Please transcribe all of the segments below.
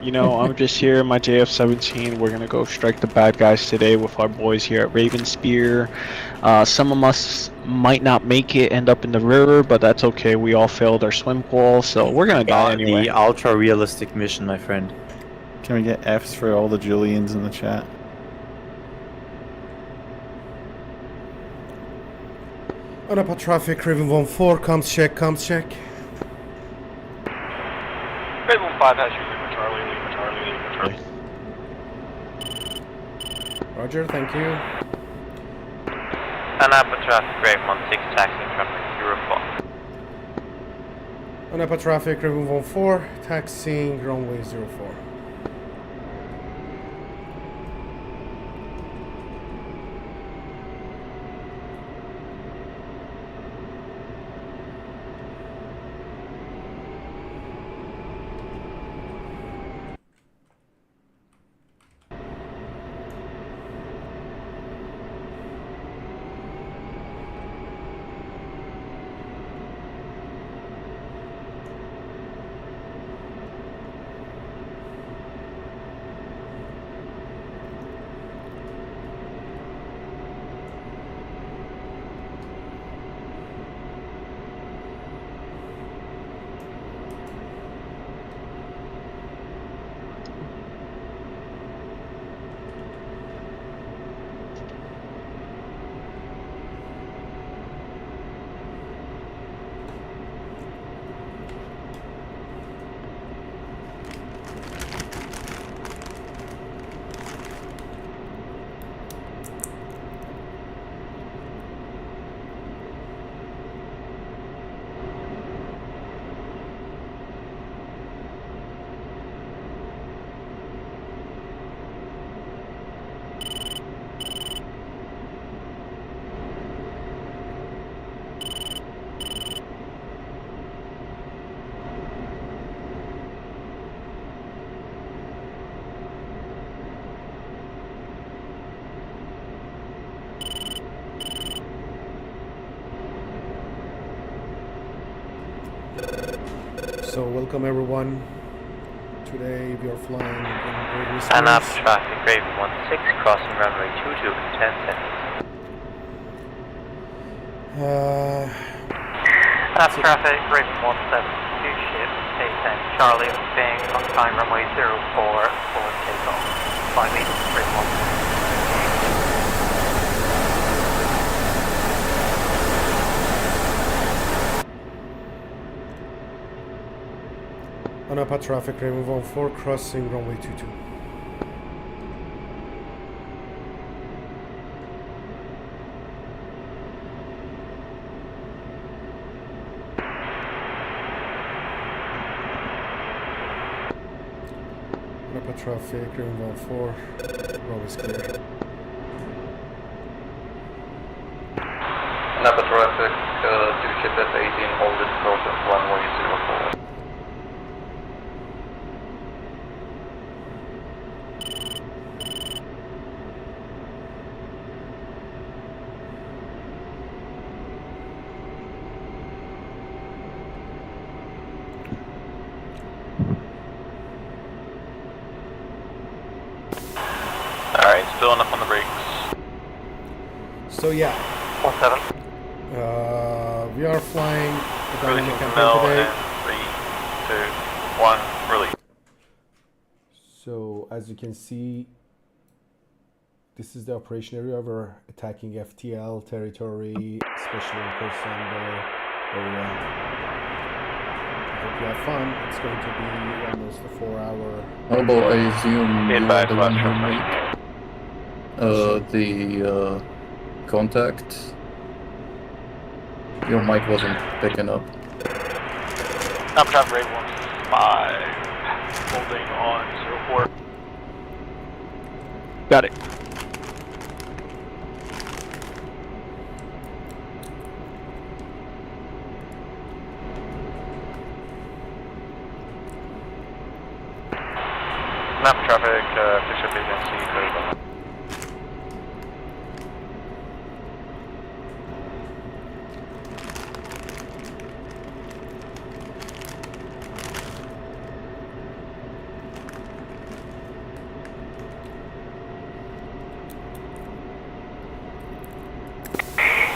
You know, I'm just here in my JF-17. We're gonna go strike the bad guys today with our boys here at Ravenspears. Some of us might not make it, end up in the river, but that's okay. We all failed our swim call, so we're gonna die anyway. The ultra-realistic mission, my friend. Can we get Fs for all the Julians in the chat? On up traffic, Raven 1-4, comms check. Raven 5 has you, Lima Charlie. Roger, thank you. And up traffic, Raven 16, taxiing traffic 04. On up traffic, Raven 1-4, taxiing runway 04. So welcome everyone. Today we are flying in Ravenspears. And up traffic, Raven 16, crossing runway 22 in 10 seconds. Up traffic, Raven 17, ship, A10, Charlie, being on time runway 04, full takeoff. 5 meters, Raven 17. On up traffic, Raven 1-4, crossing runway 22. On up traffic, Raven 1-4, runway is clear. Napa traffic, 2 ship F-18, hold it process runway 04. Alright, filling up on the brakes. So yeah, 17. we are flying the Releasing dynamic from campaign Mel today. in 3, 2, 1, release. So as you can see, this is the operation area. We're attacking FTL territory, especially in Korsand area. I hope you have fun. It's going to be almost a 4-hour. Hobo, I assume you are Advise the one last who transmission. made the contact. Your mic wasn't picking up. Up traffic, Raven 5, holding on 04. Got it. Map traffic, fish up agency, critical.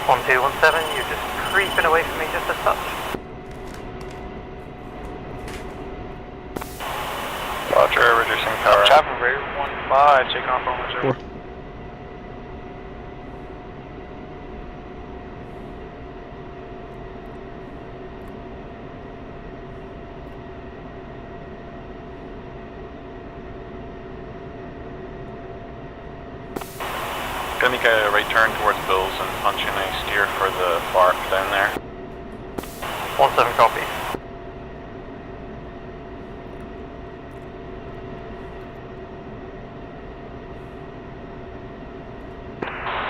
1217, you're just creeping away from me just a touch. Roger, reducing power. Traffic rate 15, taking off on 10. Gonna make a right turn towards Bills and punch in a steer for the bar down there. 17 copy.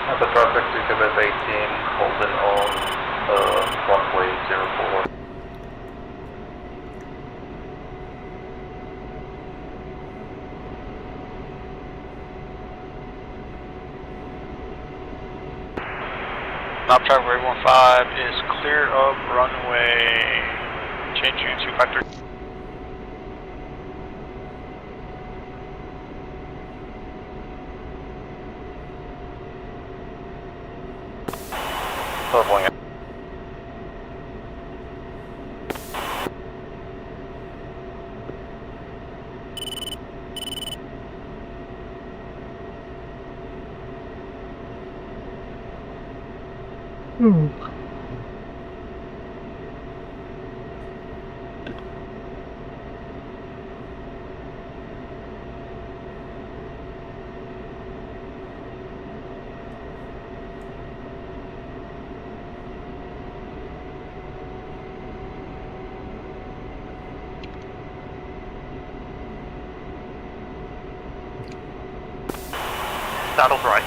At the traffic to Quebec 18, holding on runway 04. Knob traffic rate 15 is clear of runway, changing to factor. Leveling it. Saddle right.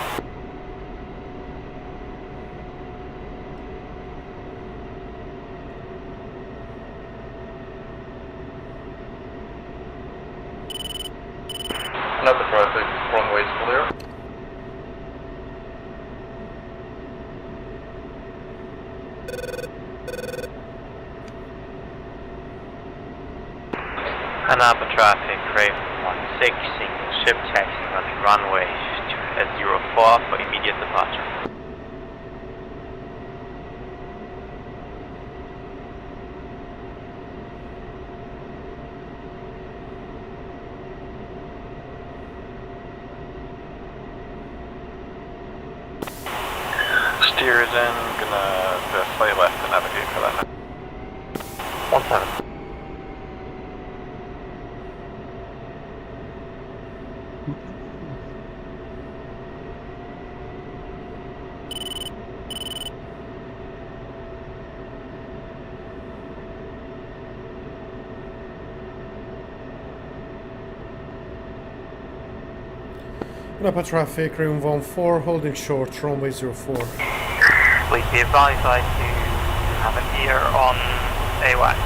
Another traffic, runway is clear. Anapa traffic, Raven 16, single ship taxiing on the runway at 04 for immediate departure. Steer is in, gonna fly left and navigate for that. 17. Napa traffic, room 14, holding short, runway 04. Please be advised I do have an ear on AWAC,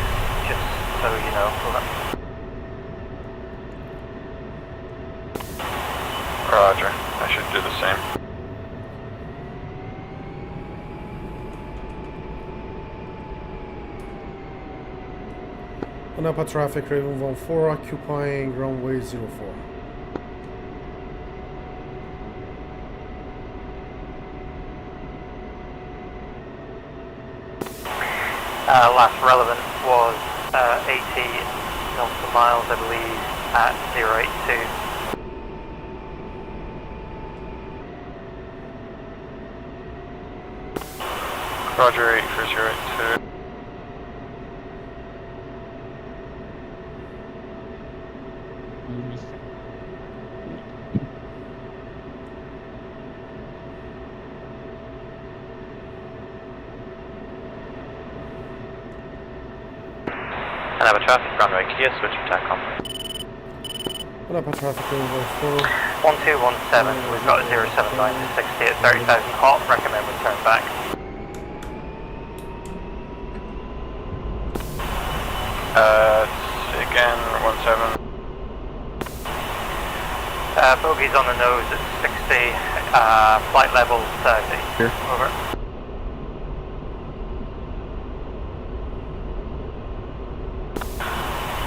just so you know. Roger, I should do the same. Napa traffic, Raven 14, occupying runway 04. Last relevant was 80 nautical miles, I believe, at 082. Roger, 8 for 082. And have a traffic runway clear, switching TACCOM. Napa traffic, room 14. 1217, we've got a 079 to 60 at 30,000 hot, recommend we turn back. Again, 17. Bogey's on the nose at 60, flight level 30. Here. Over.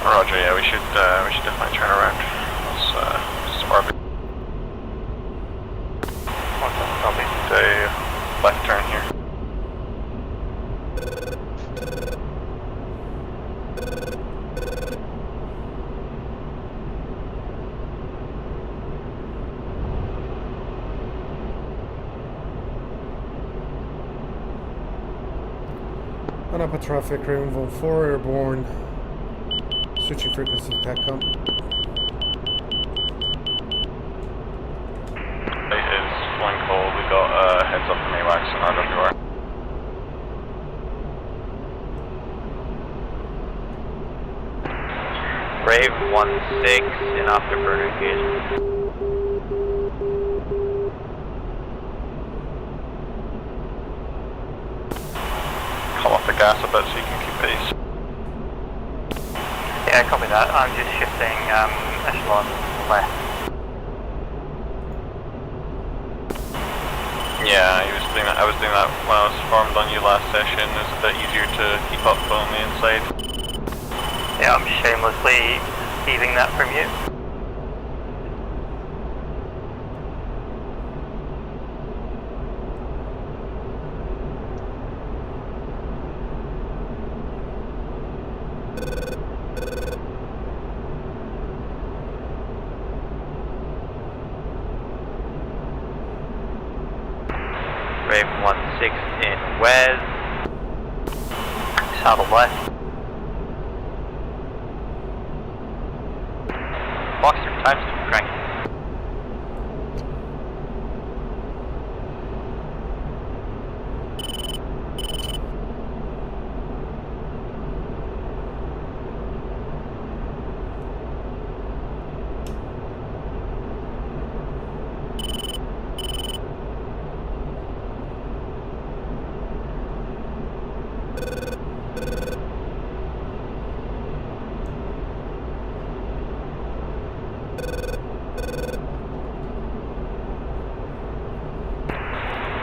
Roger, yeah, we should definitely turn around. Let's start Copy. a left turn here. On upper traffic, Raven 4 airborne. Switching frequency to TACCOM. It is flying cold. We got heads up from AWACS and RWR. Rave 16 in afterburner engagement. Come off the gas a bit so you can keep pace. Yeah, copy that. I'm just shifting echelon left. Yeah, I was doing that when I was farmed on you last session. It's a bit easier to keep up on the inside. Yeah, I'm shamelessly receiving that from you. Raven 16 in Wes. Saddle left. Boxer times to crank.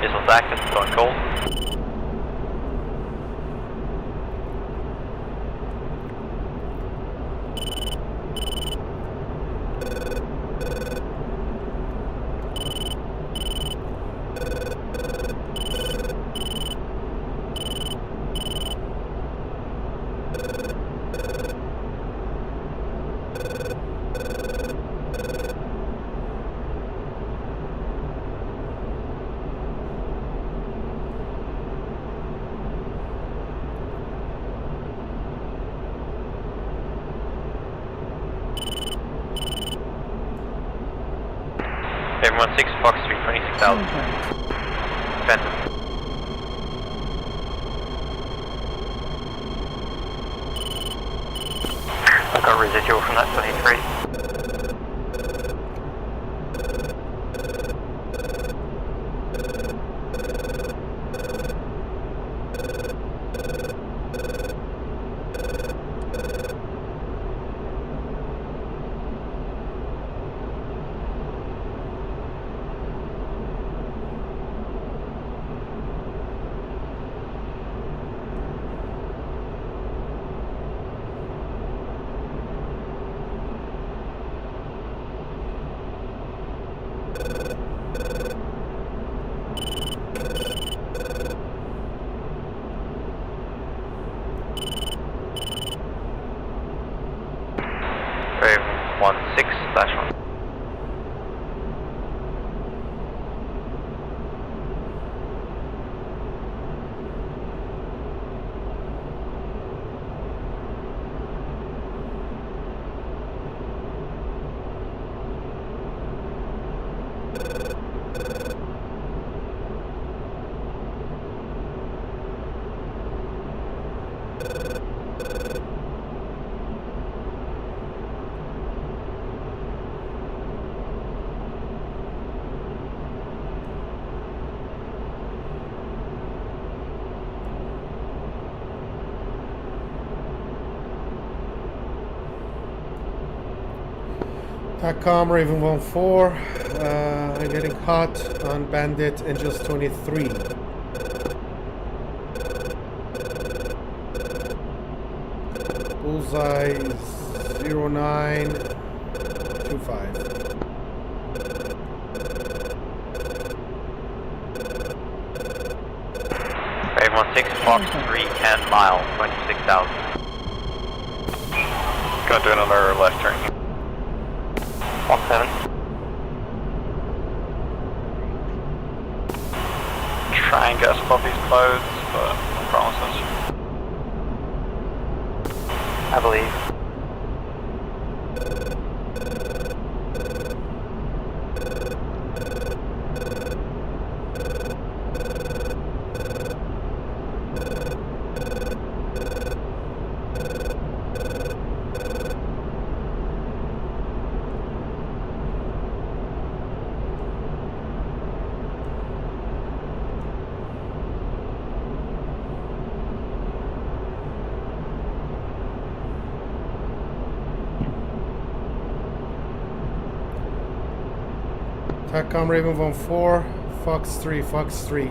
Missiles active, going cold. Raven 16, Fox 3, 26,000. Defensive. I've got residual from that 23. Raven 16/1. TACCOM, Raven 14, I'm getting hot on Bandit Angels 23. Bullseye 0925. Raven 16, Fox 3, 10 mile, 26,000. Gonna do another left turn. Fox 7. Try and get us above these clouds, but no promises. I believe. TACCOM Raven 14, Fox 3, Fox 3.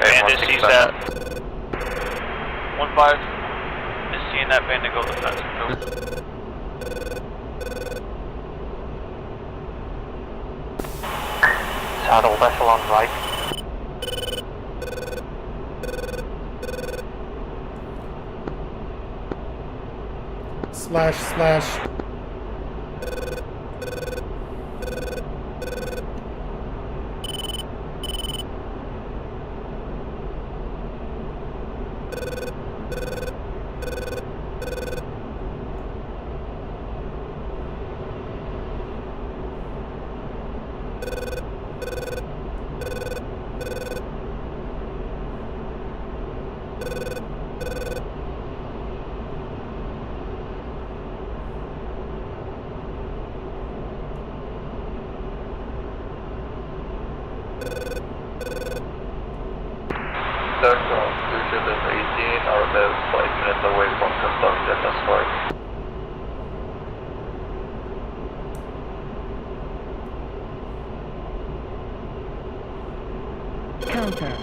Bandit sees that. 1-5 is seeing that bandit go defensive. Saddle vessel on right. Slash, slash. TACCOM, Future Delta 18, our left 5 minutes away from conduct Delta Strike. Counter.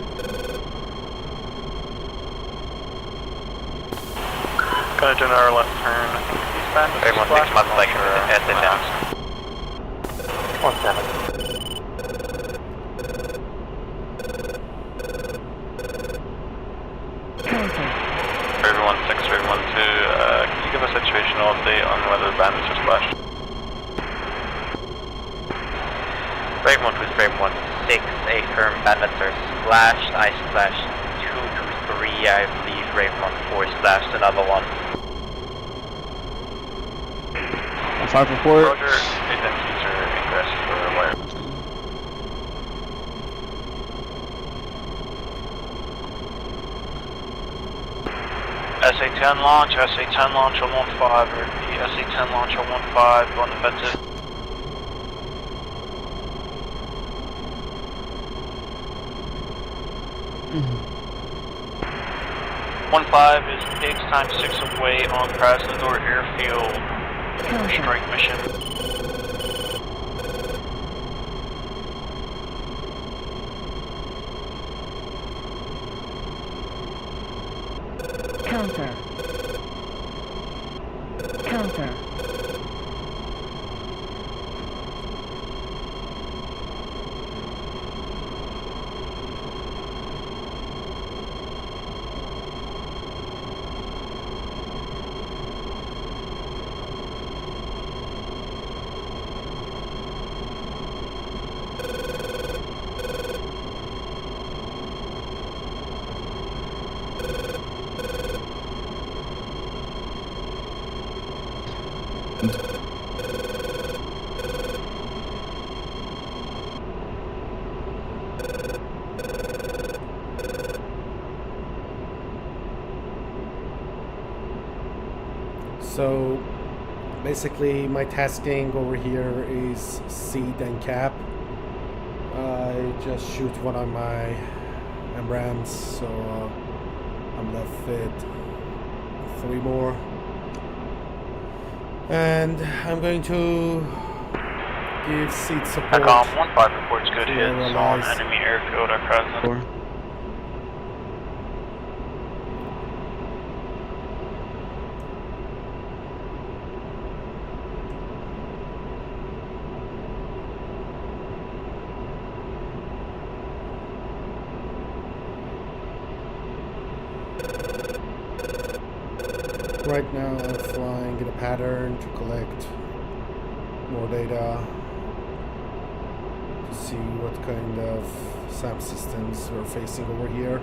Gonna do another left turn eastbound. Everyone 6 months like at the down. 1-7. Everyone 6, everyone 2, can you give us a situational update on whether the bandits are splashed? Brave 1 was Brave 1 6, a firm bandits are splashed. I splashed 2 to 3, I believe Brave 1 4 splashed another one. 5 report. Roger, identities are ingress for wire. SA-10 launch, SA-10 launch on 1-5, repeat, SA-10 launch on 1-5, going defensive. Mhm. 1-5 is Pigs times 6 away on Krasnodar Airfield. Strike mission. Counter. Counter. So basically my tasking over here is seed and cap. I just shoot one of my MRAMs, so I'm left with 3 more. And I'm going to give seed support. TACCOM 1-5 reports good to hits on analyze. enemy airfield at Krasnodar. right now I'm flying in a pattern to collect more data to see what kind of SAM systems we're facing over here.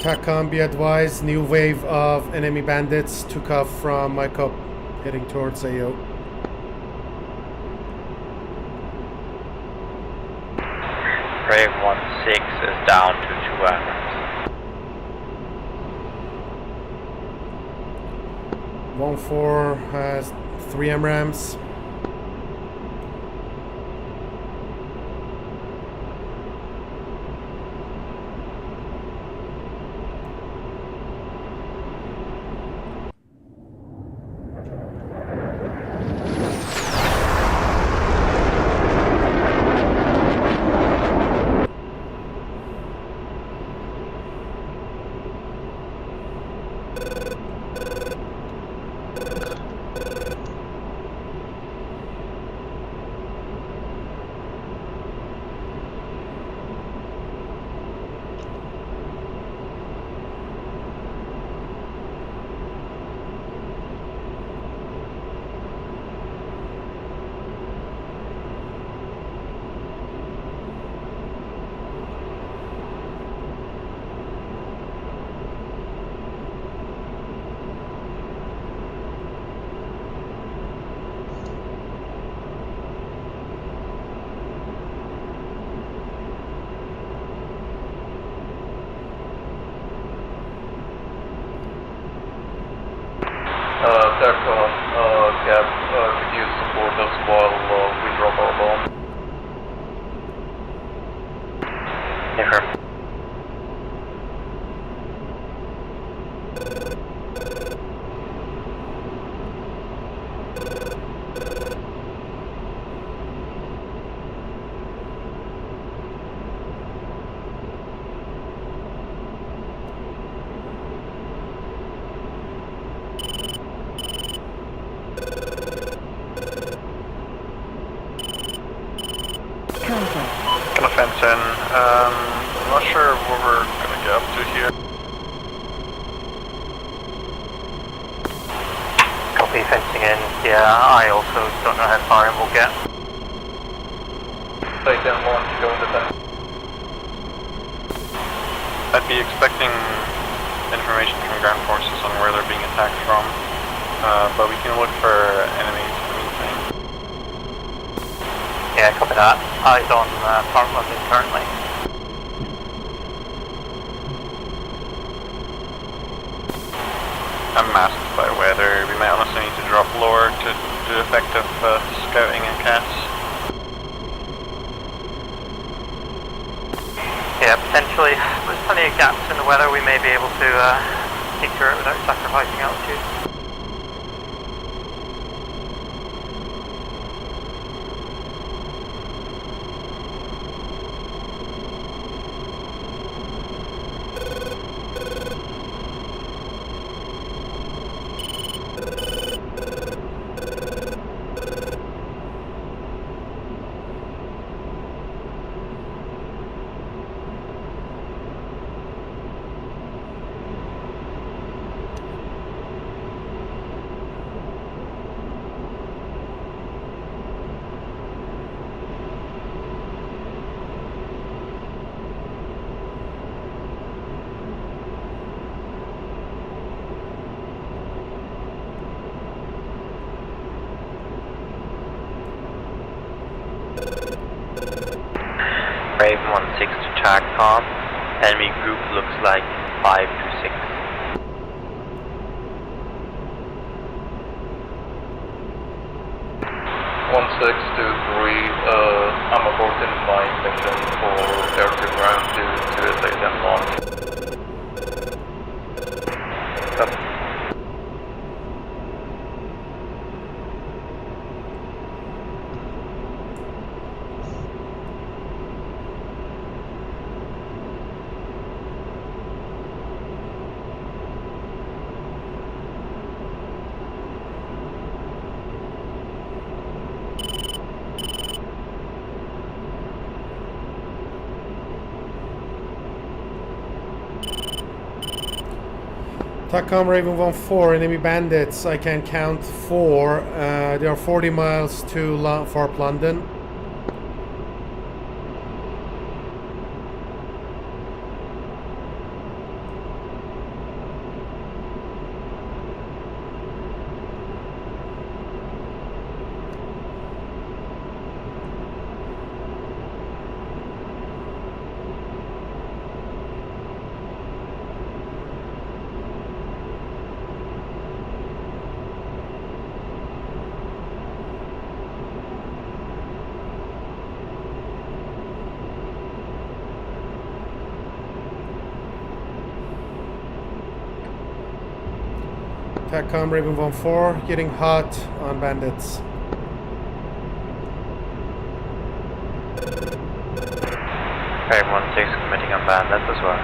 TACCOM, be advised, new wave of enemy bandits took off from my cup, heading towards AO. Brave 1-6 is down to 2 hours. 1-4 has 3 MRAMs. Gap, could you support us while we drop our bomb? Affirm. Gonna fence in. I'm not sure what we're gonna get up to here. Copy, fencing in. Yeah, I also don't know how far in we'll get. Take them one to go in the fence. I'd be expecting information from ground forces on where they're being attacked from, but we can look for enemies in the meantime. Yeah, copy that. Eyes on Park London currently. I'm masked by weather. We might honestly need to drop lower to do effective scouting and cats. Yeah, potentially. There's plenty of gaps in the weather. We may be able to peek through it without sacrificing altitude. Raven 1-6 to TACCOM. Enemy group looks like 5 to 6. 1623, I'm aborting my mission for air to ground to USA 10 launch. TACCOM Raven 1-4, enemy bandits. I can count 4. They are 40 miles to Farp, London. TACCOM Raven 1-4, getting hot on bandits. Raven 1-6 committing on bandits as well.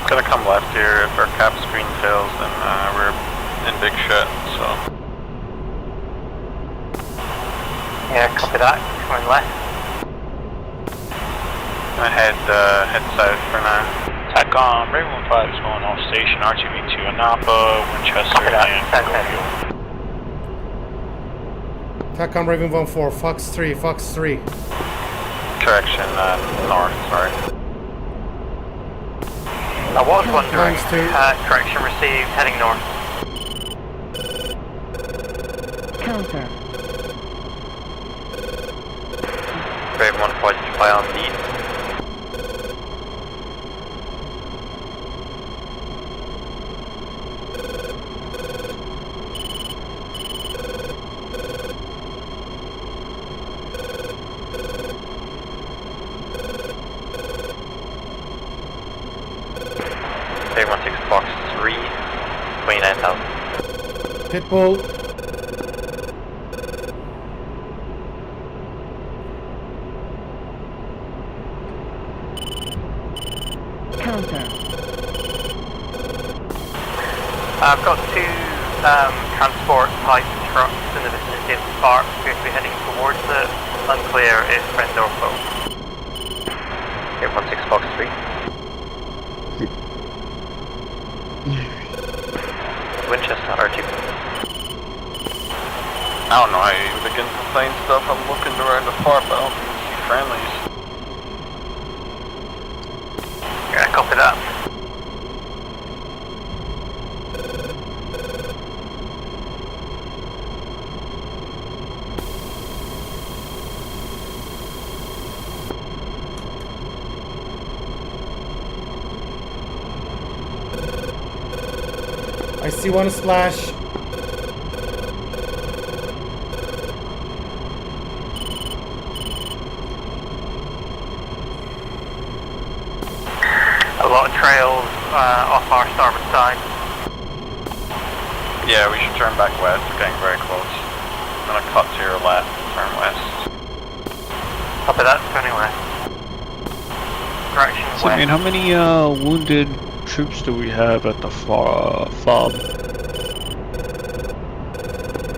Gonna come left here. If our cap screen fails, then we're in big shit, so. Yeah, copy that. Coming left. I head south for now. TACCOM, Raven 1-5 is going off station, RTV2 Anapa, Winchester, and Scorpio. TACCOM Raven 1-4, Fox 3, Fox 3. Correction, north, sorry. I was wondering, Times 2. correction received, heading north. Counter. Raven 1-4 to fly on lead. Raven 1-6 Fox 3, 29,000. Pitbull. Counter. I've got 2 transport type trucks in the vicinity of the park. We're going to be heading towards it. Unclear if friend or foe. Raven 1-6 Fox 3. Winchester RTP. I don't know how you even begin to play stuff. I'm looking around the far, but I don't see friendlies. Yeah, copy that. I see one splash. A lot of trails off our starboard side. Yeah, we should turn back west. We're getting very close. I'm gonna cut to your left, turn west. Copy that, turning west. Direction So, I west. mean, how many wounded troops do we have at the FOB?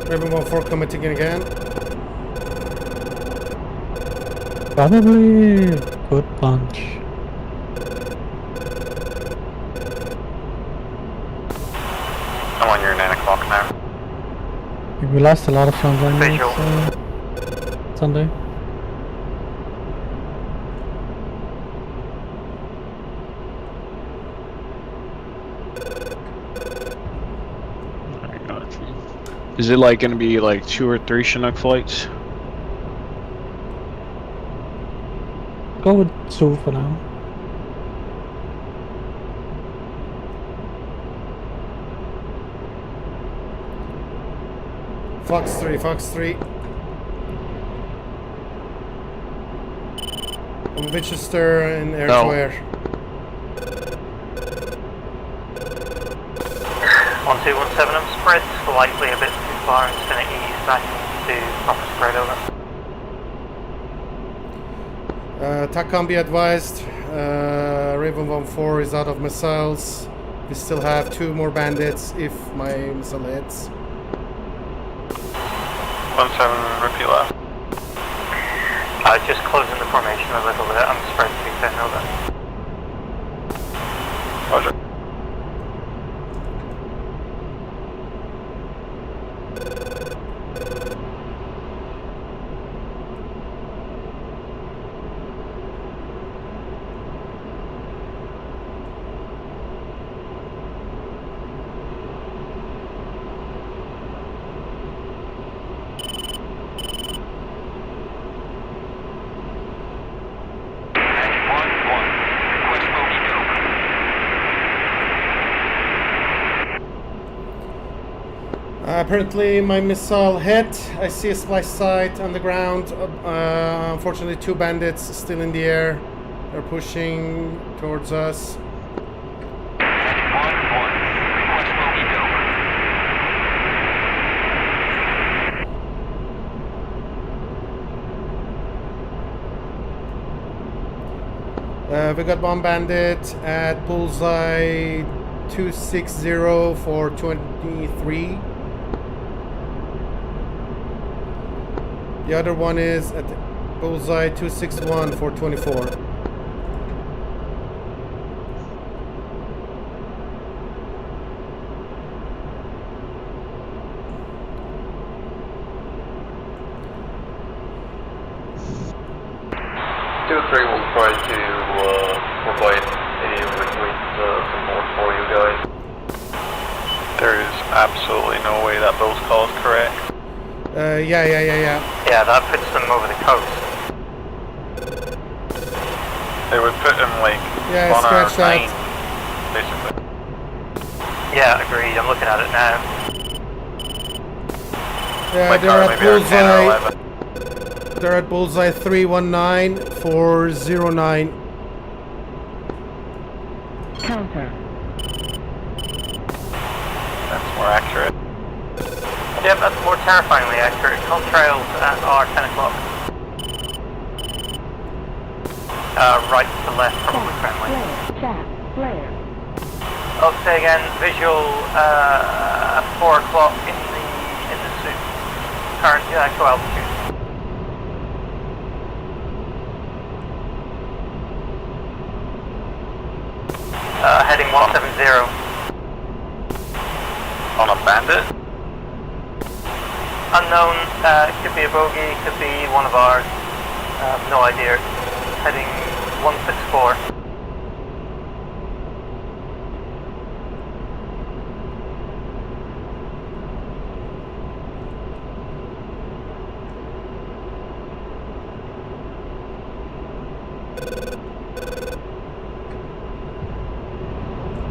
Raven 1-4 committing again. Probably good punch. I'm on your 9 o'clock now. We lost a lot of front line Visual. Sunday. Is it like gonna be like 2 or 3 Chinook flights? Go with 2 for now. Fox 3, Fox 3. On Winchester and Airfare. 1217, I'm spread slightly a bit too far and spin it east back to proper spread over. TACCOM be advised, Raven 1-4 is out of missiles. We still have 2 more bandits if my missile hits. 17, repeat left. Just closing the formation a little bit, I'm spread 210 over. Roger. Apparently my missile hit. I see a splice site on the ground. Unfortunately 2 bandits still in the air. They're pushing towards us. We got 1 bandit at bullseye 260 for 23. The other one is at bullseye 261 for 24. Will try to provide any retreat support for you guys. There is absolutely no way that those calls correct. Yeah. Yeah, that puts them over the coast. They would put them like Yeah, on our scratch 9, basically. Yeah, agreed, I'm looking at it now. Yeah, Like they're our, at maybe our 10 or bullseye. 11. They're at bullseye 319 for 09. Counter. That's more accurate. Yep, that's more terrifyingly accurate. Contrails at our 10 o'clock. Right to left, probably friendly. Flare. Flare. I'll say again, visual 4 o'clock in the suit. Current actual altitude. Heading 170. On a bandit? Unknown, could be a bogey, could be one of ours. No idea. Heading 164.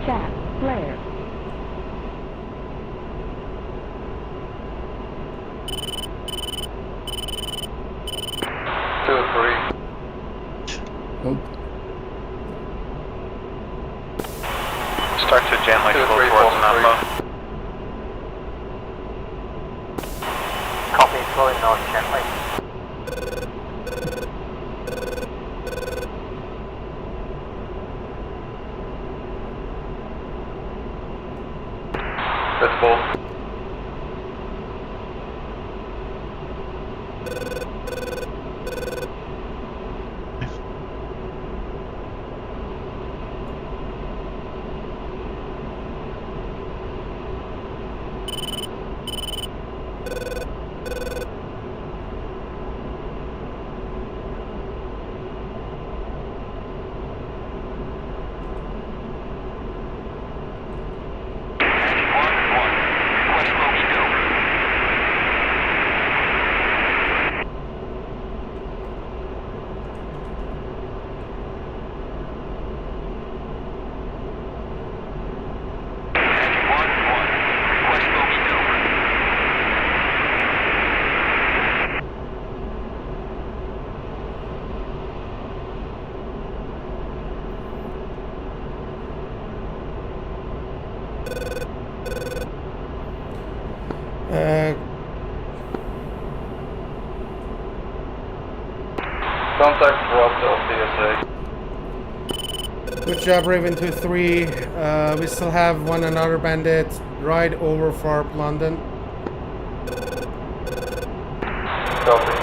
Chat. Flare. Start to gently flow towards Napa. Copy, flowing north gently. That's both. Contact dropped off DSA. Good job, Raven 2-3. We still have one another bandit right over Farp, London. Copy.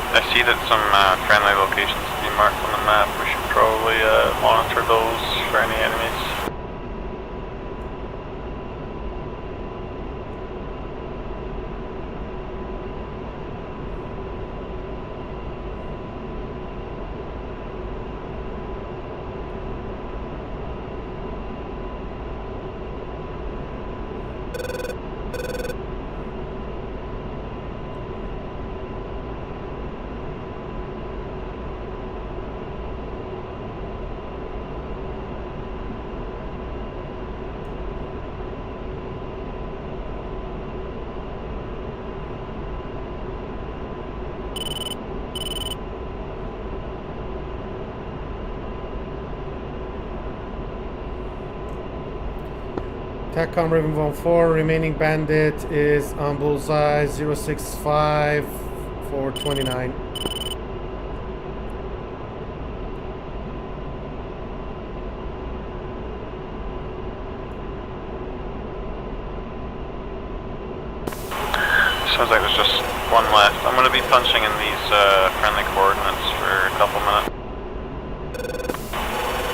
I see that some friendly locations to be marked on the map. We should probably monitor those for any enemies. TACCOM Raven 1-4, remaining bandit is on bullseye 065 429. Sounds like there's just one left. I'm going to be punching in these friendly coordinates for a couple minutes.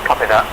Copy that.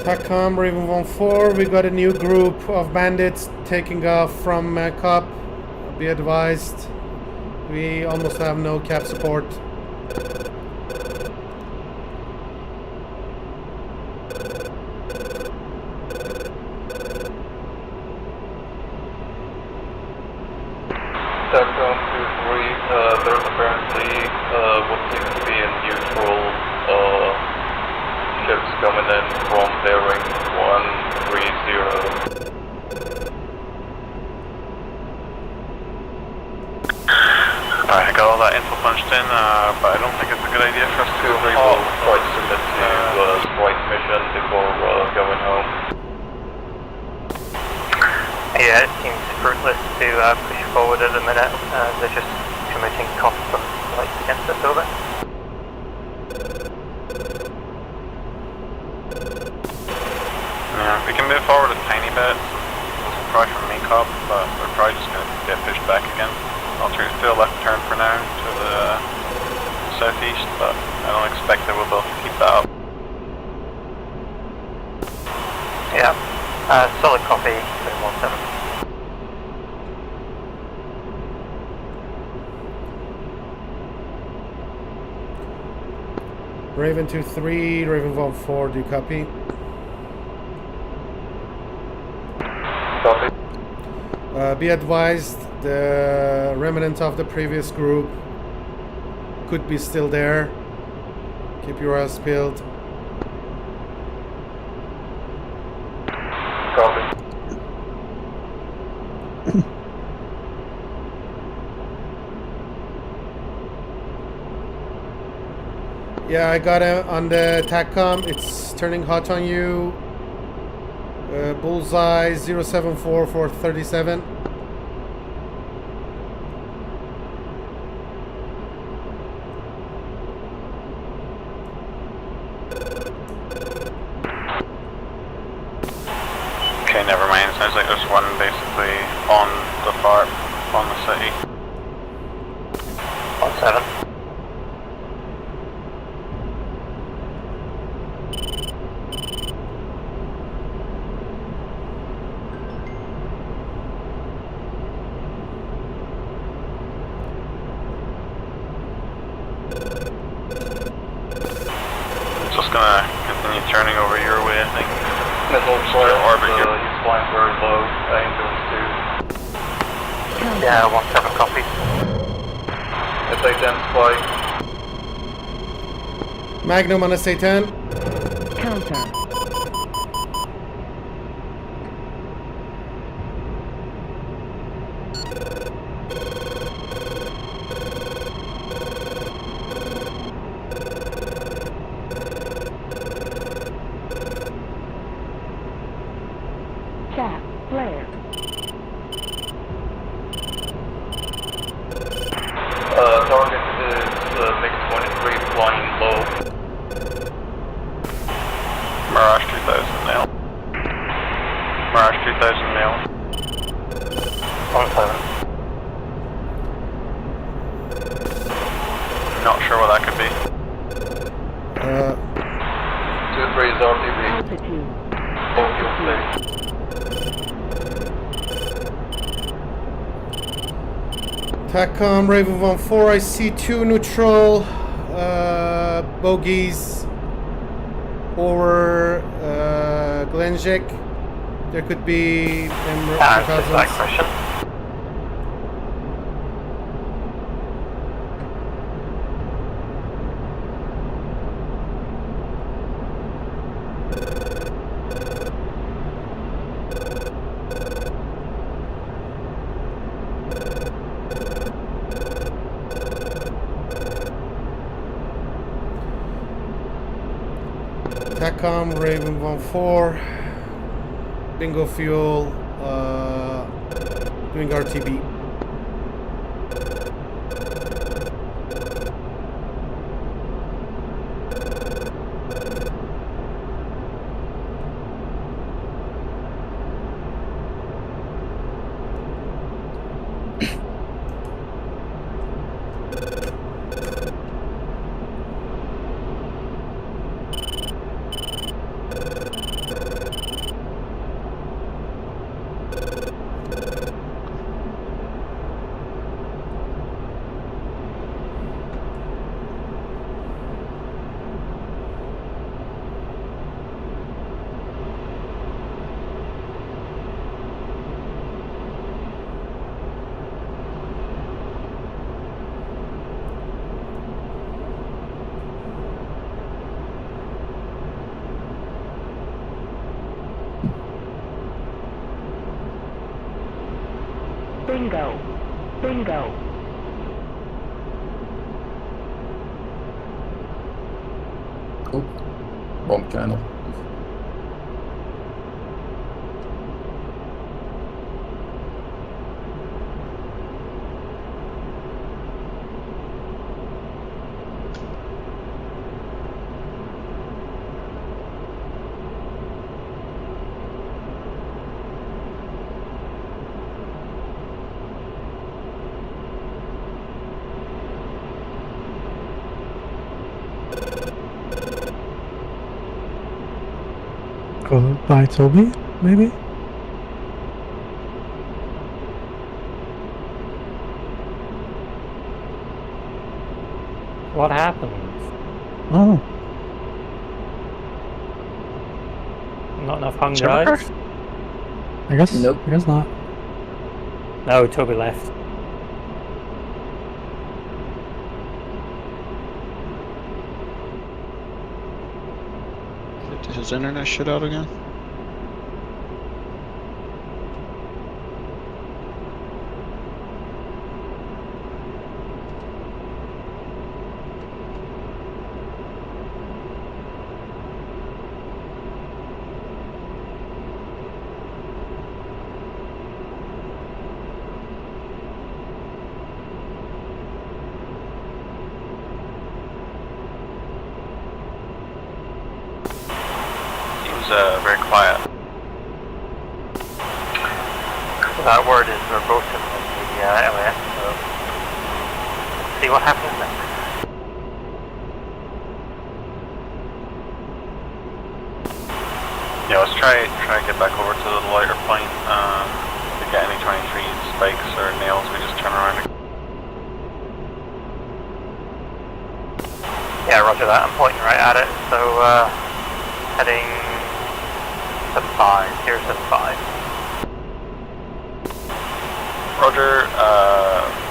TACCOM Raven 1-4, we got a new group of bandits taking off from COP. Be advised, we almost have no cap support. TACCOM 2-3, there's apparently what seems to be a neutral ships coming in from bearing 130. Alright, I got all that info punched in, but I don't think it's a good idea for us to We will try to submit to strike mission before going home. Yeah, it seems fruitless to push forward at the minute. They're just committing constant flights against us over. Yeah, we can move forward a tiny bit. There's probably from main cop, but we're probably just going to get pushed back again. I'll do a left turn for now to the southeast, but I don't expect that we'll be able to keep that up. Yeah, solid copy, 717. Raven 2-3, Raven 1-4, do you copy? Copy. Be advised, the remnant of the previous group could be still there. Keep your eyes peeled. Copy. Yeah, I got it on the TACCOM. It's turning hot on you. Bullseye 074 for 37. Okay, never mind. Sounds like there's one basically on the far on the city. 17. Just gonna continue turning over your way, I think. Missile Just flight, gonna orbit you. he's flying very low, engines Yeah, 17 copies. too. SA-10 flight. Magnum on SA-10. Counter. Chat. Flare. Target is MiG-23 flying low. Mirage 2000 nail. Mirage 2000 nail. 17. Not sure what that could be. 2-3 is RTB. Altitude. Low fuel stage. TACCOM Raven 14. I see 2 neutral bogeys over Glenjek. There could be Answer that question. TACCOM Raven 14. Bingo fuel. Doing RTB. Bingo. Bingo. Oh, wrong channel. Go by Toby, maybe? What happened? Oh, Not enough hung Server? drives? I guess. Nope. I guess not. No, Toby left. Did his internet shit out again? very quiet. That word is verboten in the LAS, so let's see what happens next. Yeah, let's try and get back over to the lighter point. If we get any 23 spikes or nails, we just turn around. Yeah, roger that. I'm pointing right at it. So heading 75, 075. Roger,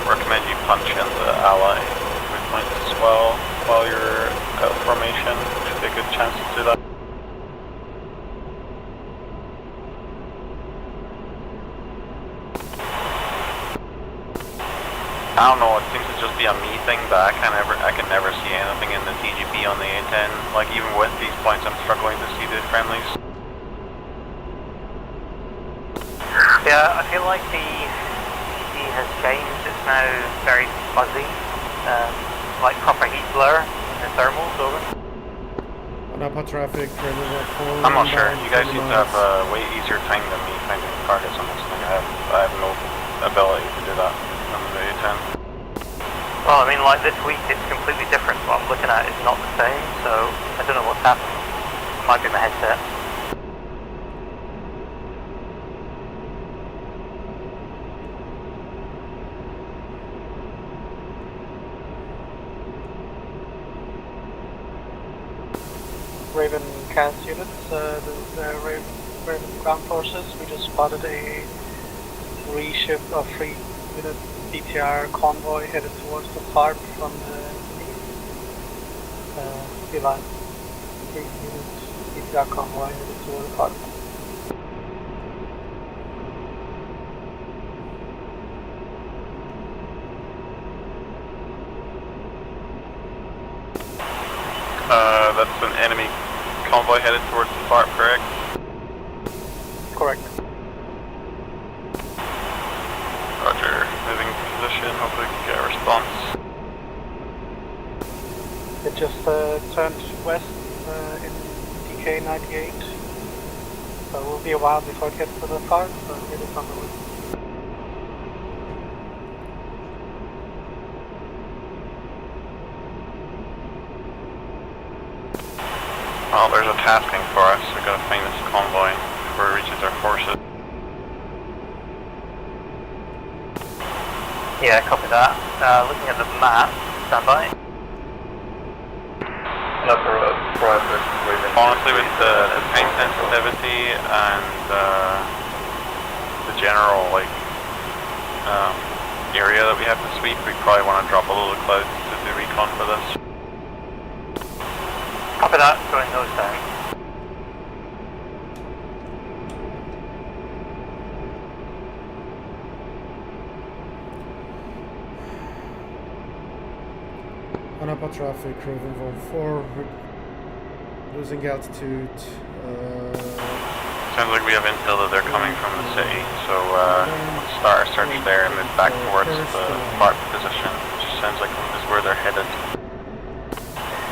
recommend you punch in the ally points as well while you're out of formation. Should be a good chance to do that. I don't know, it seems to just be a me thing, but I can never see anything in the TGP on the A10. Like even with these points, I'm struggling to see the friendlies. Yeah, I feel like the has changed. It's now very fuzzy, like proper heat blur in the thermals. Over. Napa traffic, I'm not sure. You guys seem to have a way easier time than me finding targets on this thing. I have no ability to do that on the A10. Well, I mean, like this week it's completely different. What I'm looking at is not the same, so I don't know what's happening. It might be my headset. Raven CAS units, this is Raven ground forces. We just spotted a 3-ship or 3-unit BTR convoy headed towards the FARP from the east. Beeline. 3-unit BTR convoy headed towards the FARP. That's an enemy convoy headed towards the FARP, correct? Correct. Roger. Moving position, hopefully we can get a response. It just turned west in DK 98. So it will be a while before it gets to the FARP, but it is on the way. Well, there's a tasking for us. We've got to find this convoy before it reaches our forces. Yeah, copy that. Looking at the map, stand by. Honestly, with the time sensitivity and the general area that we have to sweep, we probably want to drop a little cloud to do recon for this. Copy that, going nose down. Napa traffic, Raven 4, losing altitude. Sounds like we have intel that they're coming from the city, so let's start our search there and move back towards the FARP position, which sounds like is where they're headed.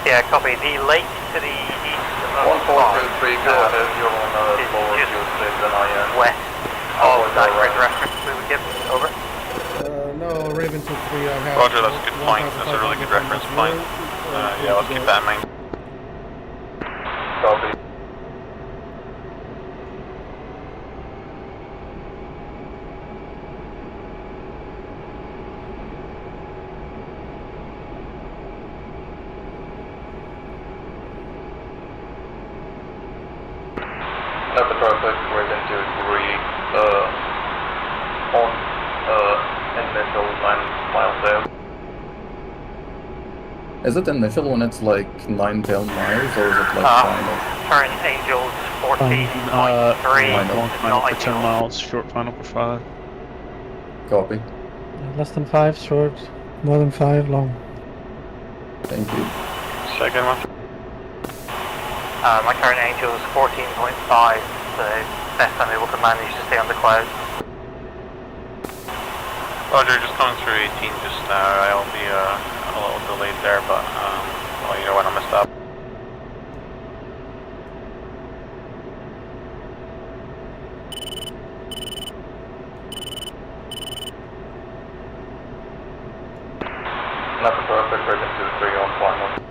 Yeah, copy. The lake to the east of 1423, go ahead, you're on a lower fuel stage than I am. West of that grid reference we would give. Over. No, Raven 2-3, I have... Roger, that's a good point. That's a really good reference point. Yeah, let's keep that in mind. Copy. Napa traffic, Raven 2-3, on initial 9 miles out. Is it initial when it's like 9 tail miles, or is it like final? Current Angels 14.3. Long final for 10 miles, short final for 5. Copy. Less than 5 short, more than 5 long. Thank you. Second one. My current Angel is 14.5, so best I'm able to manage to stay on the clouds. Roger, just coming through 18 just now. I'll be a little delayed there, but I'll let you know when I messed up. 23 on final.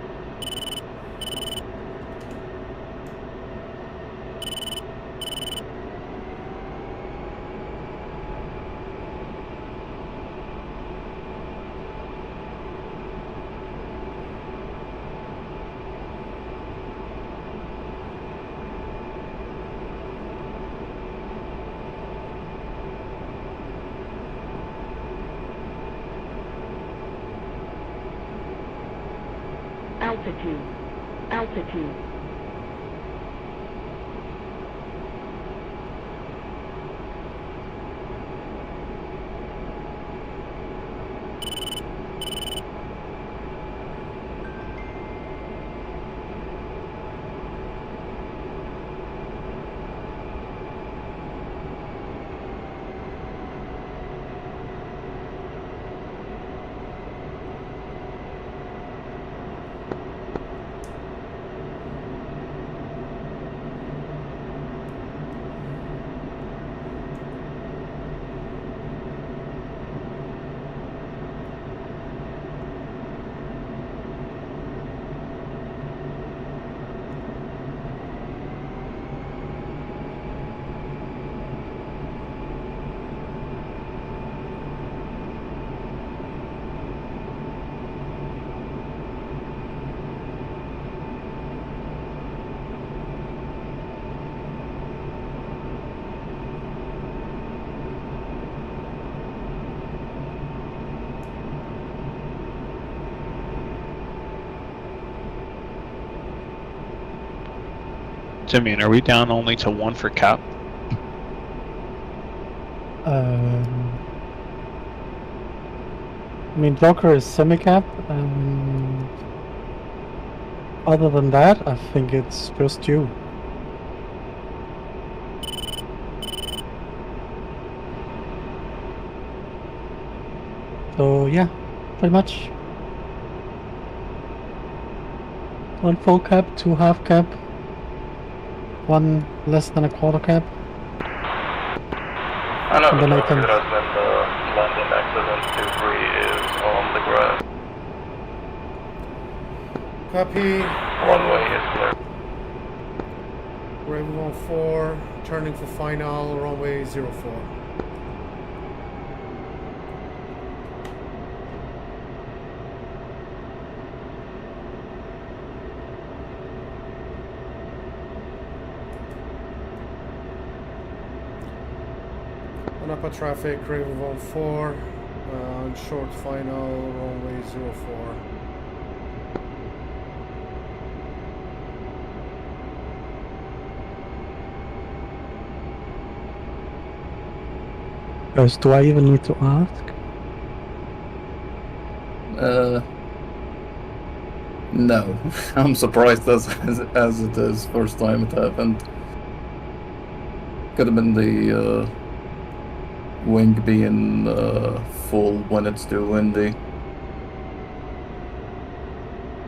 Altitude. Altitude. Simeon, are we down only to 1 for cap? I mean, blocker is semi-cap, and other than that, I think it's just you. So yeah, pretty much. 1 full cap, 2 half cap, 1 less than a quarter cap. I know And then I can- it has been the landing accident 2-3 is on the grass. Copy. Runway is clear. Raven 14, turning for final, runway 04. Upper traffic, Raven 14, short final, runway 04. Guys, do I even need to ask? No. I'm surprised as it is first time it happened. Could have been the wing being full when it's too windy.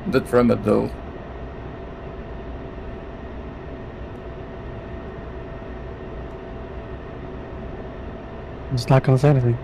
Did trim it though. It's not gonna say anything.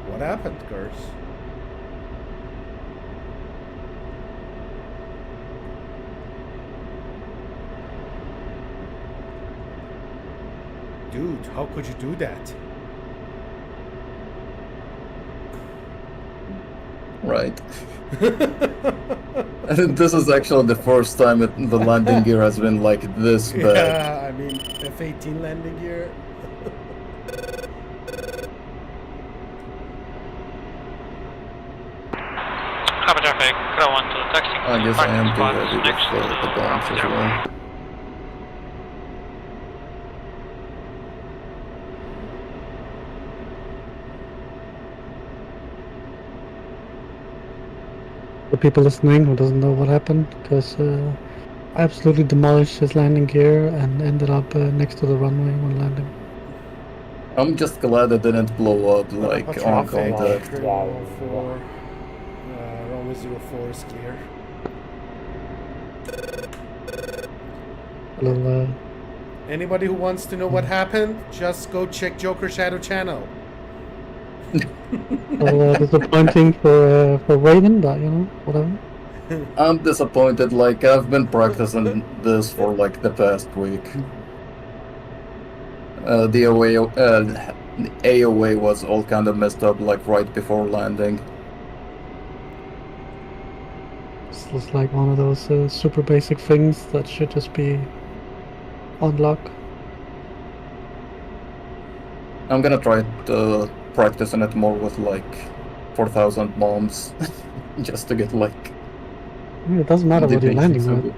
What happened, Gers? Dude, how could you do that? Right. This is actually the first time the landing gear has been like this bad. Yeah, I mean, F-18 landing gear. Copy traffic, Crow 1 to the taxi. I guess I am too spot heavy next with to the bombs as well. For people listening who doesn't know what happened, because I absolutely demolished his landing gear and ended up next to the runway when landing. I'm just glad it didn't blow up like on Traffic, contact. runway 04. Runway 04 is clear. Well, Anybody who wants to know what happened, just go check Joker Shadow channel. disappointing for Raven, but you know, whatever. I'm disappointed, like I've been practicing this for like the past week. The AOA was all kind of messed up like right before landing. It's just like one of those super basic things that should just be on lock. I'm gonna try practicing it more with like 4,000 bombs, just to get like. I mean, it doesn't matter what you're landing with. good.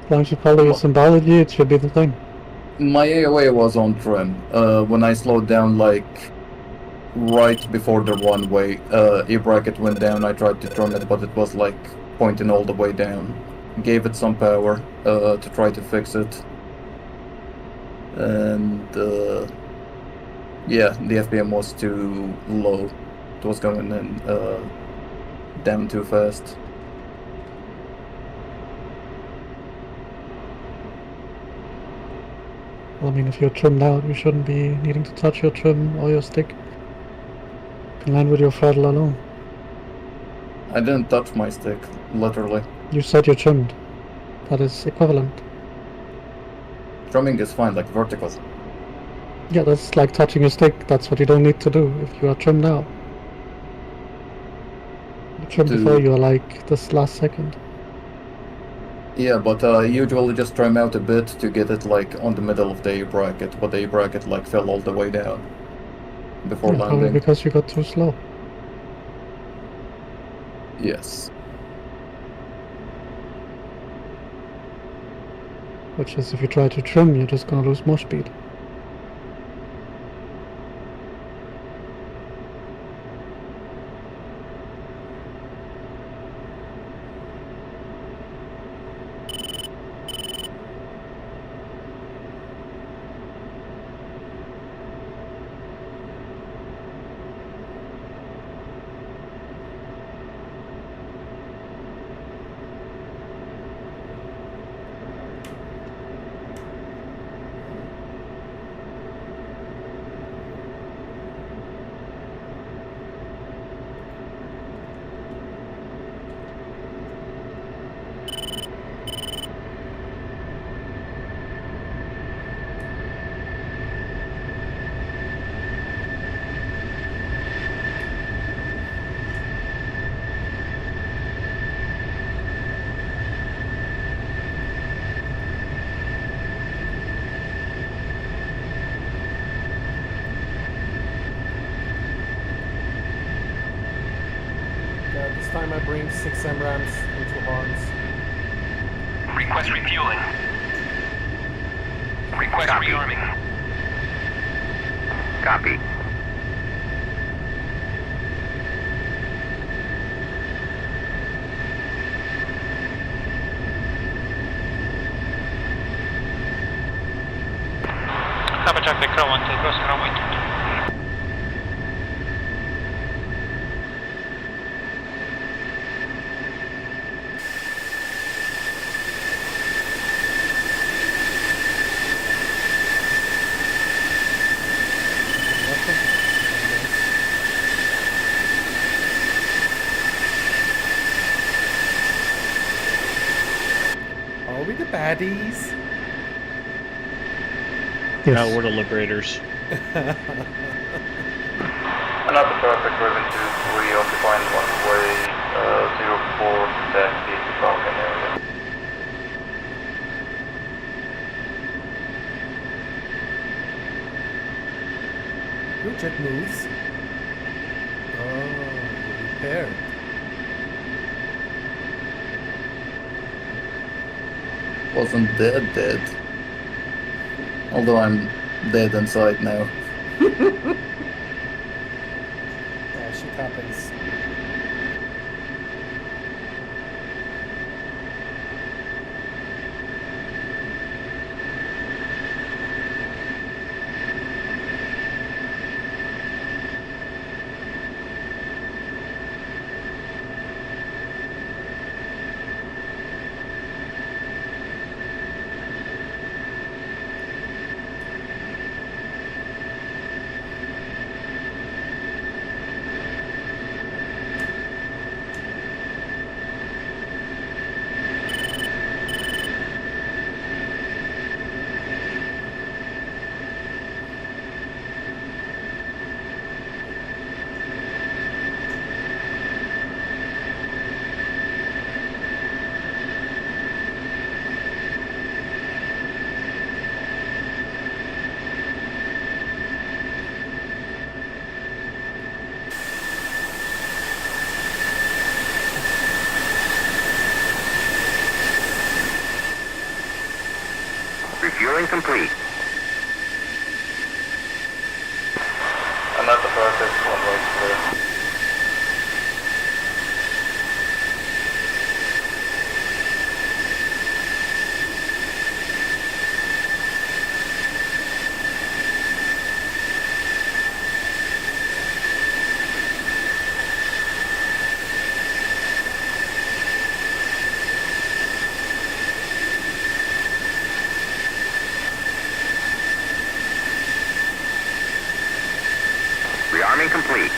As long as you follow your symbology, it should be the thing. My AOA was on trim. When I slowed down like right before the runway, E-bracket went down. I tried to trim it, but it was like pointing all the way down. Gave it some power to try to fix it. And yeah, the FPM was too low. It was going in down too fast. Well, I mean, if you're trimmed out, you shouldn't be needing to touch your trim or your stick. You can land with your throttle alone. I didn't touch my stick, literally. You said you're trimmed. That is equivalent. Trimming is fine, like vertical. Yeah, that's like touching your stick. That's what you don't need to do if you are trimmed out. You trimmed before, you are like this last second. Yeah, but I usually just trim out a bit to get it like on the middle of the A-bracket, but the A-bracket like fell all the way down before Yeah, probably landing. because you got too slow. Yes. Which is, if you try to trim, you're just gonna lose more speed. This time I bring 6 MRAMs into harms. Request refueling. Request rearming. Copy. Copy traffic, Crow 1 to cross runway 22. Are we the baddies? No, we're the liberators. Another perfect Raven 2-3 occupying runway 04 to taxi to Falcon area. Your jet moves. Oh, repaired. Wasn't dead. Although I'm dead inside now. Yeah, shit happens. Refueling complete. Another perfect runway clear. Rearming complete.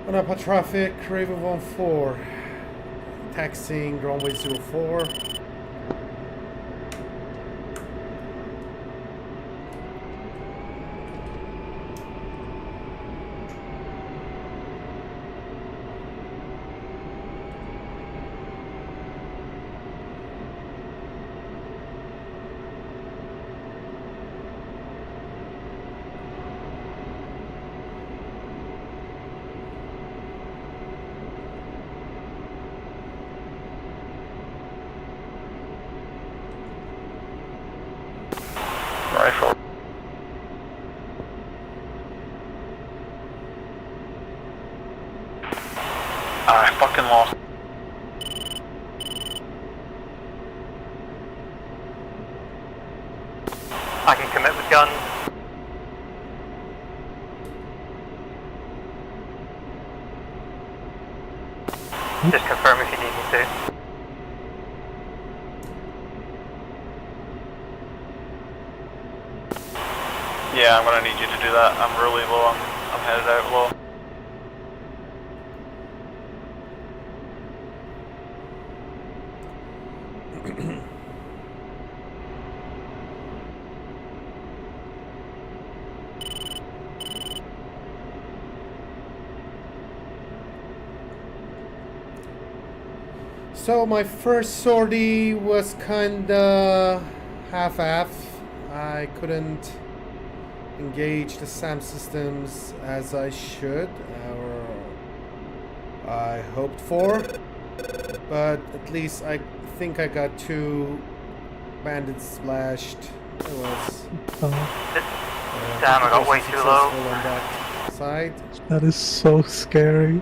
Anapa traffic, Raven 14. Taxiing runway 04. Rifle. I fucking lost. I can commit with guns. Just confirm if you need me to. Yeah, I'm gonna need you to do that. I'm really low. I'm headed out low. So my first sortie was kinda half-assed. I couldn't engage the SAM systems as I should, or I hoped for, but at least I think I got 2 bandits splashed. It was Damn, I got way too low. On that side. That is so scary.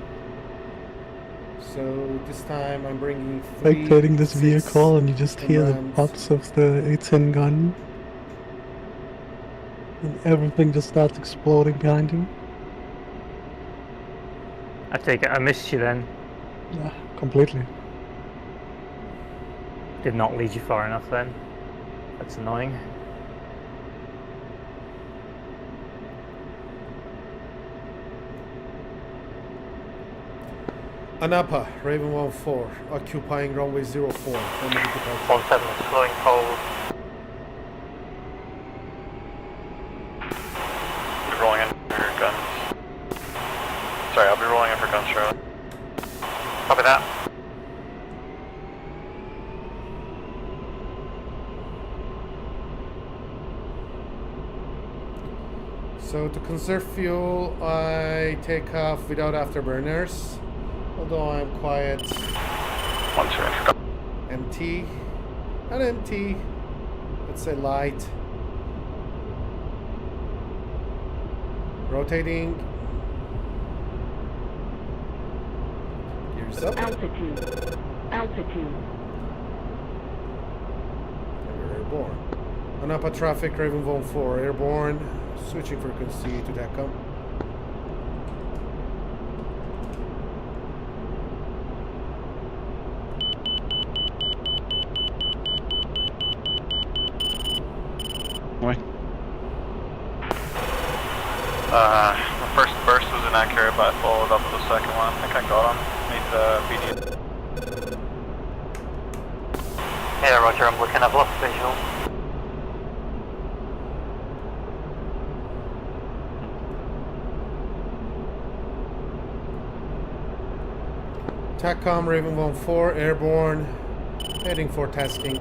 So this time I'm bringing 3, Spectating this 6 vehicle and you just hear the rounds. pops of the 810 gun. And everything just starts exploding behind you. I take it I missed you then. Yeah, completely. Did not lead you far enough then. That's annoying. Anapa, Raven 1-4, occupying runway 04. 17 is slowing cold. Be rolling in for guns. Sorry, I'll be rolling in for guns, Charlotte. Copy that. So to conserve fuel, I take off without afterburners. Although I'm quiet. 1-2 Empty. Not empty. Let's say light. Rotating. Gears up. Altitude. Altitude. And we're airborne. Anapa traffic, Raven 1-4, airborne. Switching frequency to TACCOM. The first burst was inaccurate, but I followed up with the second one. I think I got him. Made the BD. Yeah, roger, I'm looking. I've lost visual. TACCOM, Raven 1-4, airborne. Heading for tasking.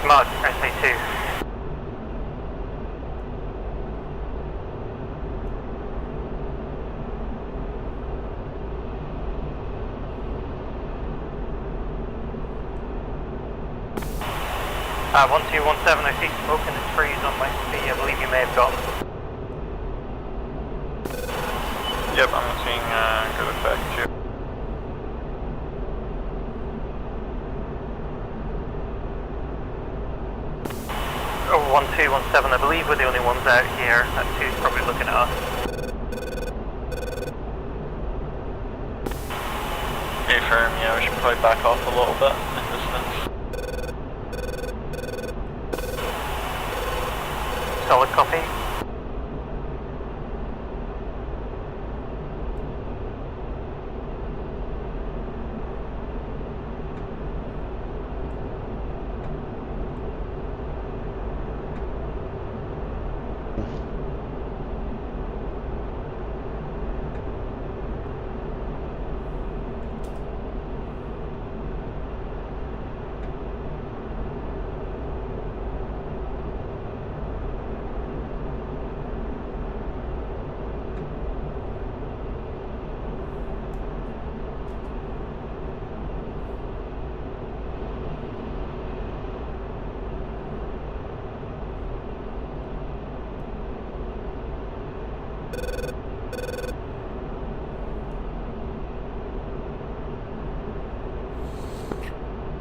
Mark, SA2. Uh, 1217, I see smoke in the trees on my speed. I believe you may have got them. Yep, I'm seeing good effect too. Oh, 1217, I believe we're the only ones out here. That 2's probably looking at us. Hey, firm, yeah, we should probably back off a little bit in distance. Solid copy.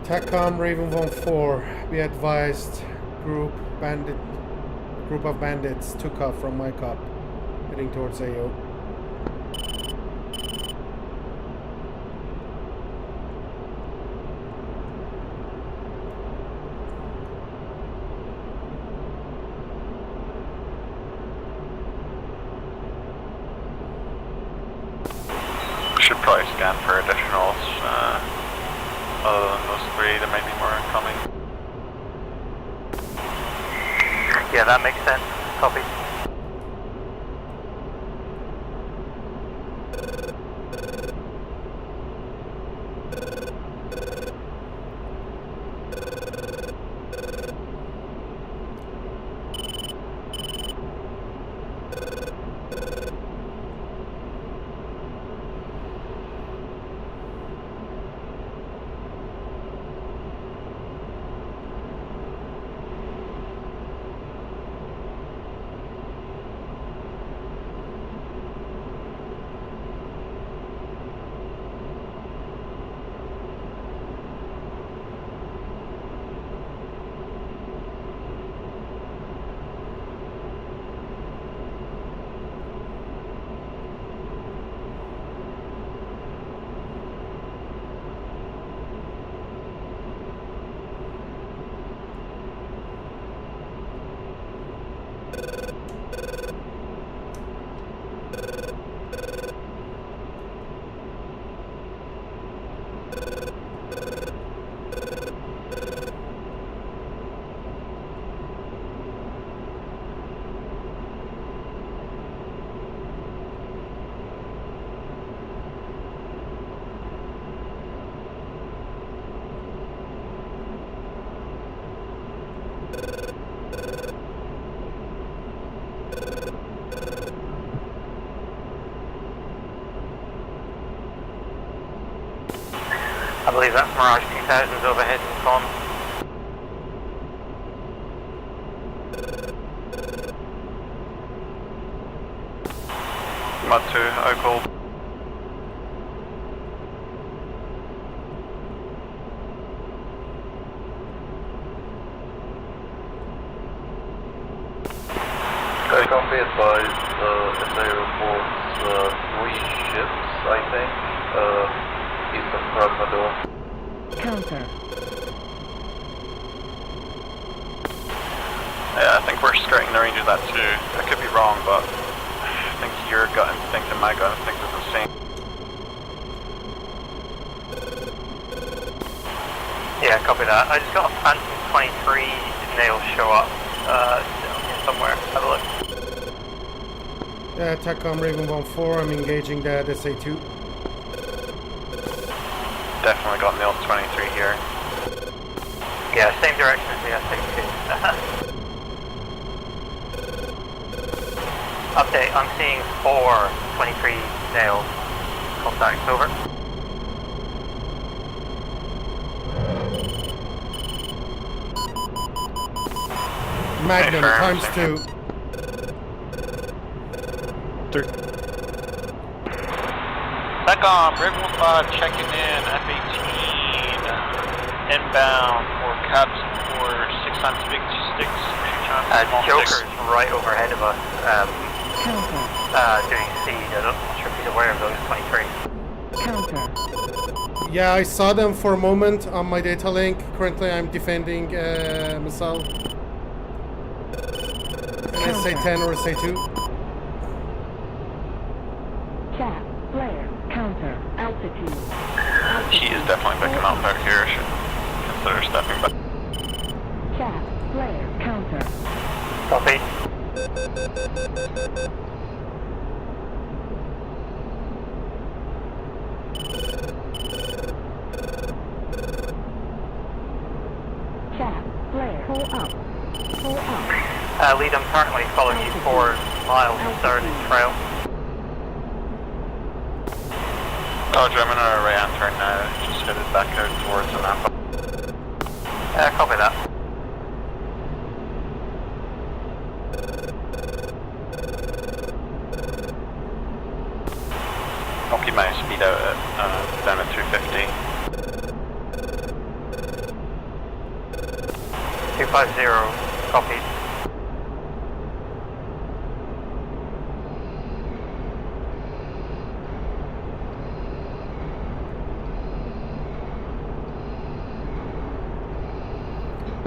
TACCOM, Raven 1-4, be advised, group of bandits took off from my cop, heading towards AO. Should probably scan for additionals. Other than those 3, there may be more coming. Yeah, that makes sense. Copy. believe that's Mirage 2000's overhead and con. Mud 2, Oak Hold. Can't be advised, SA reports 3 ships, I think, east of Krasnodar. Counter. Yeah, I think we're skirting the range of that too. I could be wrong, but I think your gut instinct and my gut instinct is the same. Yeah, copy that. I just got a Phantom 23 nail show up somewhere. Have a look. Yeah, TACOM Raven 1-4, I'm engaging that SA2. Definitely got nailed 23 here. Yeah, same direction as the SA2. Update, I'm seeing 4 23 nail contacts, over. Magnum, Hey, times 2. TACOM, Raven 15 checking in, F-18, inbound for caps for 6 times big sticks, 2 times small Joker's sticks. right overhead of us, doing speed. I'm not sure if he's aware of those 23. Counter. Yeah, I saw them for a moment on my data link. Currently I'm defending missile. An SA-10 or SA-2. Chat. Flare. Counter. Altitude. He is definitely picking up out here. Should consider stepping back. Chat. Flare. Counter. Copy. Chat. Flare. Pull up. Pull up. Lead, I'm currently following you 4 miles third trail. Roger, I'm in a right-hand turn now. Just headed back out towards the map. Copy that. I'll keep my speed out at down at 250. 250, copied.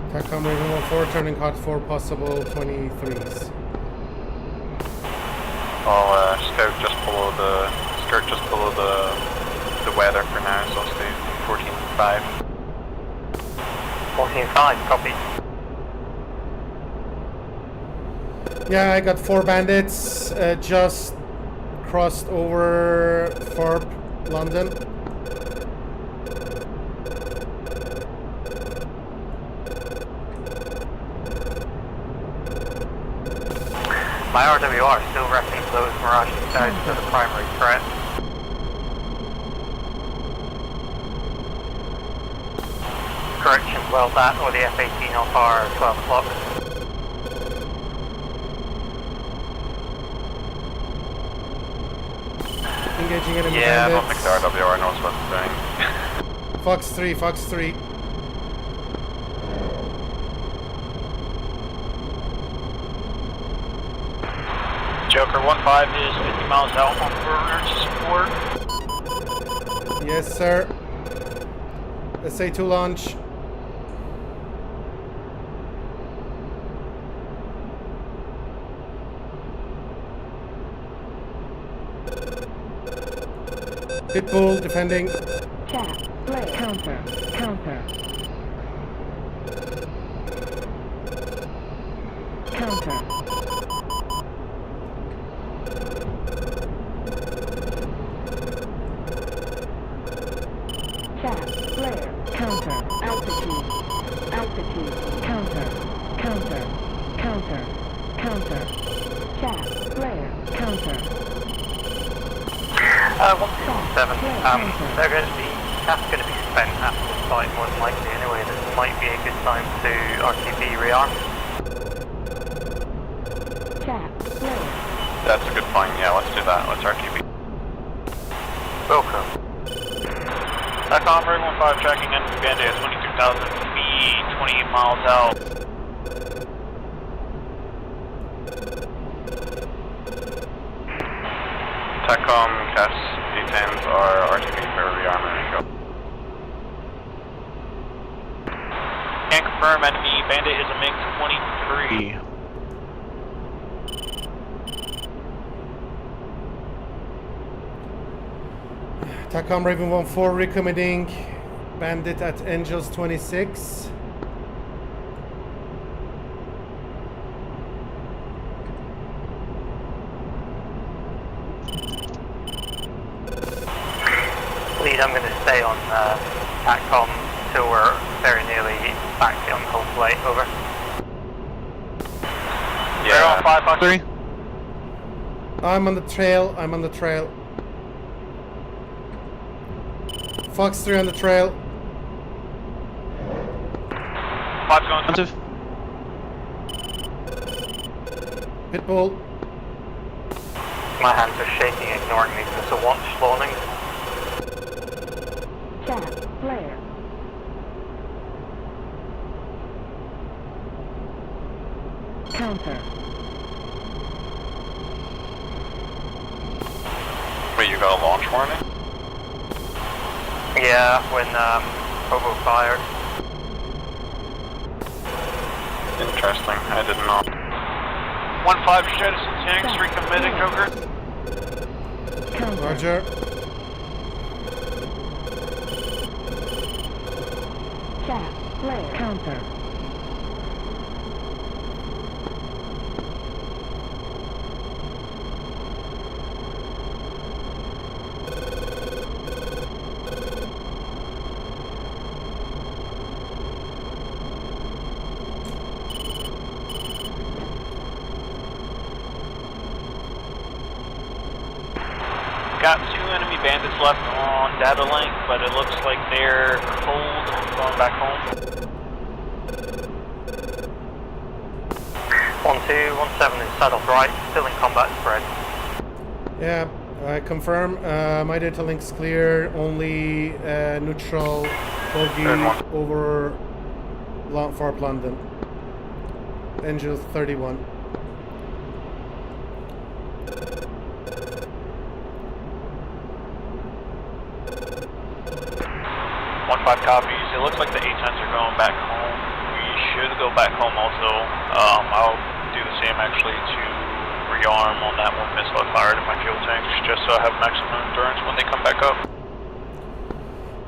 TACOM Raven 1-4, turning hot for possible 23s. I'll scout just below the weather for now, so I'll stay 14.5. 14.5, copy. Yeah, I got 4 bandits just crossed over Farp, London. My RWR still repping those Mirage 2000 as the primary threat. Correction, well that or the F-18 off our 12 o'clock. Engaging enemy Yeah, I don't think bandits. the RWR knows what it's doing. Fox 3, Fox 3. Joker 15 is 50 miles out on emergency support. Yes, sir. SA-2 launch. Pitbull defending. Chat. Flare. Counter. Counter. Counter. Chat. Flare. Counter. Altitude. Altitude. Counter. Counter. Counter. Counter. Chat. Flare. Counter. 167, they're going to be CAF's going to be spent after the fight, more than likely anyway. This might be a good time to RTB rearm. That's a good point, yeah, let's do that. Let's RTB. Welcome. TACOM Raven 15 tracking in Bandit at 22,000 feet, 28 miles out. TACOM, CAS D10s are RTB for rearmament. Go. Can confirm enemy Bandit is a MiG-23. TACOM Raven 14 recommending Bandit at Angels 26. Lead, I'm going to stay on TACOM till we're very nearly back on home plate. Over. Yeah. On 5-3. I'm on the trail. I'm on the trail. Fox 3 on the trail. 5's going offensive. Pitbull. My hands are shaking, ignoring me. There's a watch spawning. Chat, flare. Counter. Wait, you got a launch warning? Yeah, when Hobo fired. Interesting, I didn't know. 1-5 jettison tanks, recommitting Joker. Roger. Chat, flare. Counter. Got 2 enemy bandits left on data link, but it looks like they're cold, going back home. 1217 is settled right, still in combat spread. Yeah, I confirm. My data link's clear. Only neutral bogey over Farp London. Angel 31. 1-5 copies. It looks like the A-10s are going back home. We should go back home also. I'll do the same actually to rearm on that one missile I fired in my fuel tanks, just so I have maximum endurance when they come back up.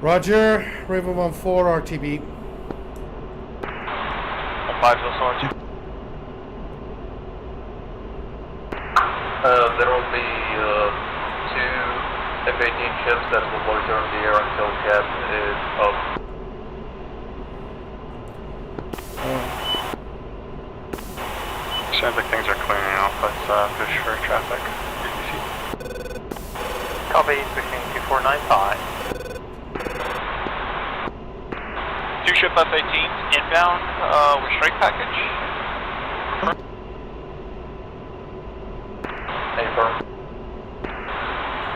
Roger. Raven 14 RTB. 1-5 also RTB. There will be 2 F-18 ships that will loiter in the air until CAS is up. Sounds like things are clearing off. Let's fish for traffic. Copy, pushing 2495. 2 ship F-18s inbound with strike package.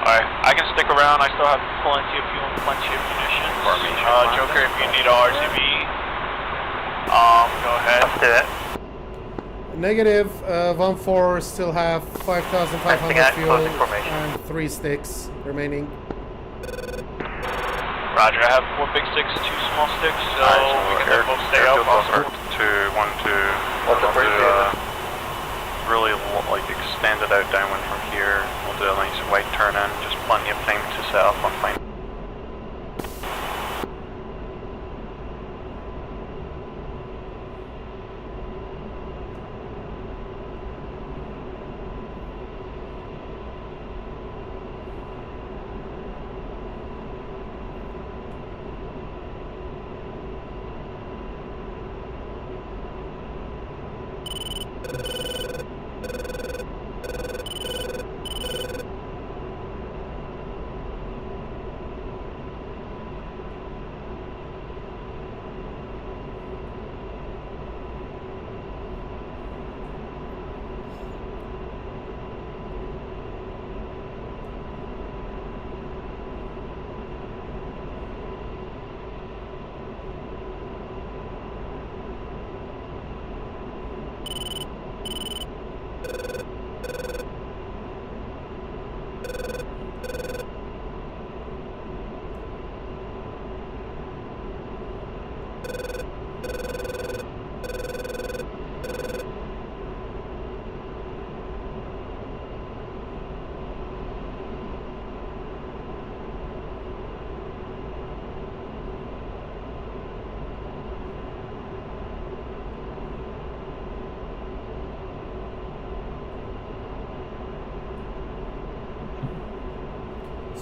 Alright, I can stick around. I still have plenty of fuel and plenty of munitions. Joker, if you need a RTB, go ahead. Let's do it. Negative. 1-4 still have 5,500 fuel and 3 sticks remaining. Roger, I have 4 big sticks, 2 small sticks, so we can both stay up. Really like extend it out downwind from here. We'll do a nice white turn in, just plenty of time to set up on plane.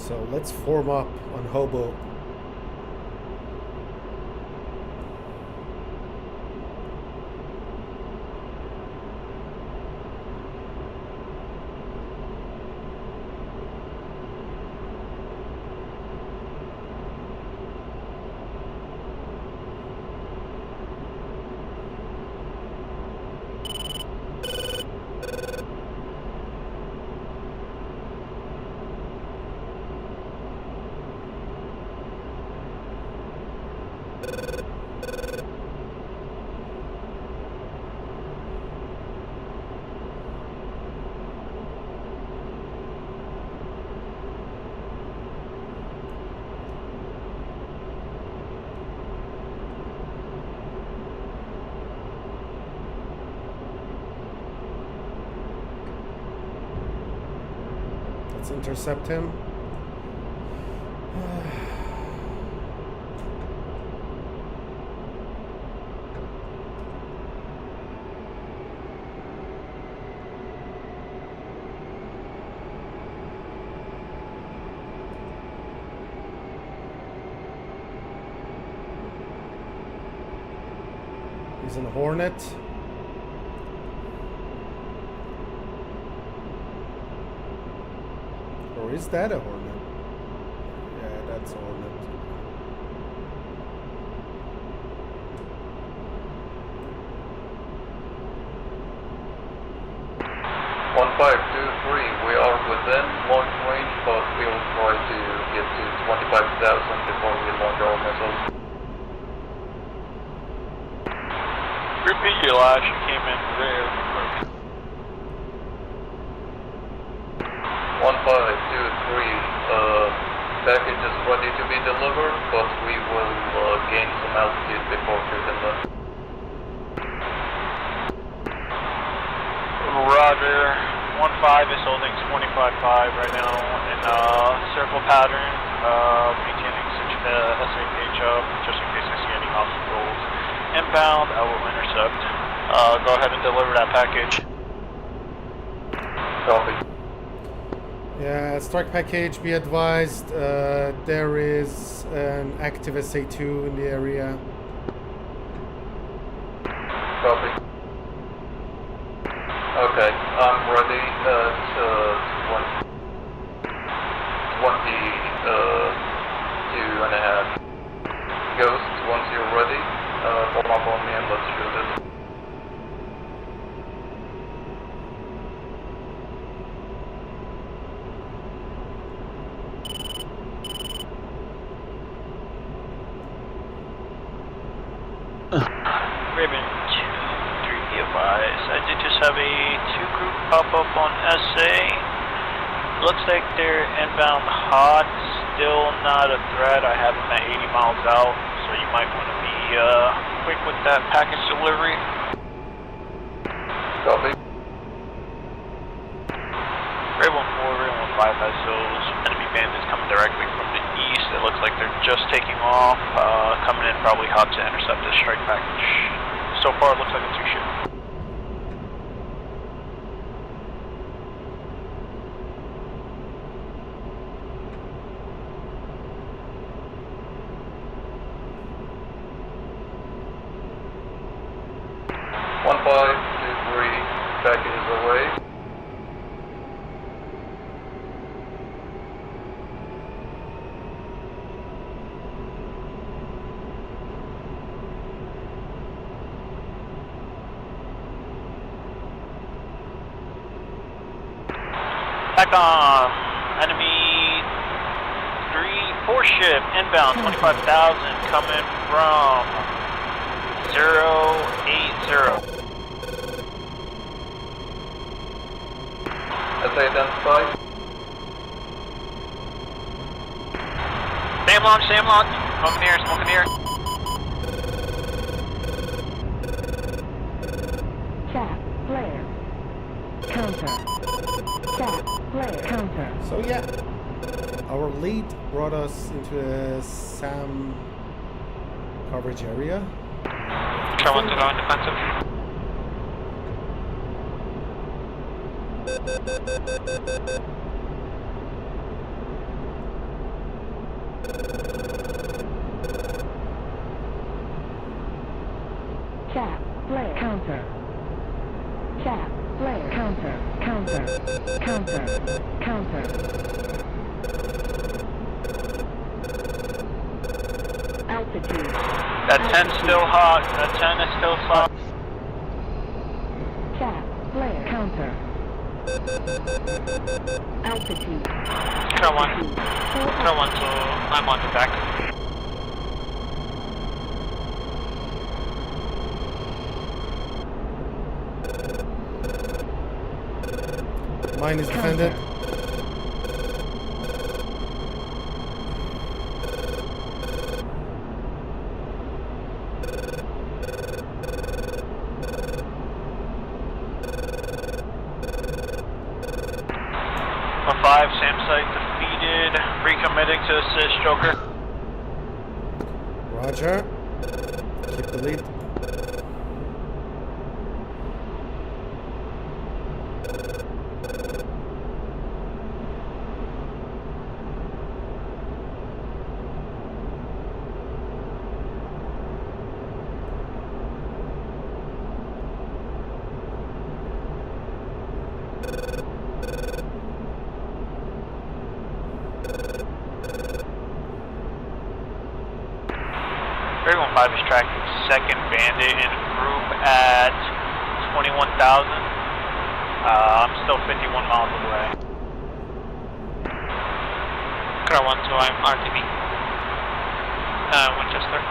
So let's form up on Hobo. Let's intercept him. He's in a Hornet. Or is that a Hornet? Yeah, that's a Hornet. We are within launch range, but we will try to get to 25,000 before we launch our missiles. Repeat your last, you came in very quick. 1523, package is ready to be delivered, but we will gain some altitude before shooting them. Roger. 1-5 is holding 25-5 right now in circle pattern, maintaining SAH up just in case I see any obstacles. Inbound, I will intercept. Go ahead and deliver that package. Copy. Yeah, strike package, be advised, there is an active SA2 in the area. Copy. Okay, I'm ready at 22.5. Ghost, once you're ready, form up on me and let's shoot it. Raven 2-3, be advised. I did just have a 2-group pop up on SA. Looks like they're inbound hot, still not a threat. I have them at 80 miles out, so you might want to be quick with that package delivery. Copy. Raven 4, Raven 5 has those enemy bandits coming directly from the east. It looks like they're just taking off, coming in probably hot to intercept this strike package. So far, it looks like a 2-ship. Packages away. Back on. Enemy 3-4 ship inbound 25,000 coming from 080. As identified. Same launch, same launch. Smoking here, smoking here. Sap, flare. Counter. Sap, flare. Counter. So yeah, our lead brought us into a SAM coverage area. Travel to go on defensive. Chat, flare, counter. Chat, flare, counter, counter, counter, counter. Altitude. That 10's still hot. That 10 is still hot. Chat, flare, counter. Altitude. Control 1. Control 1, so I'm on the deck. Mine is defended. A 5, SAM site defeated. Recommitting to assist Joker. Roger. Keep the lead. Raven 5 is tracking second bandit in a group at 21,000. I'm still 51 miles away. Control 1, so I'm RTB. Winchester.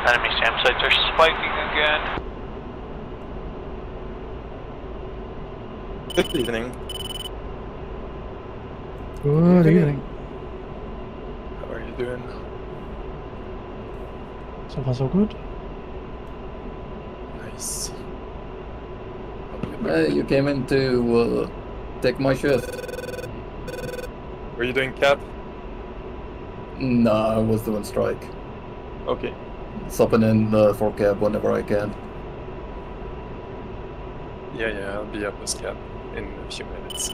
Enemy SAM sites are spiking again. Good evening. Good evening. How are you doing? So far so good. Nice. You came in to take my shift. Were you doing cap? No, I was doing strike. Okay. Stopping in for cab whenever I can. Yeah, I'll be up with cap in a few minutes.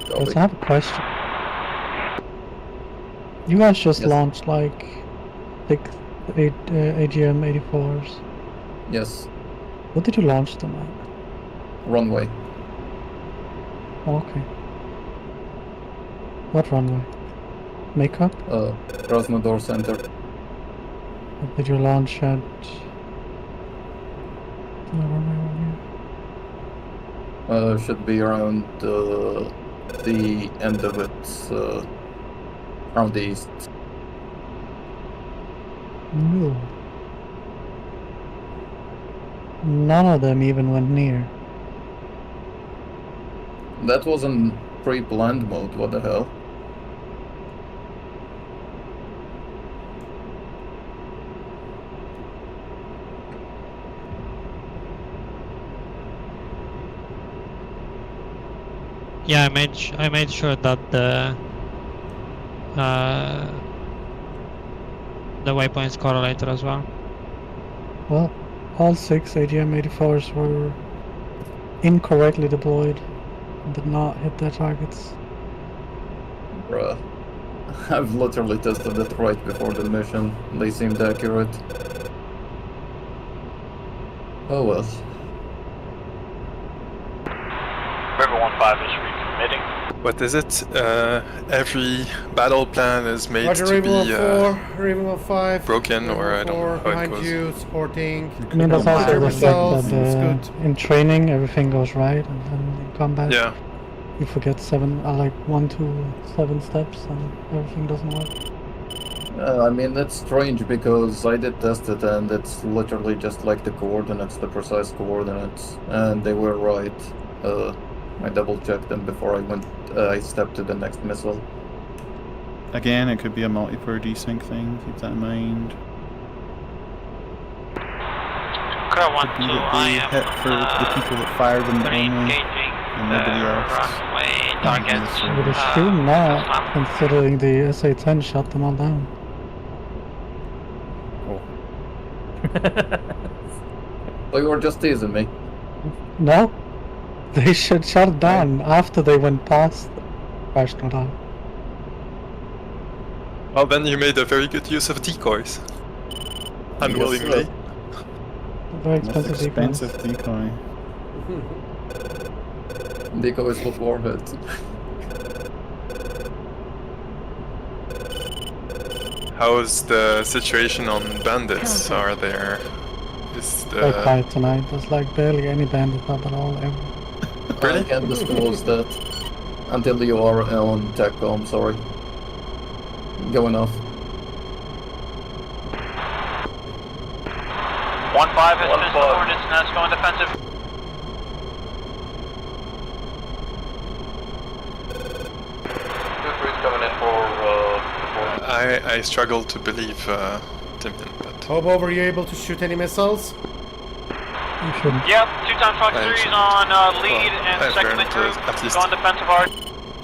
Yes, I have a question. You guys just launched like 6, 8 AGM 84s. Yes. What did you launch them at? Runway. Oh, okay. What runway? Makeup? Krasnodar Center. What did you launch at? Should be around the end of it, around the east. No. None of them even went near. That wasn't pre-planned mode, what the hell? Yeah, I made sure that the waypoints correlated as well. Well, all 6 AGM 84s were incorrectly deployed and did not hit their targets. Bruh. I've literally tested it right before the mission. They seemed accurate. Oh well. River 15 is recommitting. What is it? Every battle plan is made Roger, to Raven be 4, Raven 15. broken, or I don't know how it behind goes. you, supporting. I mean, that's also the yourself. fact It's that good. in training everything goes right, and then in combat Yeah. you forget 1 to 7 steps and everything doesn't work. I mean, it's strange because I did test it and it's literally just like the coordinates, the precise coordinates, and they were right. I double checked them before I stepped to the next missile. Again, it could be a multi-per desync thing, keep that in mind. Car 1, Could be 2, that I they am hit for the people that fired them only, engaging And nobody else. Runway I targets. would assume not, considering the SA-10 shot them all down. So you were just teasing me. No, they should shut it down after they went past crash not out. Well, then you made a very good use of decoys. Unwillingly. Very Most expensive decoy. Decoys with warheads. How is the situation on bandits? Are there... Is Very the... quiet tonight. There's like barely any bandits up at all. I can't disclose that until you are on TechCom, sorry. Going off. 1-5 has missed the Hornets and that's going defensive. Coming in for I struggle to believe Timian, but... Hobo, were you able to shoot any missiles? You shouldn't. Yep, 2-time Fox 3's on lead and secondly through. at least Going defensive hard.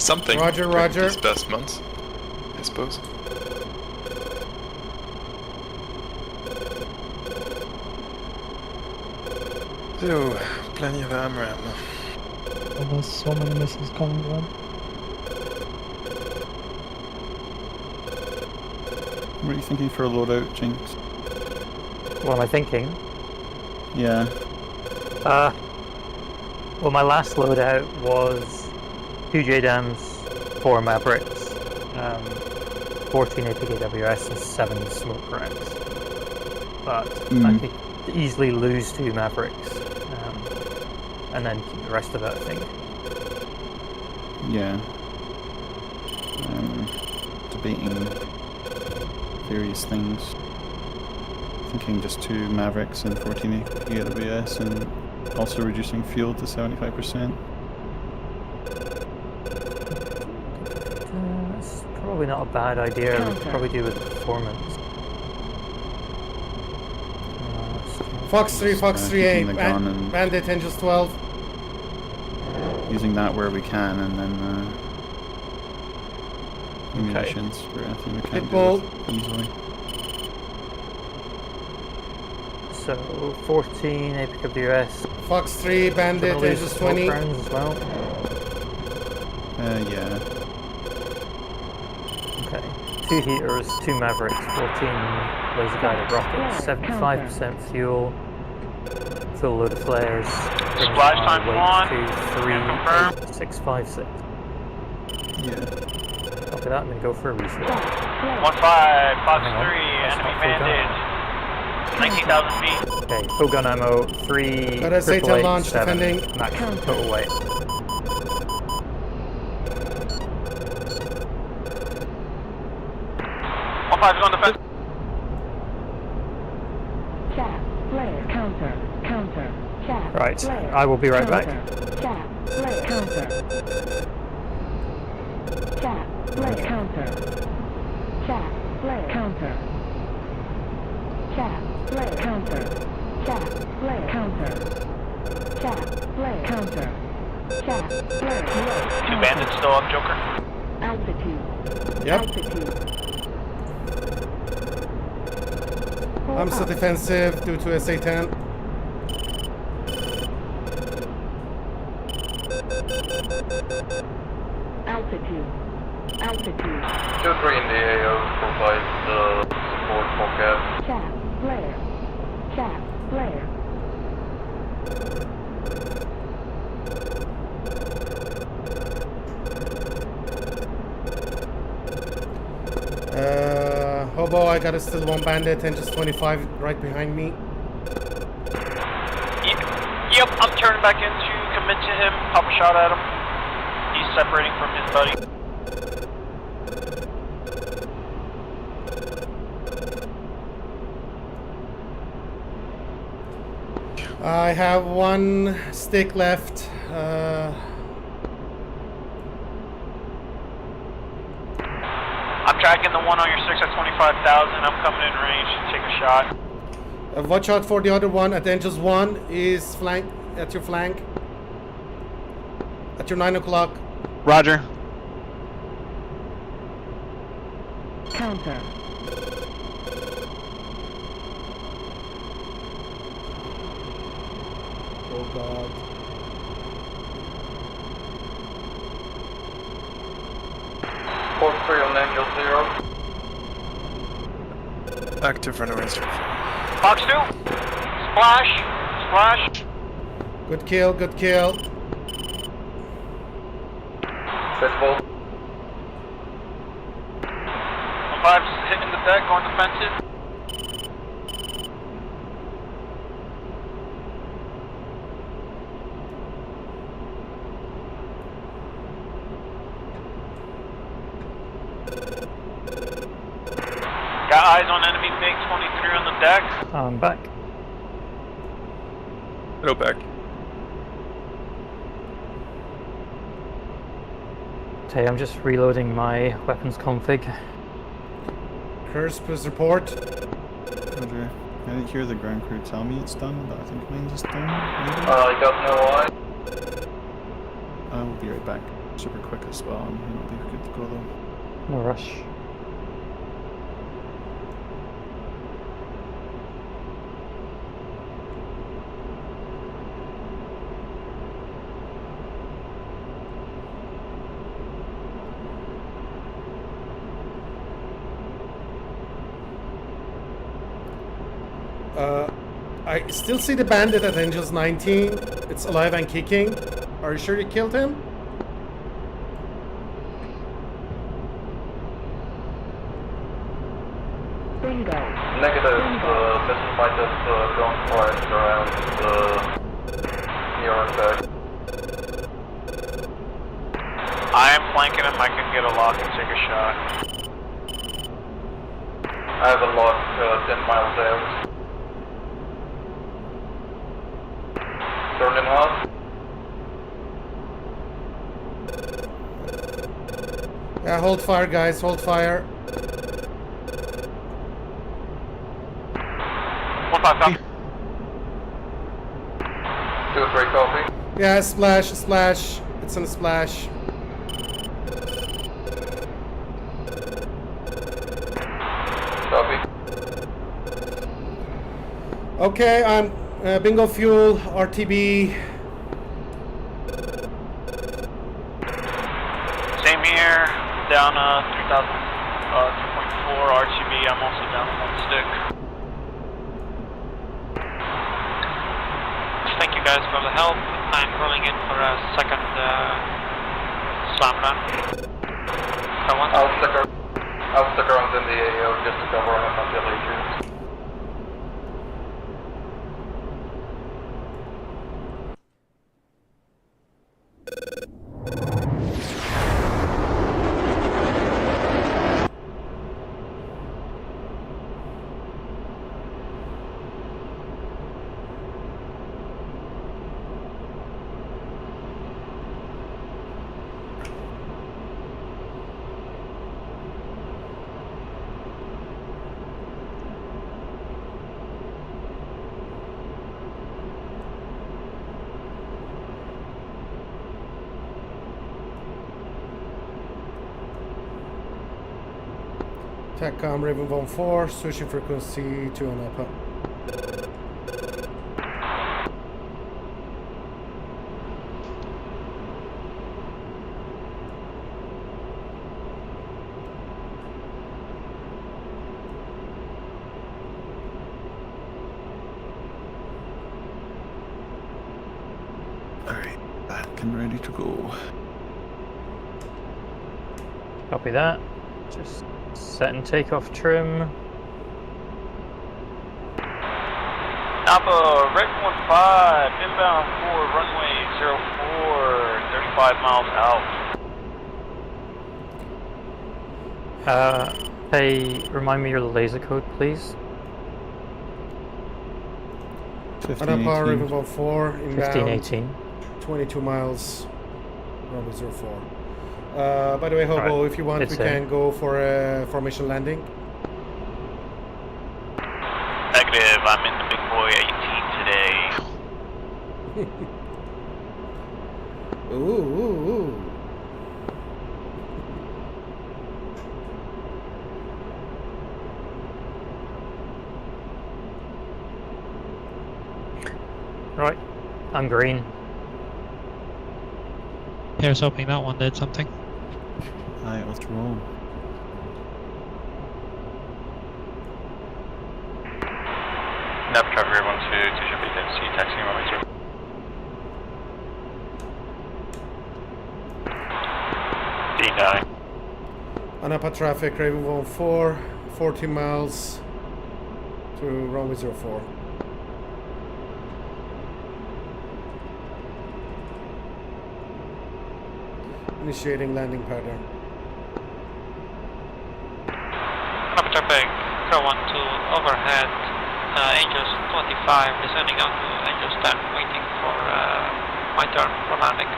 something. Roger, roger. These best months, I suppose. So, plenty of AMRAM. Oh, there's so many missiles coming down. What are you thinking for a loadout, Jinx? What am I thinking? Yeah. Well, my last loadout was 2 JDAMs, 4 Mavericks, 14 APKWS and 7 smoke racks. But I could easily lose 2 Mavericks, and then keep the rest of it, I think. Yeah. Debating various things. Thinking just 2 Mavericks and 14 AWS and also reducing fuel to 75%. It's probably not a bad idea. We could probably do with performance. Fox 3, Fox 3A, keeping the gun and Bandit Angels 12. using that where we can, and then munitions for anything we can't do with easily. So 14 APKWS. Fox 3, Bandit Angels 20. Rounds as well. Yeah. Okay. 2 heaters, 2 Mavericks, 14 laser guided rockets, 75% fuel, full load of flares. Splash time on. 2, 3, 8, 6, 5, 6. Yeah. Copy that, I'm gonna go for a reset. 1-5, Fox 3, enemy bandit. 19,000 feet. Okay, full gun ammo, 3 Got a Satan launch 7 defending. maximum total weight. Is on defense. Chat, flare, counter, chat. Right, flare, I will be right back. Chat, flare, counter. Chat, flare, counter. Chat, flare, counter. Chat, flare, counter. Chat, flare, counter. Chat, flare, counter. Chat, flare, 2 bandits still up, Joker. altitude. Yep. Altitude. I'm still defensive due to SA-10. Altitude. Altitude. 2-3 in the AO provides support for CAV. Chat, flare. Chat, flare. Hobo, I got a still 1 bandit and just 25 right behind me. Yep, I'm turning back in to commit to him, pop a shot at him. He's separating from his buddy. I have 1 stick left. I'm tracking the one on your 6 at 25,000. I'm coming in range to take a shot. Watch out for the other one. At Angels 1 is at your flank. At your 9 o'clock. Roger. Counter. Oh God. Port 3 on Angel 0. Active runaways. Fox 2. Splash. Splash. Good kill, good kill. Pitbull. 5's hitting the deck, going defensive. Got eyes on enemy MiG 23 on the deck. I'm back. Hello, back. Okay, I'm just reloading my weapons config. Curse, please report. Roger. I didn't hear the ground crew tell me it's done, but I think mine's just done. Maybe? I got no eye. I will be right back. Super quick as well, and it'll be good to go though. No rush. I still see the bandit at Angels 19. It's alive and kicking. Are you sure you killed him? Bingo. Negative. Missile fighters don't quiet around near back. I am flanking him. I can get a lock and take a shot. I have a lock 10 miles out. Turning off. Yeah, hold fire, guys. Hold fire. 1-5 copy. 2-3 copy. Yeah, splash, splash. It's on a splash. Copy. Okay, I'm bingo fuel, RTB. Same here. Down 3,000, 2.4 RTB. I'm also down on 1 stick. Thank you guys for the help. I'm rolling in for a second slam run. I'll stick around in the AO just to cover him until he shoots. TACCOM Raven 1-4, switching frequency to an upper. Alright, back and ready to go. Copy that. Just setting takeoff trim. Napa, Red 15, inbound for runway 04, 35 miles out. Hey, remind me your laser code, please. Anapa, Raven 1-4, inbound. 1518. 22 miles, runway 04. By the way, Hobo, right. if you want, It's we can go for a formation landing. Negative, I'm in the big boy 18 today. Ooh. Right, I'm green. Here's hoping that one did something. Alright, let's roll. Nav traffic 122 should be density taxi runway 0. D9. Anapa traffic, Raven 14, 40 miles to runway 04. Initiating landing pattern. Anapa traffic, Pro 12 overhead, Angels 25, descending onto Angels 10, waiting for my turn for landing.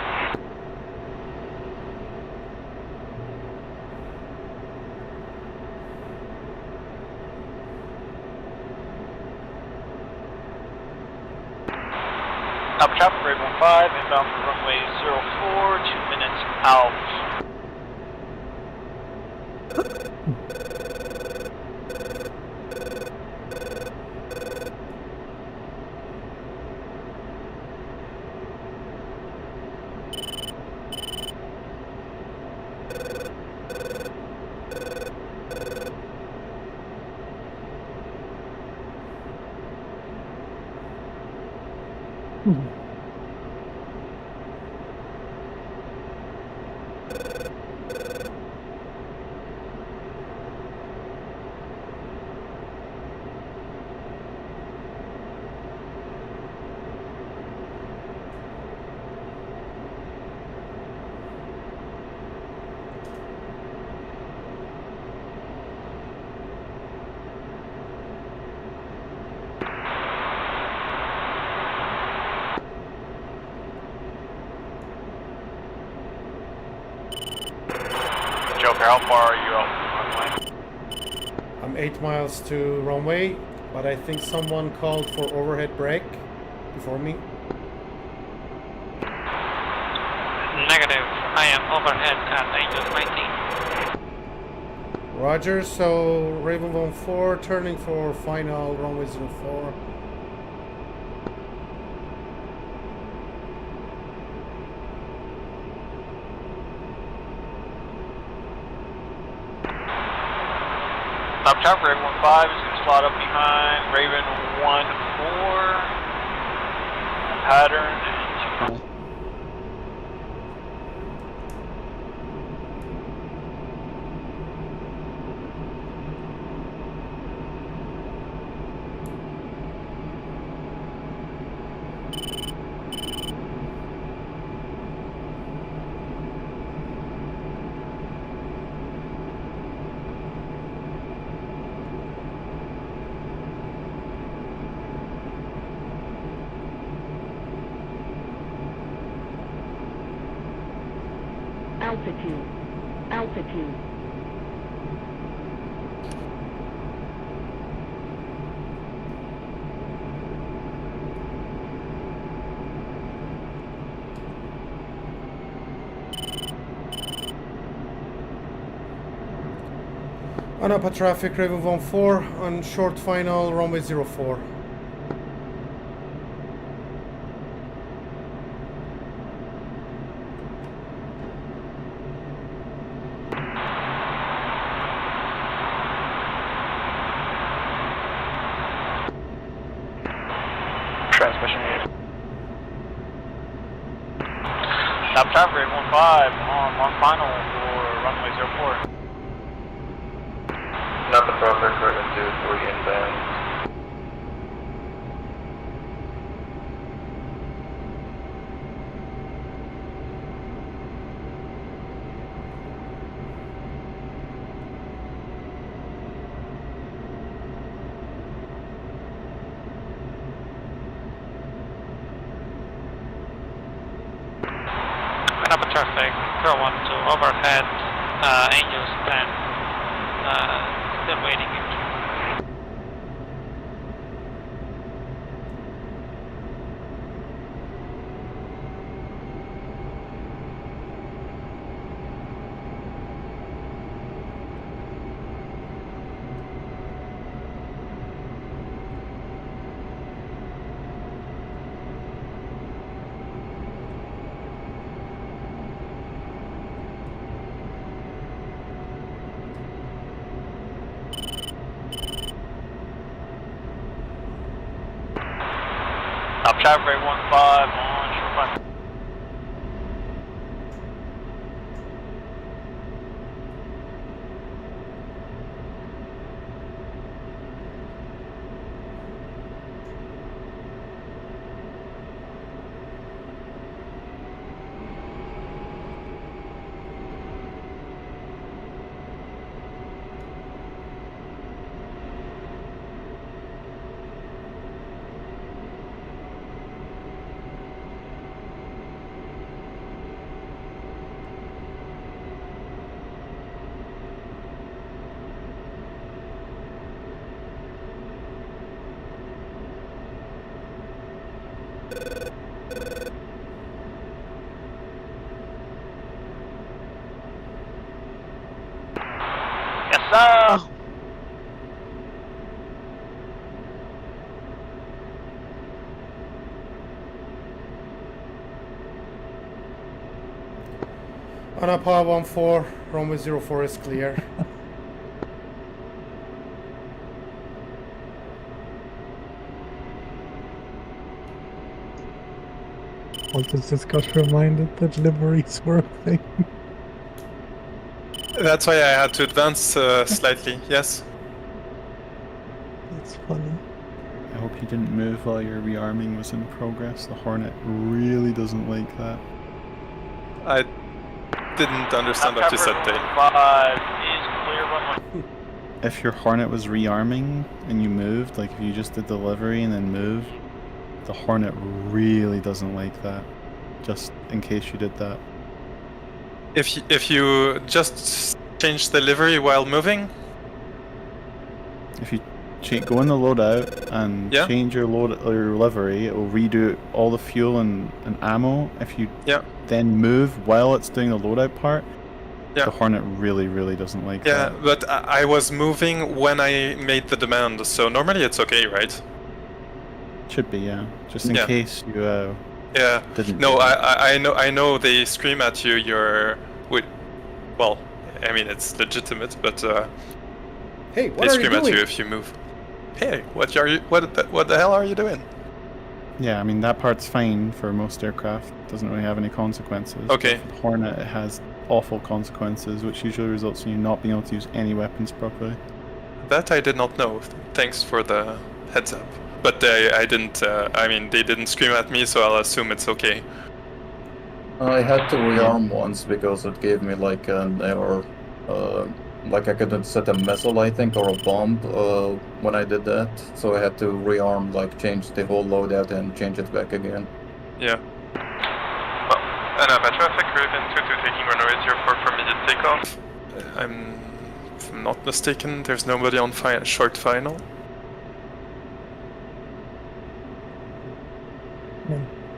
Anapa traffic, Raven 15, inbound for runway 04, 2 minutes out. Joker, how far are you out from runway? I'm 8 miles to runway, but I think someone called for overhead brake before me. Negative, I am overhead at Angels 19. Roger, so Raven 14 turning for final runway 04. Top chop, Raven 15 is going to slot up behind Raven 14. Pattern and 2. Altitude. Anapa traffic, Raven 14 on short final runway 04. Transmission unit. Top traffic, Raven 15 on final for runway 04. Napa traffic, Raven 23 inbound. Anapa traffic, Pro 12 overhead, Angels 10. Still waiting in queue. Top traffic rate 15 on short fine. Yes, sir. On a power 14, runway 04 is clear. Altus just got reminded that liveries were a thing. That's why I had to advance slightly, yes. That's funny. I hope you didn't move while your rearming was in progress. The Hornet really doesn't like that. I didn't understand what you said, Dave. 5 is clear runway. If your Hornet was rearming and you moved, like if you just did delivery and then moved, the Hornet really doesn't like that. Just in case you did that. If you just change the livery while moving? If you go in the loadout and change your livery, it will redo all the fuel and ammo. If you then move while it's doing the loadout part, the Hornet really doesn't like that. Yeah, but I was moving when I made the demand, so normally it's okay, right? Should be, yeah. Just in case you didn't. No, I know they scream at you. Well, I mean it's legitimate, but hey, what they are scream you at doing? you if you move. Hey, what the hell are you doing? Yeah, I mean that part's fine for most aircraft. It doesn't really have any consequences. Okay. But for the Hornet, it has awful consequences, which usually results in you not being able to use any weapons properly. That I did not know. Thanks for the heads up. But I didn't. I mean, they didn't scream at me, so I'll assume it's okay. I had to rearm once because it gave me like an error. Like I couldn't set a missile, I think, or a bomb when I did that. So I had to rearm, like change the whole loadout and change it back again. Yeah. Well, Anapa traffic, Raven 22 taking runway 04 for immediate takeoff. If I'm not mistaken, there's nobody on short final.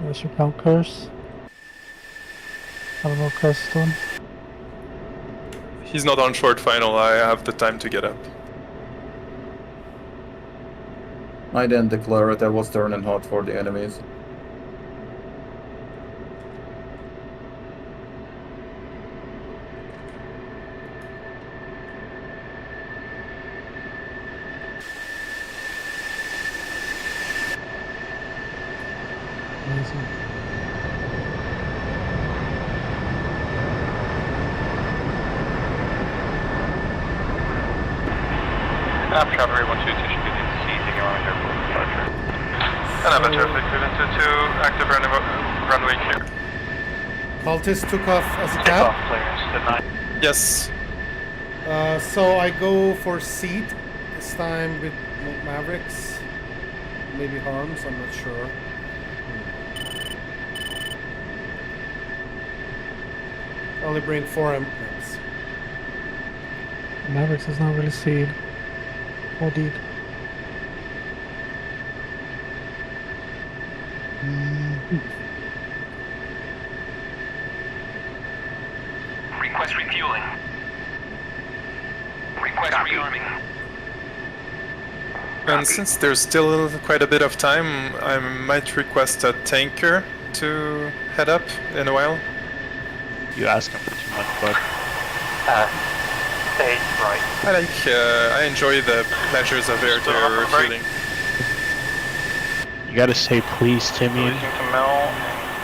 There's your count curse. I don't know what curse is doing. He's not on short final, I have the time to get up. I didn't declare it, I was turning hot for the enemies. Amazing. Travel 122 should be seizing around airport departure. Anapa traffic, Raven 22, active runway clear. Altus took off as a Takeoff cab. clearance denied. Yes. So I go for seat this time with Mavericks. Maybe Harms, I'm not sure. Only bring 4 amps. Mavericks is not really seed. Or deed. Request refueling. Request rearming. And since there's still quite a bit of time, I might request a tanker to head up in a while. You ask him for too much, bud. Stay right. I enjoy the pleasures of air-to-air refueling. You gotta say please, Timmy. Releasing to mill in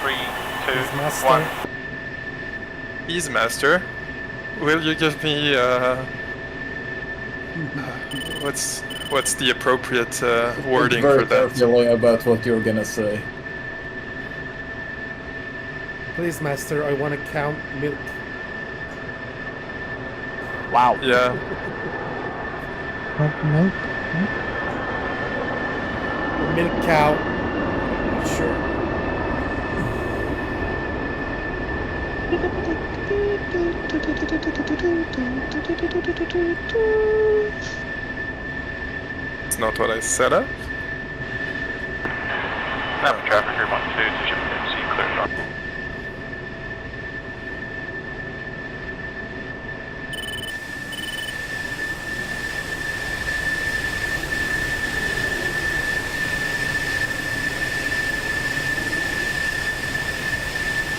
3, 2, 1. Ease master. Will you give me what's the appropriate wording Think very for that? carefully about what you're gonna say. Please, master, I want to count milk. Wow. Yeah. Milk? Milk cow. Sure. It's not what I set up. Nav traffic group 1-2 to ship MC clear drop.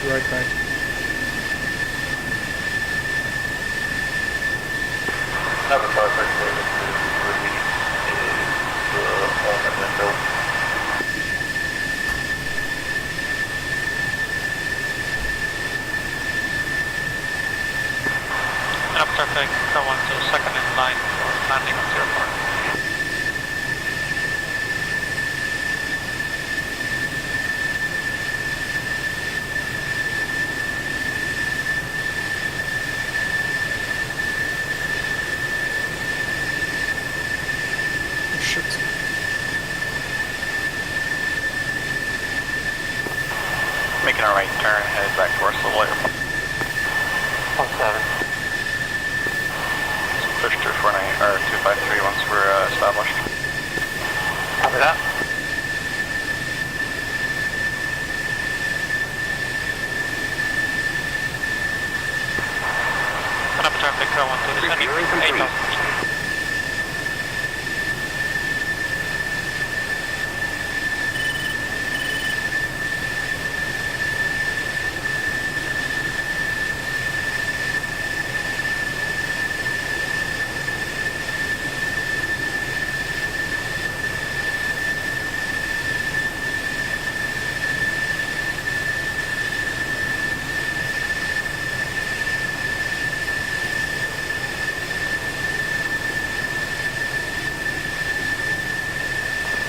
Right back. Another perfect way to release is on the window. Nav traffic, go on to second in line for landing on 04. Making a right turn, headed back towards the layer. 17. Push to 253 once we're established. Copy that. Nav traffic, go on to descending 8,000 feet.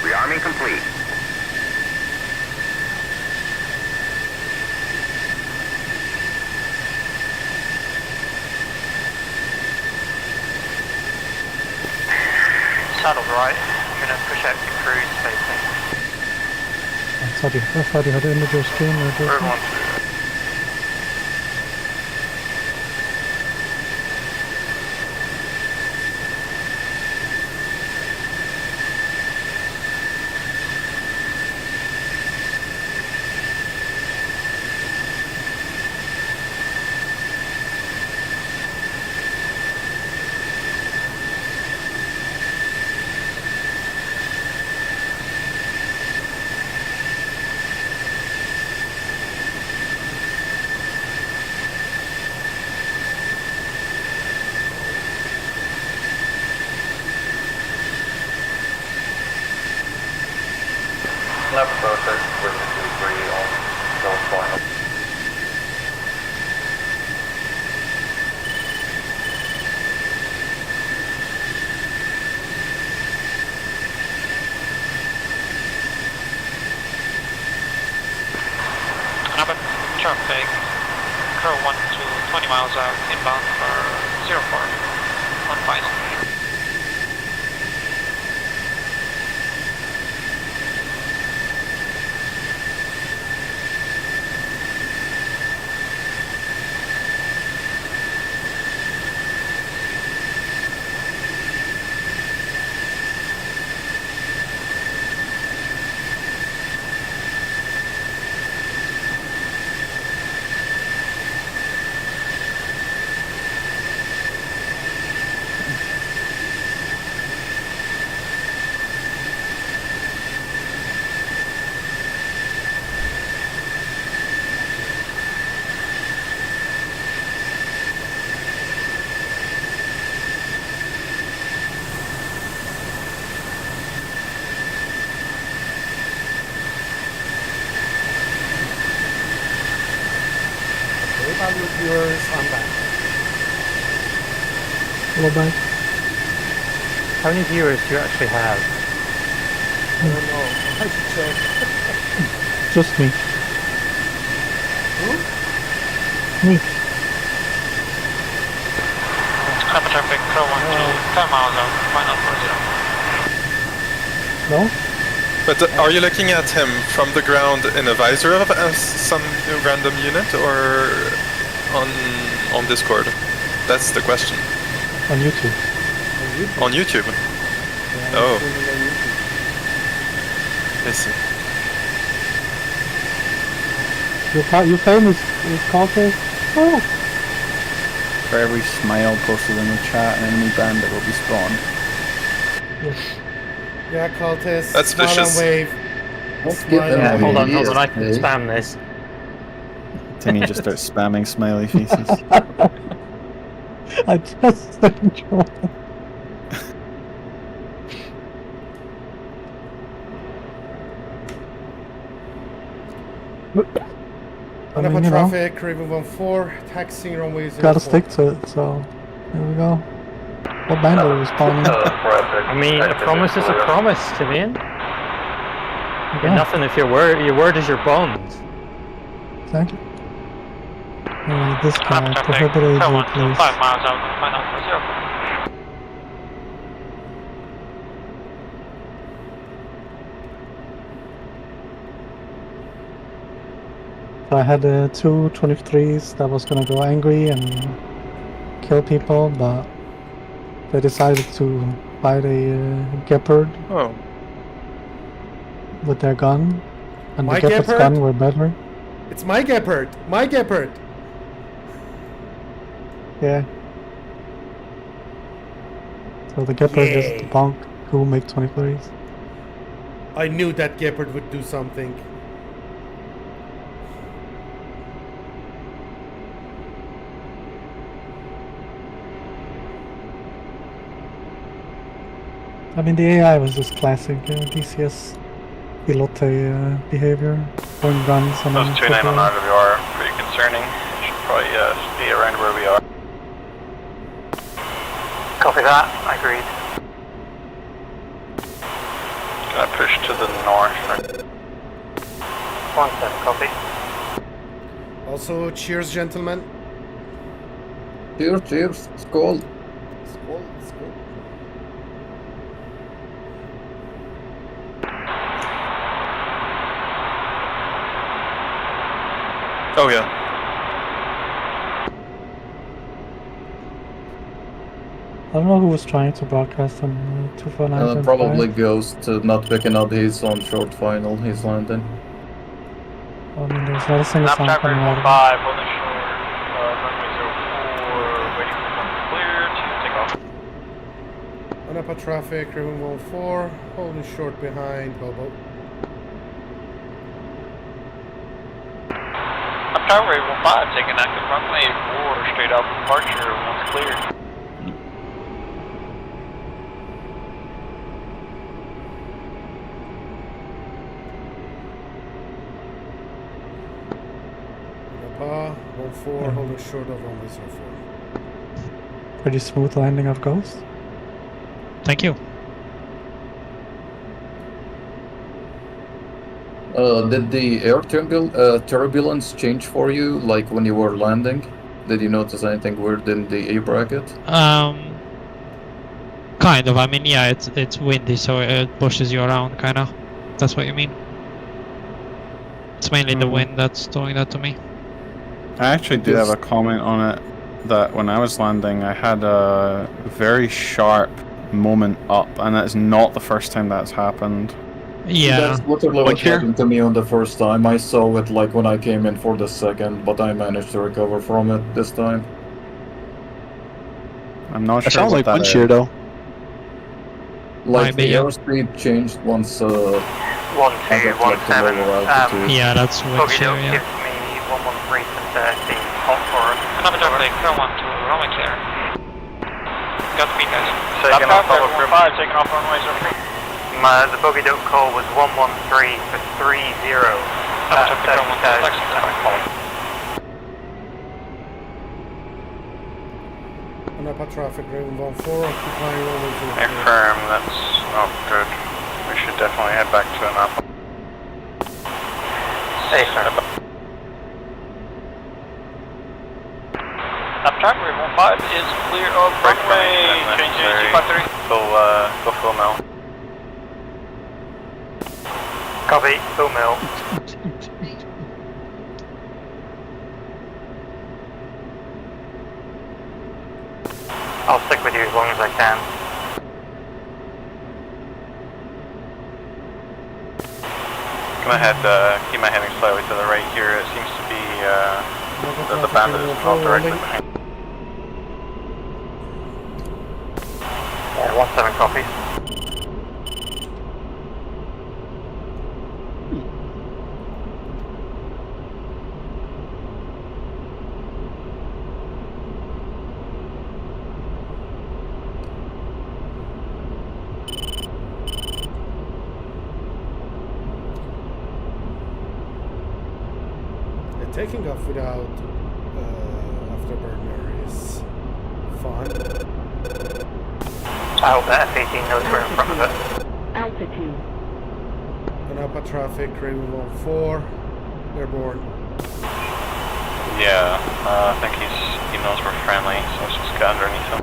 Rearming complete. Saddled right. I'm going to push out to cruise spacing. I thought you had an image screen. Everyone Left perfect, we're going to agree on those final. Another traffic, curve 1 to 20 miles out, inbound for 04 on final. viewers, I'm back. Hello, back. How many viewers do you actually have? I don't know. I should check. Just me. Who? Me. Copy traffic, Pro 1 to 10 miles out, final 40. No? But are you looking at him from the ground in a visor of some random unit or on Discord? That's the question. On YouTube. On YouTube? Yeah, Oh. on YouTube. I see. Your famous is Counter? Oh! For every smile posted in the chat, an enemy bandit will be spawned. Yes. Yeah, cultist. That's smile vicious. and wave. Let's Smile get and them Yeah, wave. hold on, Yes, I can eh? spam this. Timmy just starts spamming smiley faces. I just enjoy. I mean, Napa you know, traffic, Raven 14, taxiing runway 04. gotta stick to it, so there we go. What band are we responding? I mean, a promise is a promise, Timian. You get Yeah. nothing if your word is your bond. Exactly. Alright, this guy, Copy traffic, prohibited Pro 1 to place. 5 miles out, final 40. So I had two 23s that was gonna go angry and kill people, but they decided to fight a Gepard Oh. with their gun, and My the Gepard's Gepard? gun were better. It's my Gepard! My Gepard! Yeah. So the Gepard Yay. is the punk who make 23s. I knew that Gepard would do something. I mean, the AI was just classic DCS pilote behavior, point guns and Those then 29 on triple- RWR are pretty concerning. Should probably stay around where we are. Copy that, agreed. Gonna push to the north. 1-7, copy. Also, cheers, gentlemen. Cheers, cheers. Skål. Skål, skål. Oh yeah. I don't know who was trying to broadcast on 249. Probably Ghost not picking up his on short final. He's landing. I mean, there's not a single Snap sound traffic coming out of it. 15, holding short, runway 04, waiting for one clear to take off. Napa traffic, Raven 14, holding short behind Hobo. Snap traffic 15, taking active runway 4, straight out departure once cleared. Napa 14, holding short of runway 04. Pretty smooth landing of Ghost. Thank you. Did the air turbulence change for you, like when you were landing? Did you notice anything weird in the A bracket? Kind of. I mean, yeah, it's windy, so it pushes you around, kind of. That's what you mean. It's mainly the wind that's doing that to me. I actually did have a comment on it that when I was landing, I had a very sharp moment up, and that's not the first time that's happened. Yeah. That's literally what happened to me on the first time. I saw it like when I came in for the second, but I managed to recover from it this time. I'm not That sure sounds what like that wind is. shear, though. Like Might be, the yeah. airspeed changed once 1217. Yeah, that's wind Bogey shear, Dope yeah. gives me 113 to 13, hot for us. Copy traffic, Pro 1 to runway clear. Got me, guys. Snap Taking off traffic level 15, taking off runway 03. The Bogey Dope call was 113 for 30. Copy traffic, Pro 1 to taxi. Napa traffic, Raven 1-4, occupying over to Confirm, that's not good. We should definitely head back to Napa. Hey, sir. Track Raven 5 is clear of runway, changing 253. Go full mill. Copy, full mill. I'll stick with you as long as I can. Keep my heading slightly to the right here. It seems to be the bandit is not directly behind. Yeah, 17 copies. Taking off without afterburner is fun. I hope that F-18 knows we're in front of it. Altitude. Napa traffic, Raven 1-4, airborne. Yeah, I think he knows we're friendly, so let's just get underneath him.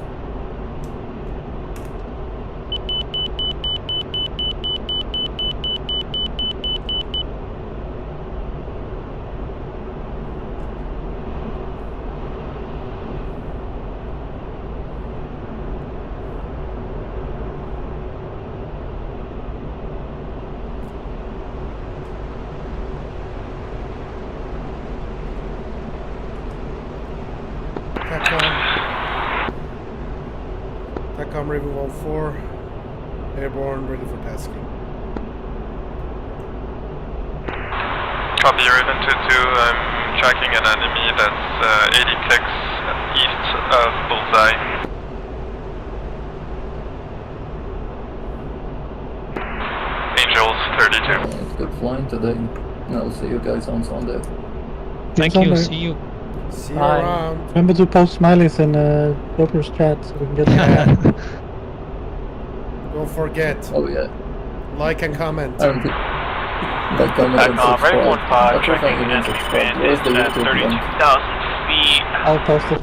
TACOM Raven 1-4, airborne, ready for tasking. Copy, Raven 2-2, I'm tracking an enemy that's 80 ticks east of Bullseye. Angels 32. Good flying today. I'll see you guys on Sunday. Thank you, see you. See you around. Remember to post smileys in Broker's chat so we can get the Don't forget. Oh yeah. Like and comment. Like, comment, and subscribe. Raven 1-5, tracking an enemy bandit at 32,000 feet. I'll post it.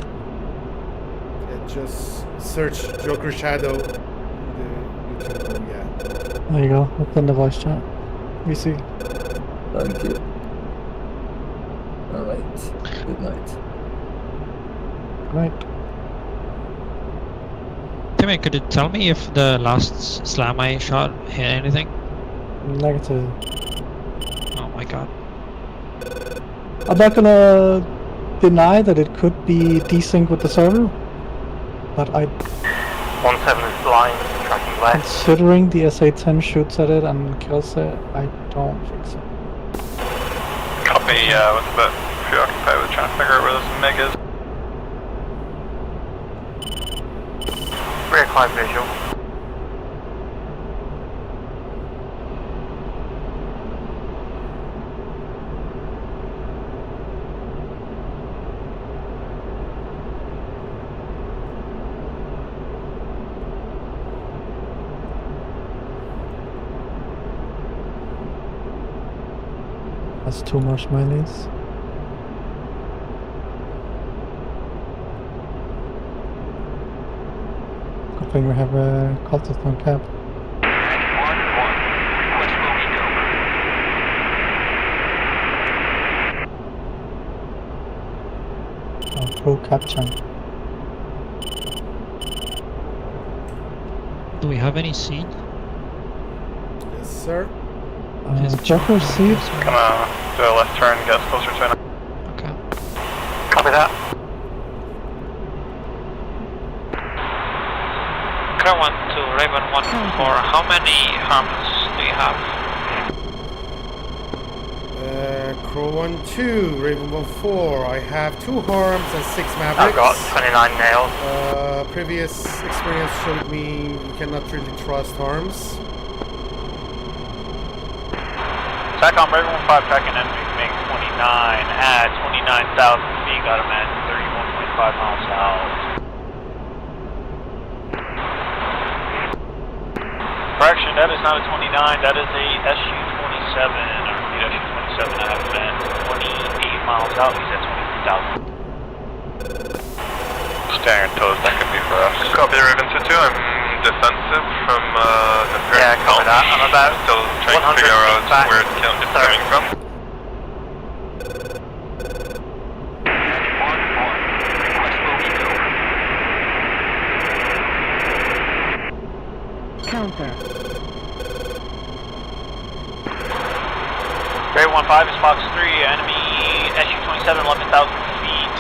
Yeah, just search Joker Shadow in the YouTube. Yeah. There you go. It's in the voice chat. We see. Thank you. Alright. Good night. Right. Timmy, could you tell me if the last slam I shot hit anything? Negative. Oh my god. I'm not gonna deny that it could be desync with the server, but 17 is blind, tracking left. considering the SA-10 shoots at it and kills it, I don't think so. Copy, I was a bit preoccupied with trying to figure out where this MiG is. Rear climb visual. That's 2 more smileys. Good thing we have a cultist on cap. Pro capture. Do we have any seed? Yes, sir. Joker seed. Come on, do a left turn, get us closer to it. Okay. Copy that. Crow 1 to Raven 1-4, how many harms do you have? Crow 1-2, Raven 1-4. I have 2 harms and 6 mavericks. I've got 29 nails. Previous experience showed me you cannot really trust harms. TACOM Raven 1-5, tracking enemy MiG 29 at 29,000 feet, got him at 31.5 miles south. Correction, that is not a 29, that is a SU-27. I repeat, SU-27, I have been 28 miles out, he's at 23,000. Staying on toes, that could be for us. Copy Raven 2-2, I'm defensive from the current Yeah, copy that. I'm about still trying to figure out where it's coming from. Counter. Grade 1-5 is Fox 3, enemy SU-27, 11,000 feet.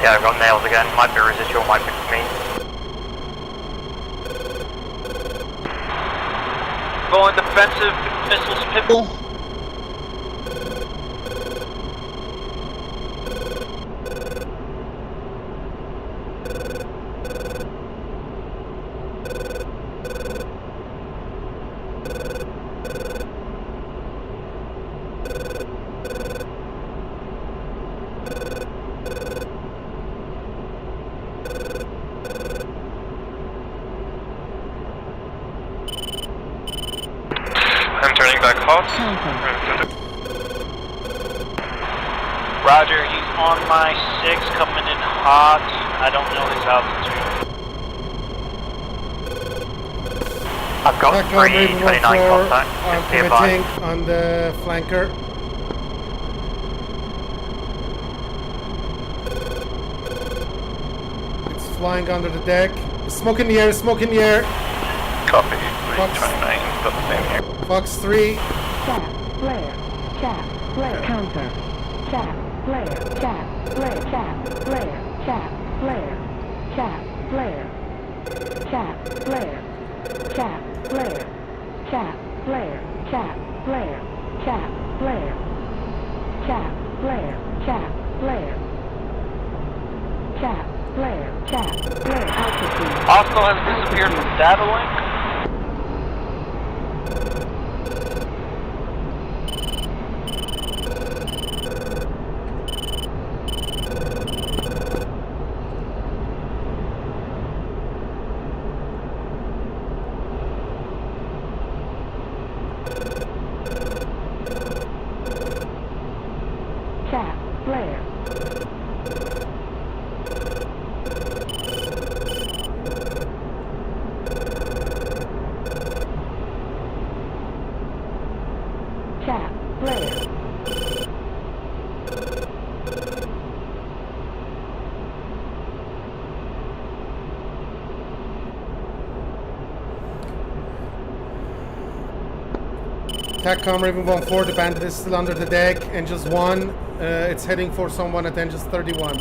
Yeah, I've got nails again. Might be residual, might be for me. Going defensive, missiles Pitbull. I'm turning back hot. Roger, he's on my 6, coming in hot. I don't know his altitude. I've got TACCOM 329 contact. I'm Just nearby. committing on the flanker. It's flying under the deck. Smoke in the air, smoke in the air. Copy, 329, still the same here. Fox 3. Chat, flare, chat, flare, counter. Chat, flare, chat, flare, chat, flare, chat, flare, chat, flare, chat, flare, chat, flare, chat, flare, chat, flare, chat, flare, chat, flare, chat, flare, chat, flare, chat, flare, altitude. Osco has disappeared from data link. Chat, flare. Chat, flare. TACCOM Raven 1-4, the bandit is still under the deck. Engines 1, it's heading for someone at engines 31.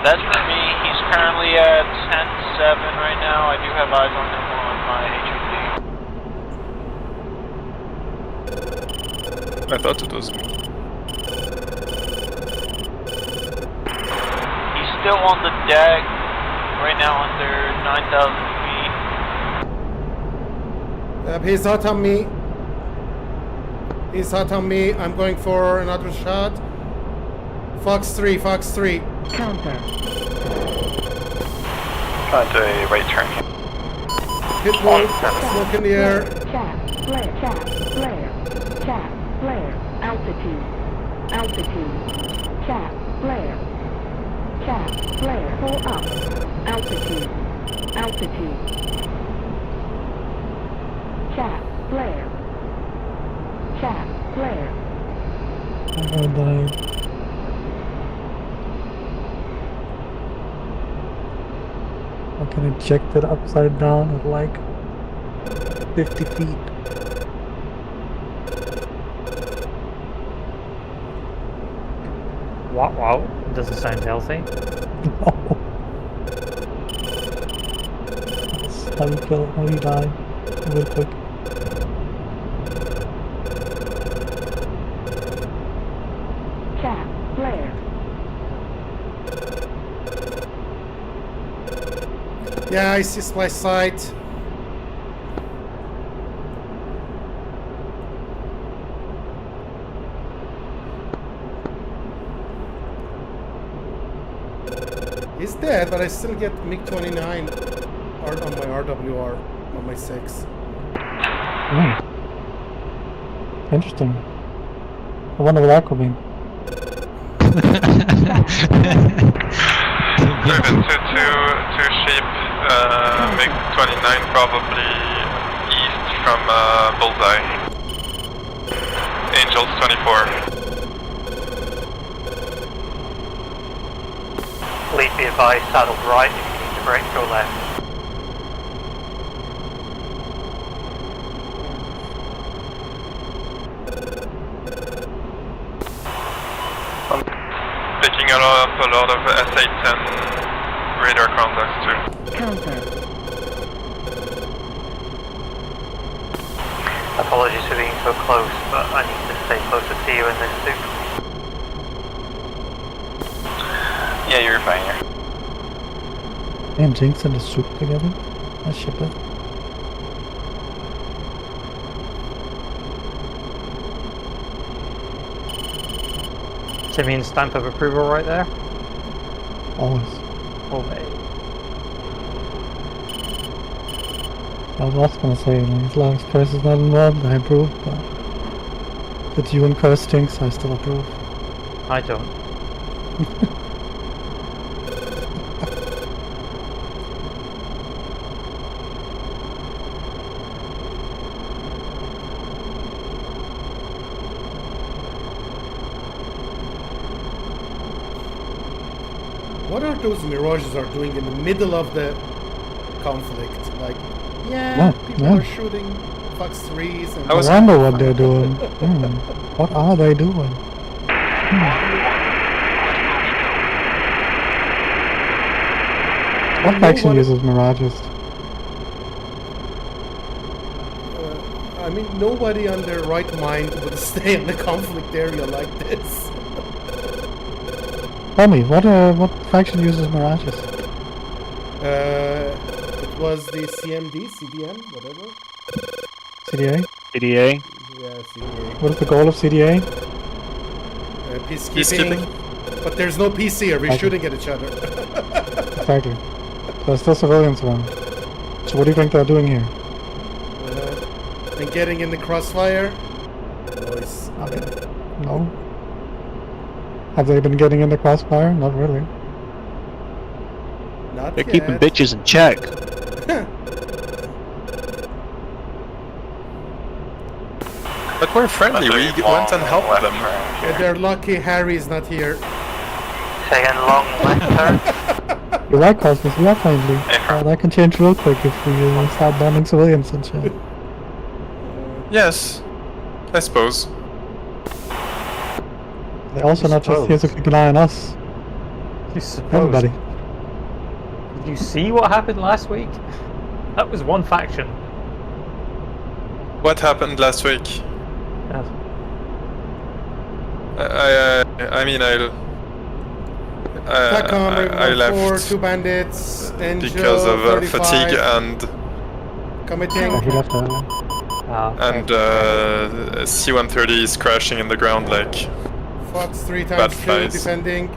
That's for me. He's currently at 10-7 right now. I do have eyes on him on my HOD. I thought it was me. He's still on the deck. Right now under 9,000 feet. He's hot on me. He's hot on me. I'm going for another shot. Fox 3, Fox 3. Counter. Trying to a right turn here. Hit one. Smoke in the air. Chat, flare, chat, flare, chat, flare, altitude, altitude, chat, flare, pull up, altitude, altitude, chat, flare, I'm gonna die. I'm gonna eject it upside down at like 50 feet. Wow, doesn't sound healthy. No. How you kill? How you die? Real quick. chat, flare, Yeah, I see splice sight. He's dead, but I still get MiG-29 on my RWR, on my 6. Interesting. I wonder what that could mean. Raven 2 sheep, MiG-29 probably east from Bullseye. Angels 24. Lead be advised, saddled right, if you need to brake, go left. Picking up a lot of S810 radar contacts too. Counter. Apologies for being so close, but I need to stay closer to you in this soup. Yeah, you're fine here. And Jinx and the soup together. I ship it. So you mean stamp of approval right there? Always. Always. I was gonna say, like, as long as Curse is not involved, I approve, but if it's you and Curse Jinx, I still approve. I don't. What are those Mirages are doing in the middle of the conflict? Like, yeah, people are shooting Fox 3s and... I wonder what they're doing. What are they doing? What faction uses Mirages? I mean, nobody on their right mind would stay in the conflict area like this. Tell me, what faction uses Mirages? It was the CMD, CDM, whatever. CDA? CDA? Yeah, CDA. What is the goal of CDA? Peacekeeping. But there's no peace here, we're shooting at each other. Exactly. There's still civilians around. So what do you think they're doing here? And getting in the crossfire? Boys. No. Have they been getting in the crossfire? Not really. Not They're yet. keeping bitches in check. But we're friendly, we went and helped them. Yeah, they're lucky Harry's not here. Second long left turn. You're right, Cosmos, we are friendly. That can change real quick if we start bombing civilians and shit. Yes, I suppose. They're also not just here to keep an eye on us. You suppose. Everybody. Did you see what happened last week? That was one faction. What happened last week? Yes. I mean, I left 2 bandits, Angel, because of 35, fatigue and committing. He left early. and C-130 is crashing in the ground like Fox 3 bad times 2 flies. defending.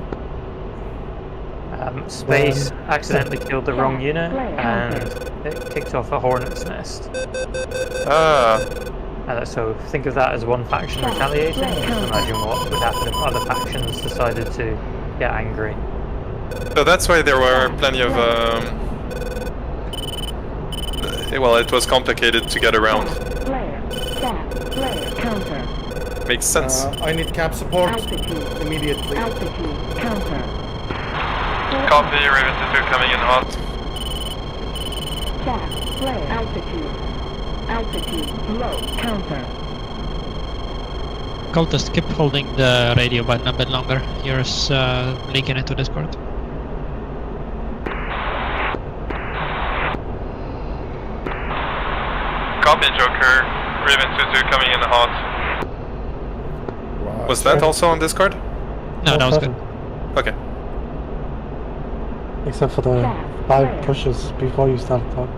Space accidentally killed the wrong unit and it kicked off a hornet's nest. So think of that as one faction retaliating. Just imagine what would happen if other factions decided to get angry. So that's why there were plenty of well, it was complicated to get around. Makes sense. I need cap support immediately. Copy, Raven 2 coming in hot. Altitude low, counter. Cultist, keep holding the radio button a bit longer. You're leaking into Discord. Copy, Joker. Raven 2 coming in hot. Was that also on Discord? No, that was good. Okay. Except for the 5 pushes before you started talking.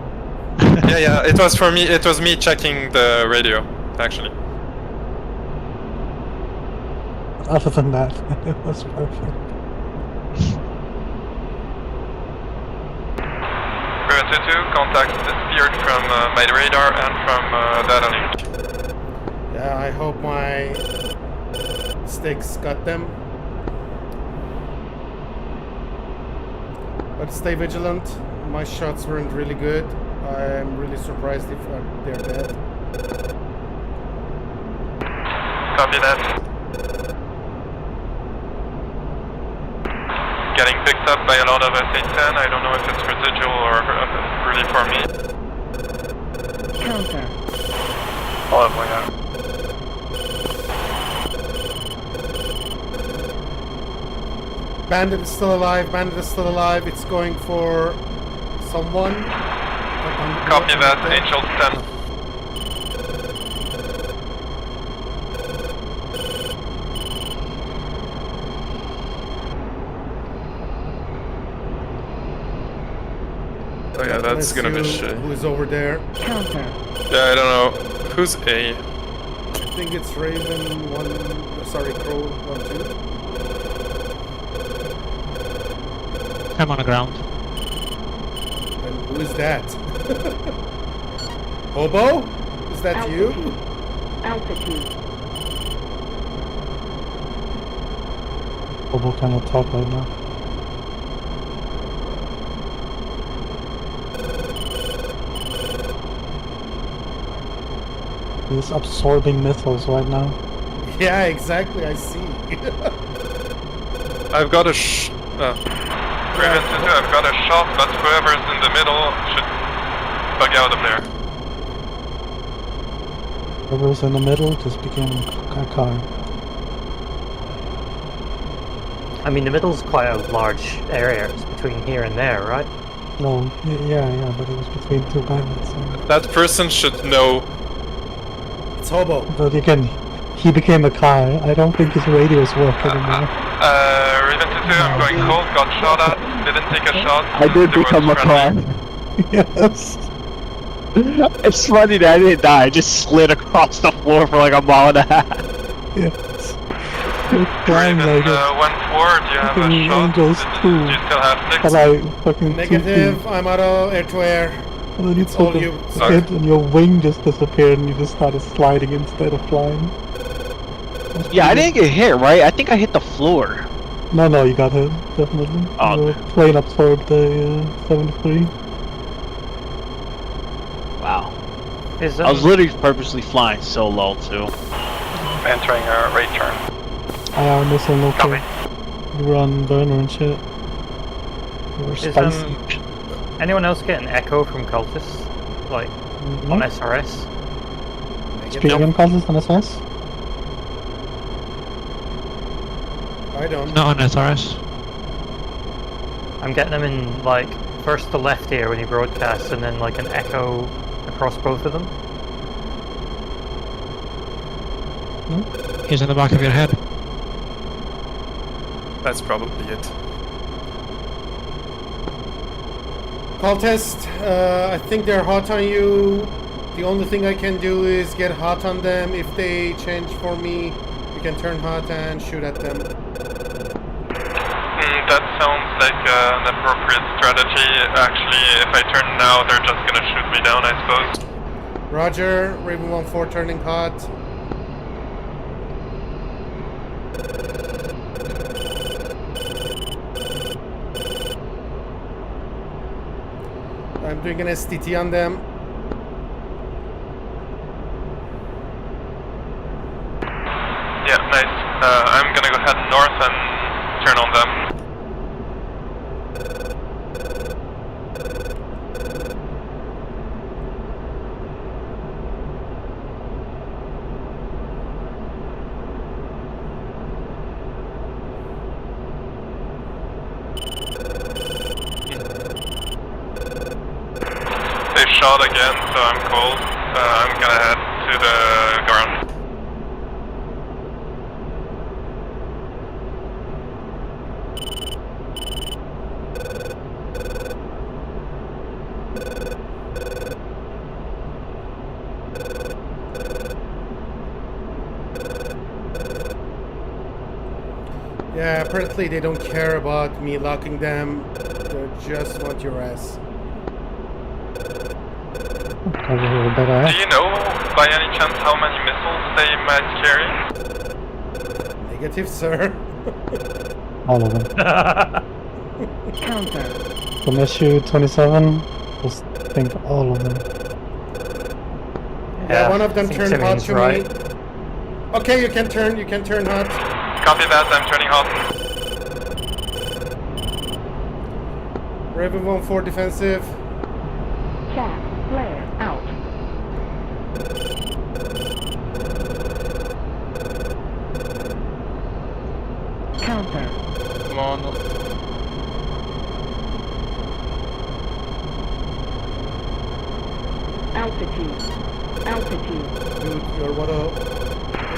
yeah, it was for me. It was me checking the radio, actually. Other than that, it was perfect. 2-2, contact disappeared from my radar and from data link. Yeah, I hope my sticks got them. But stay vigilant. My shots weren't really good. I'm really surprised if they're dead. Copy that. Getting picked up by a lot of SA-10. I don't know if it's residual or really for me. Counter. I'll have one out. Bandit is still alive. Bandit is still alive. It's going for someone. Copy that. Angels 10. Oh yeah, that's gonna be shit. Who's over there? Counter. Yeah, I don't know. Who's A? I think it's Raven 1. Sorry, Crow 1-2. I'm on the ground. And who is that? Hobo? Is that you? Altitude. Hobo cannot talk right now. He's absorbing missiles right now. Yeah, exactly. I see. I've got a Raven 2-2, I've got a shot, but whoever's in the middle should bug out of there. Whoever's in the middle just became a car. I mean, the middle's quite a large area. It's between here and there, right? No, yeah, but it was between two bandits. So. That person should know. It's Hobo. But again, he became a car. I don't think his radios work anymore. Raven 2-2, I'm going cold, got shot at, didn't take a shot. I did become a car. Yes. It's funny that I didn't die, I just slid across the floor for like a mile and a half. Yes. Flying like went forward, you have a shot. Angels too. You still have 6. But I fucking Negative, I'm out of air-to-air. And then you It's all took you. a hit and your wing just disappeared and you just started sliding instead of flying. Yeah, I didn't get hit, right? I think I hit the floor. No, you got hit, definitely. Oh, the plane absorbed the 73. Wow. I was literally purposely flying so low, too. Entering a right turn. IR missile local. Run burner and shit. Or Is spicy. anyone else getting echo from cultists? Like, on SRS? Speak again, cultists on SS? I don't. Not on SRS. I'm getting them in, like, first the left ear when he broadcasts, and then, like, an echo across both of them. He's in the back of your head. That's probably it. Cultist, I think they're hot on you. The only thing I can do is get hot on them. If they change for me, you can turn hot and shoot at them. That sounds like an appropriate strategy. Actually, if I turn now, they're just gonna shoot me down, I suppose. Roger, Raven 1-4 turning hot. I'm doing an STT on them. Yeah, nice. I'm gonna go head north and turn on them. They shot again, so I'm cold. I'm gonna head to the ground. Yeah, apparently they don't care about me locking them. They just want your ass. Probably a little better. Do you know, by any chance, how many missiles they might carry? Negative, sir. All of them. Counter. From SU-27, just think all of them. Yeah, one of them I think turned hot Timmy's to right. me. Okay, you can turn hot. Copy that, I'm turning hot. Raven 1-4 defensive. Chat. Flare. Out. Counter. Come on. Altitude. Altitude. Dude, you're what all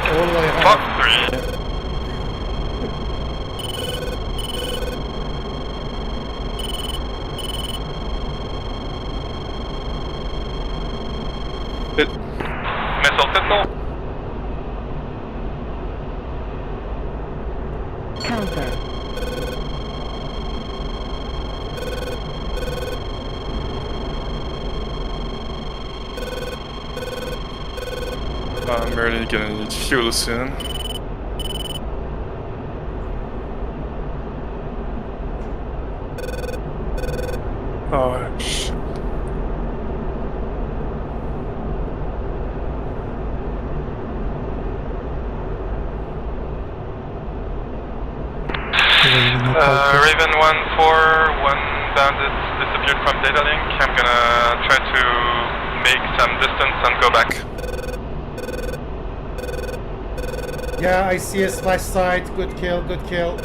I have. Fox 3. Missile pistol. Counter. I'm really gonna need fuel soon. Oh, shit. Raven 1-4, one bandit disappeared from data link. I'm gonna try to make some distance and go back. Yeah, I see a splash site. Good kill, good kill.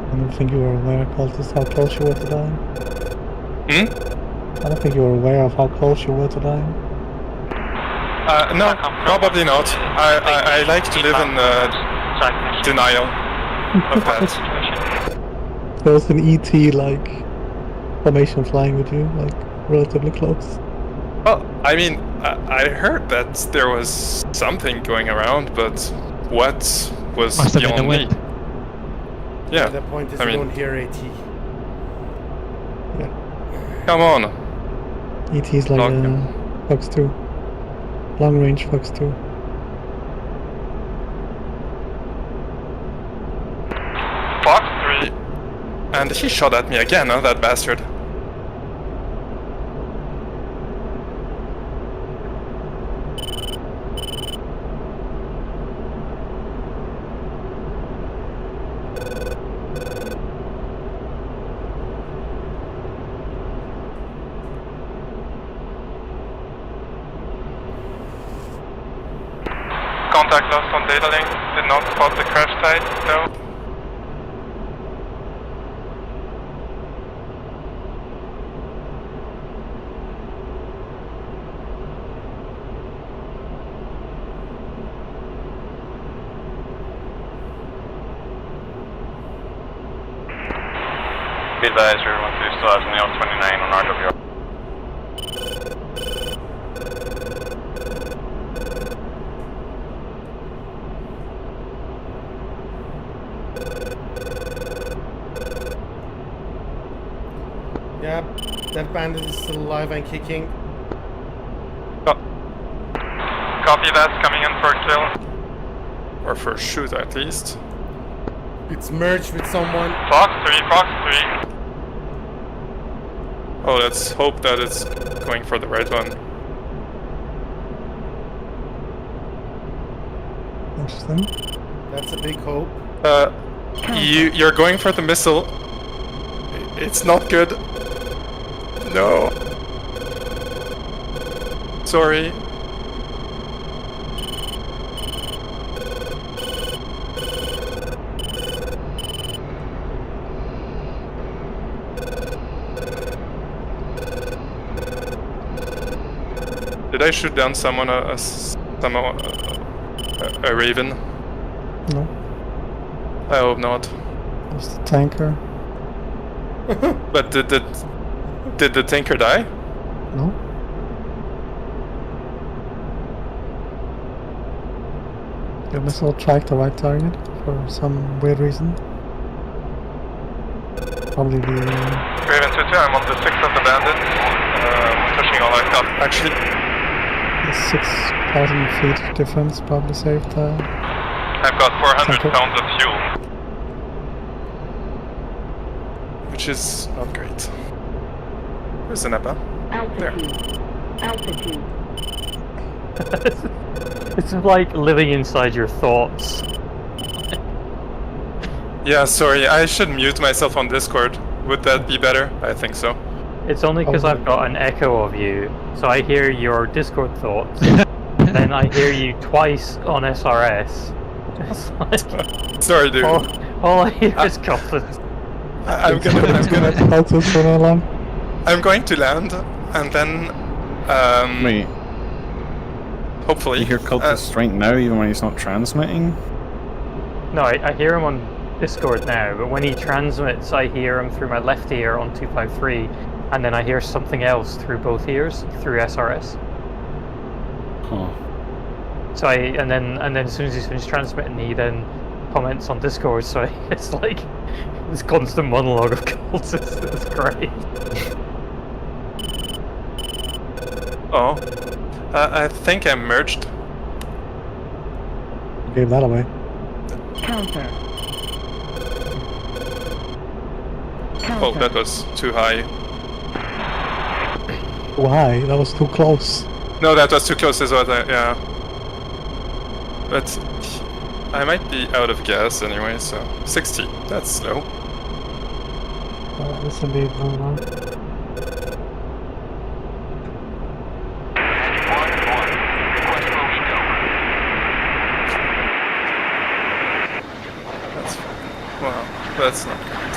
I don't think you were aware, Cultist, how close you were to dying. Hmm? I don't think you were aware of how close you were to dying. No, probably not. I like to live in denial of that. There was an ET like formation flying with you, like relatively close. Well, I mean, I heard that there was something going around, but what was Must have been the beyond me? wind. Yeah, The point is I you mean, don't hear AT. come on. ET is like Fox 2. Long range Fox 2. Fox 3. And he shot at me again, huh, that bastard. Contact lost on data link. Did not spot the crash site, though. Be advised, everyone still has an L29 on RWR. Yeah, that bandit is still alive and kicking. Copy that, coming in for a kill. Or for a shoot, at least. It's merged with someone. Fox 3, Fox 3. Oh, let's hope that it's going for the right one. Interesting. That's a big hope. You're going for the missile. It's not good. No. Sorry. Did I shoot down someone, a Raven? No. I hope not. Just a tanker. But did the tanker die? No. Your missile tracked the right target for some weird reason. Probably the... Raven 2-2, I'm on the 6th of the bandits. Pushing all I've got, actually. 6,000 feet difference probably saved. I've got 400 pounds of fuel. Which is not great. Where's the Napa? There. Altitude. It's like living inside your thoughts. Yeah, sorry, I should mute myself on Discord. Would that be better? I think so. It's only because I've got an echo of you, so I hear your Discord thoughts, then I hear you twice on SRS. It's like, sorry, dude. All I hear is coughing. I'm going to land, and then wait. Hopefully. You hear Cultist Strength now, even when he's not transmitting? No, I hear him on Discord now, but when he transmits, I hear him through my left ear on 253, and then I hear something else through both ears through SRS. Huh. So and then as soon as he's finished transmitting, he then comments on Discord. So it's like this constant monologue of Cultist. It's great. Oh, I think I merged. Gave that away. Counter. Oh, that was too high. Why? That was too close. No, that was too close as well, yeah. But I might be out of gas anyway, so 60, that's slow. That's indeed going on. Wow, that's not good.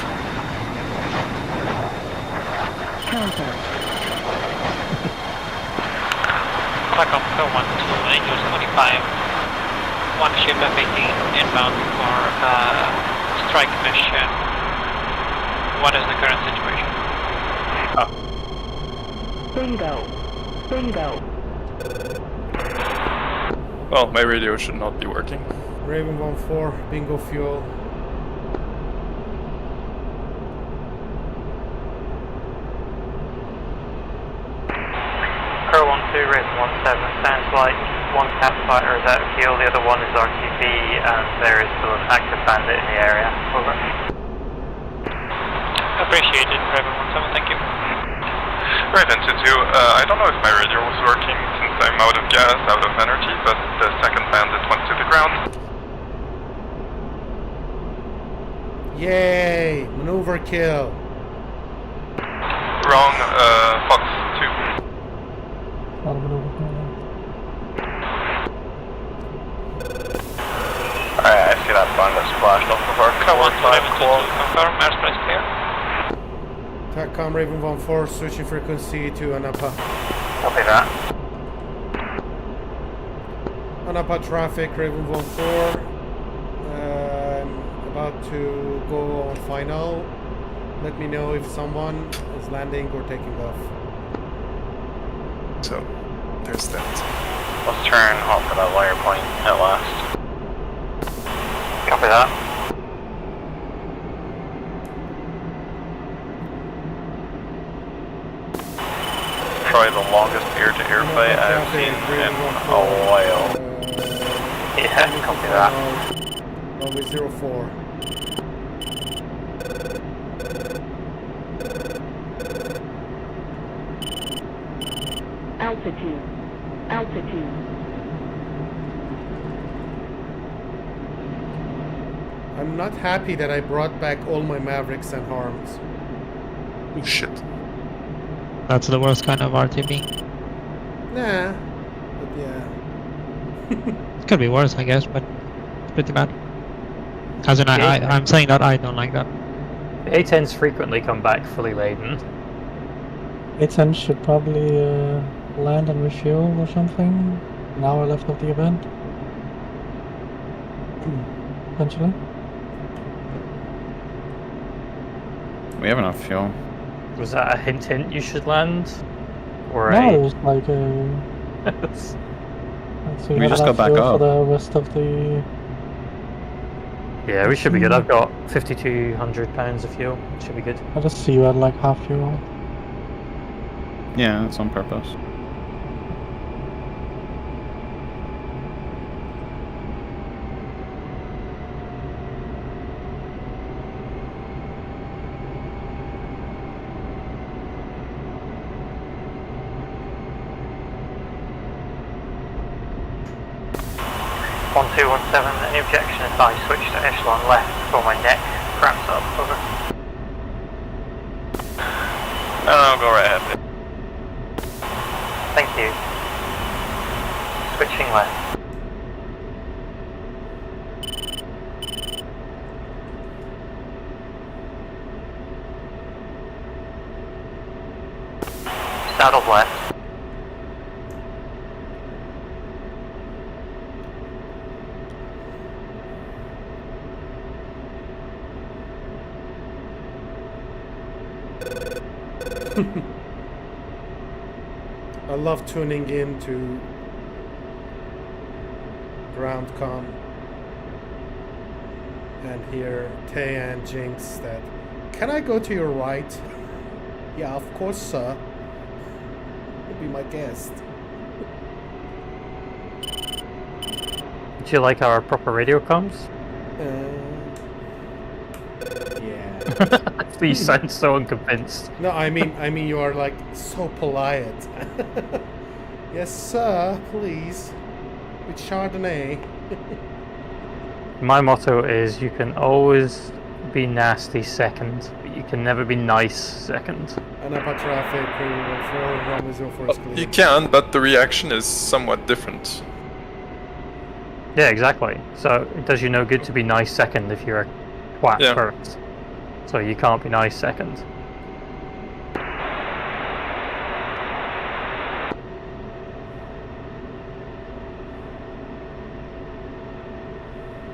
Counter. TrackIR 1 to Angels 25. One ship F-18 inbound for strike mission. What is the current situation? Bingo. Well, my radio should not be working. Raven 1-4, bingo fuel. Crow 1-2, Raven 1-7, sounds like one cap fighter is out of fuel, the other one is RTB, and there is still an active bandit in the area. Over. Appreciated, Raven 1-7, thank you. Raven 2-2, I don't know if my radio was working since I'm out of gas, out of energy, but the second bandit went to the ground. Yay! Maneuver kill. Wrong, Fox 2. Alright, I see that bandit splashed off of our cover 5 claw. Confirm, airspace clear. TACCOM Raven 1-4, switching frequency to Anapa. Copy that. Anapa traffic, Raven 1-4. About to go on final. Let me know if someone is landing or taking off. So, there's that. Let's turn hot for that wire point at last. Copy that. Probably the longest ear-to-ear fight I've seen in a while. Yeah, copy that. Runway 04. Altitude. I'm not happy that I brought back all my Mavericks and Harms. Oh shit. That's the worst kind of RTB. Nah, but yeah. It could be worse, I guess, but it's pretty bad. As in, I'm saying that I don't like that. The A10s frequently come back fully laden. A10 should probably land and refuel or something. An hour left of the event. Eventually. We have enough fuel. Was that a hint you should land? Or no, a... it was like so we just got back up. for the rest of the Yeah, we should be good. I've got 5,200 pounds of fuel. Should be good. I just see you at like half fuel. Yeah, that's on purpose. One 217. Any objection if I switch to echelon left before my neck cramps up? Over. No, go right ahead. Thank you. Switching left. Saddle left. I love tuning in to ground com and hear Tay and Jinx that, can I go to your right? Yeah, of course, sir. You'll be my guest. Do you like our proper radio comms? Yeah. Please sound so unconvinced. No, I mean you are like so polite. Yes, sir, please. With Chardonnay. My motto is you can always be nasty second, but you can never be nice second. You can, but the reaction is somewhat different. Yeah, exactly. So it does you no good to be nice second if you're a twat first. So you can't be nice second.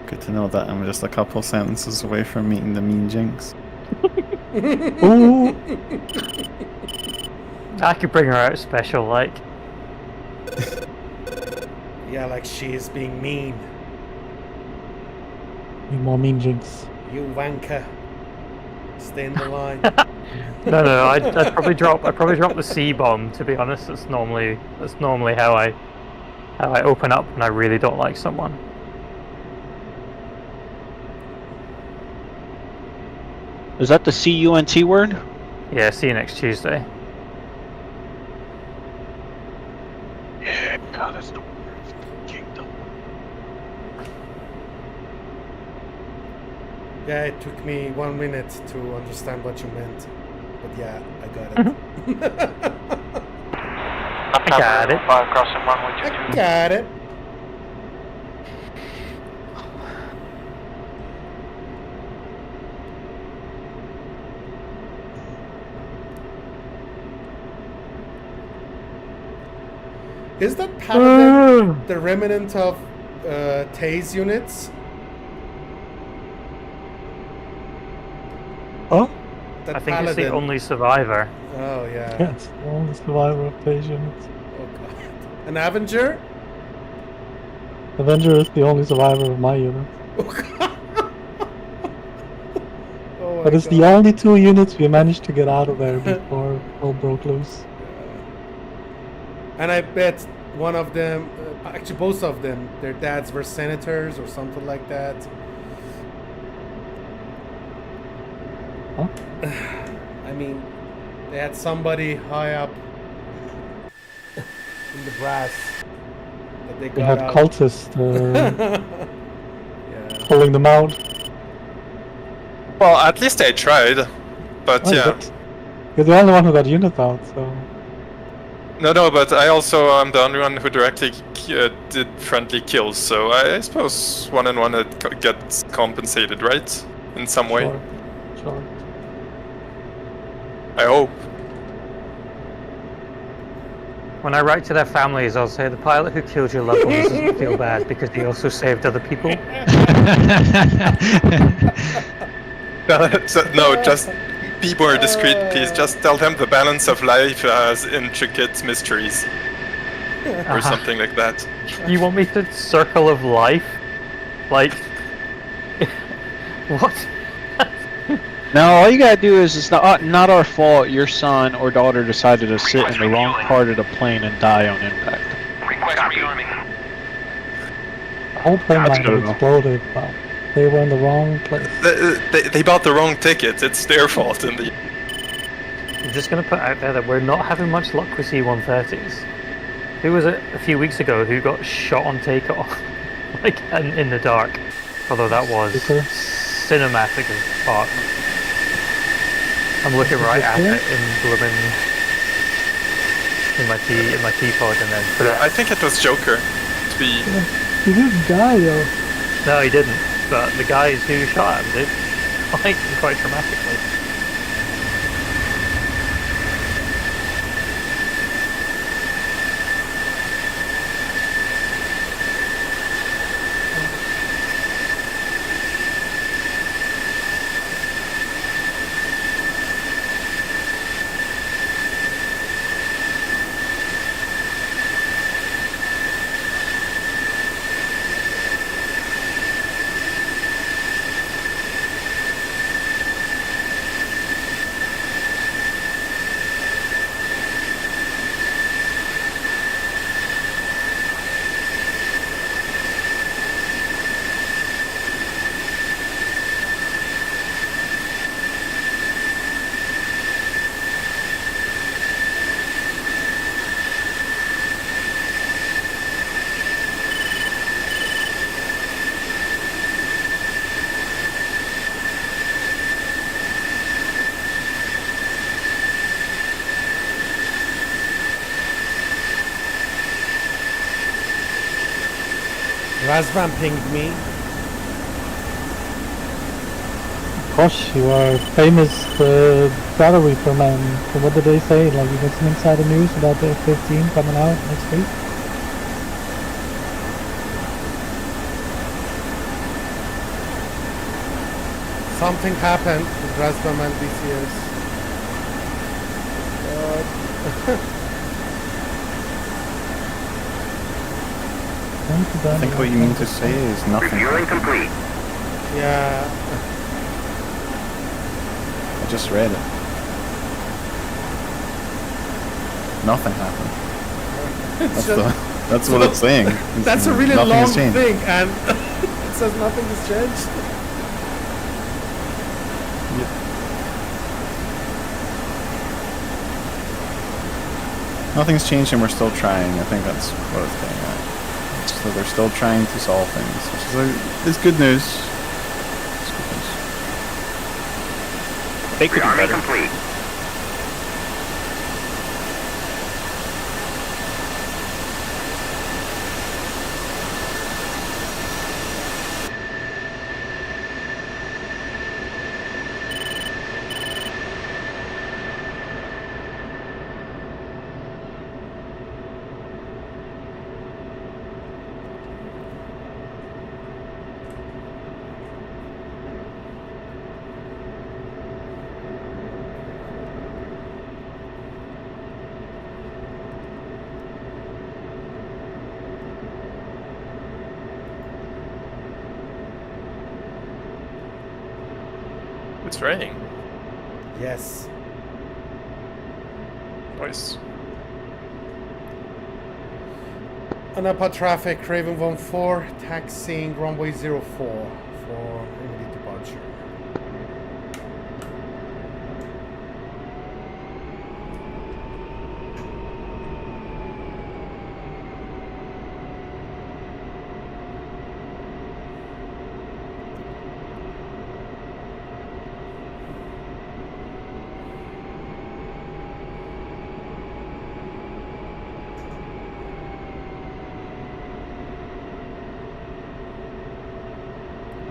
Good to know that I'm just a couple sentences away from meeting the mean Jinx. Ooh! I could bring her out special, like. Yeah, like she is being mean. You more mean Jinx. You wanker. Stay in the line. No, I'd probably drop the C bomb. To be honest, that's normally how I open up when I really don't like someone. Is that the CUNT word? Yeah, see you next Tuesday. Yeah, God, that's the Kingdom. Yeah, it took me 1 minute to understand what you meant. But yeah, I got it. I got it. 5 crossing runway 22. I got it. Is that Paladin the remnant of Tay's units? Oh? That I think Paladin. it's the only survivor. Oh yeah. Yeah, it's the only survivor of Tay's units. Oh god. An Avenger? Avenger is the only survivor of my unit. Oh But it's the only 2 units we managed to get out of there before all broke loose. And I bet one of them, actually both of them, their dads were senators or something like that. Huh? I mean, they had somebody high up in the brass that they They got had out. cultists pulling them out. Well, at least they tried, but Oh, yeah. but you're the only one who got units out, so... No, but I also am the only one who directly did friendly kills, so I suppose 1 and 1 it gets compensated, right? In some way. Sure. I hope. When I write to their families, I'll say the pilot who killed your loved ones doesn't feel bad because he also saved other people. No, just be more discreet, please. Just tell them the balance of life has intricate mysteries. Or something like that. You want me to circle of life? Like, What? No, all you gotta do is it's not our fault your son or daughter decided to sit in the wrong part of the plane and die on impact. Request rearming. The whole plane might have exploded, but they were in the wrong place. They bought the wrong ticket. It's their fault in the. I'm just going to put out there that we're not having much luck with C-130s. Who was it a few weeks ago who got shot on takeoff, like in the dark? Although that was cinematic as fuck. I'm looking right at it in blooming in my teapot, and then. I think it was Joker. To be. He didn't die though. No, he didn't. But the guys who shot him did, like, quite dramatically. Razvan pinged me. Of course, you are famous battle reaper man. So what did they say? Like, you got some insider news about the F-15 coming out next week? Something happened with Razvan and DCS. I think what you mean to say is nothing. Reviewing complete. Yeah. I just read it. Nothing happened. That's what it's saying. That's a really nothing long has changed. thing, and it says nothing has changed. Nothing's changed and we're still trying. I think that's what it's getting at. So they're still trying to solve things, which is good news. It's good news. They could be better. Complete. It's raining. Yes. Nice. Anapa traffic, Raven 14, taxiing runway 04 for immediate departure.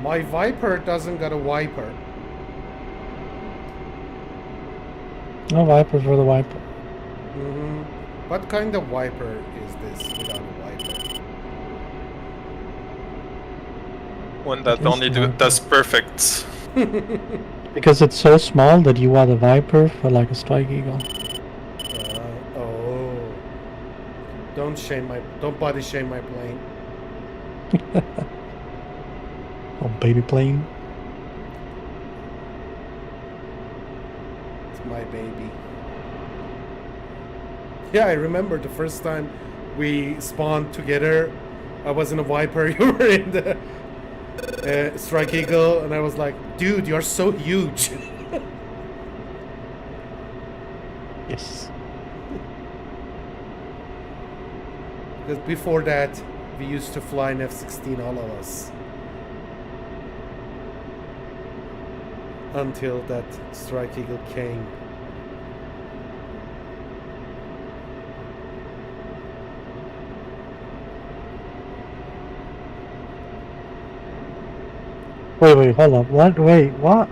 My Viper doesn't got a wiper. No Viper for the Viper. Mm-hmm. What kind of wiper is this without a wiper? One that only does perfect. Because it's so small that you want a Viper for like a Strike Eagle. Oh. Don't body shame my plane. Oh, baby plane. baby. Yeah, I remember the first time we spawned together. I was in a Viper, you were in the Strike Eagle, and I was like, dude, you're so huge. Yes. Because before that, we used to fly in F-16, all of us. Until that Strike Eagle came. Wait, hold up. What? Wait, what?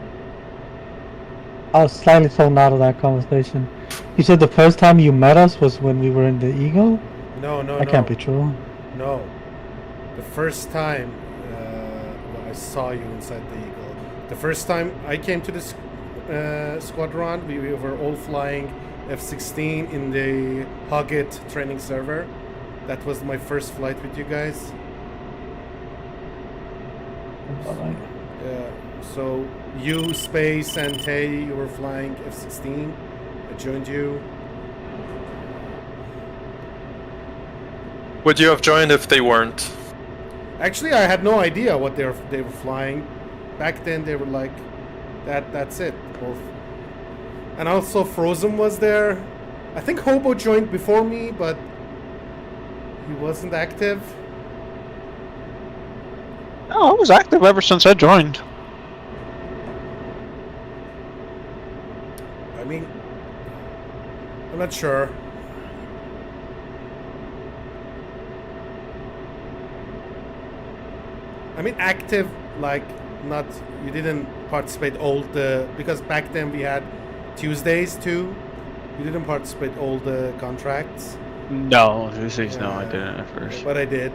I was slightly thrown out of that conversation. You said the first time you met us was when we were in the Eagle? No. That can't be true. No. The first time I saw you inside the Eagle. The first time I came to this squadron, we were all flying F-16 in the Huggett training server. That was my first flight with you guys. Alright. So you, Space, and Tay, you were flying F-16. I joined you. Would you have joined if they weren't? Actually, I had no idea what they were flying. Back then, they were like, that's it. And also, Frozen was there. I think Hobo joined before me, but he wasn't active. No, I was active ever since I joined. I mean, I'm not sure. I mean, active, like, not, you didn't participate all the, because back then we had Tuesdays too. You didn't participate all the contracts. No, Tuesdays, no, I didn't at first. But I did.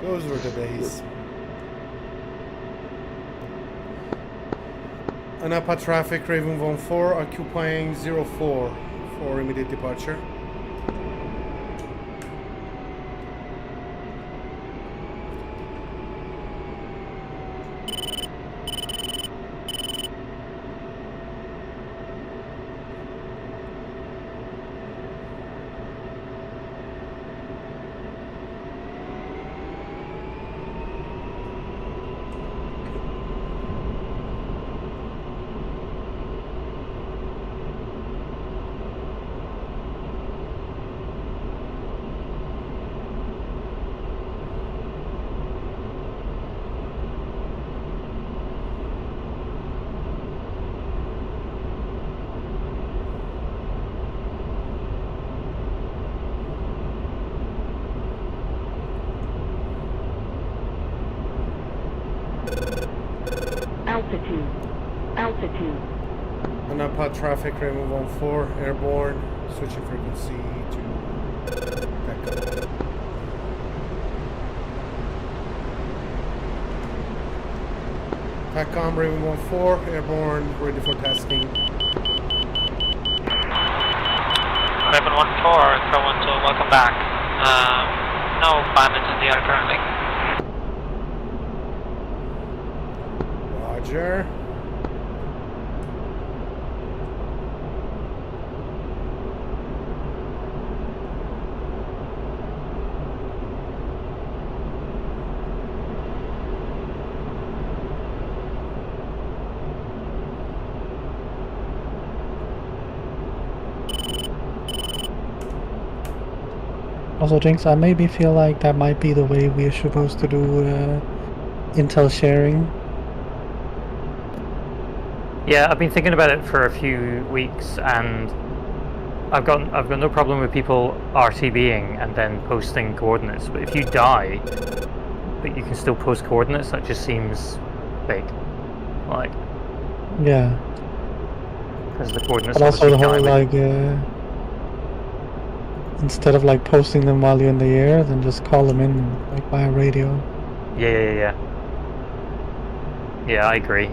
Those were the days. Anapa traffic, Raven 1-4, occupying 04 for immediate departure. Altitude. Anapa traffic, Raven 1-4, airborne, switching frequency to backup. TACCOM, Raven 1-4, airborne, ready for tasking. Raven 1-4, Crow 1-2, welcome back. No bandits in the air currently. Roger. Also, Jinx, I maybe feel like that might be the way we are supposed to do intel sharing. Yeah, I've been thinking about it for a few weeks, and I've got no problem with people RTBing and then posting coordinates. But if you die, but you can still post coordinates, that just seems big. Like, yeah. Because the coordinates. But also the whole die, like. Instead of like posting them while you're in the air, then just call them in like via radio. Yeah. Yeah, I agree.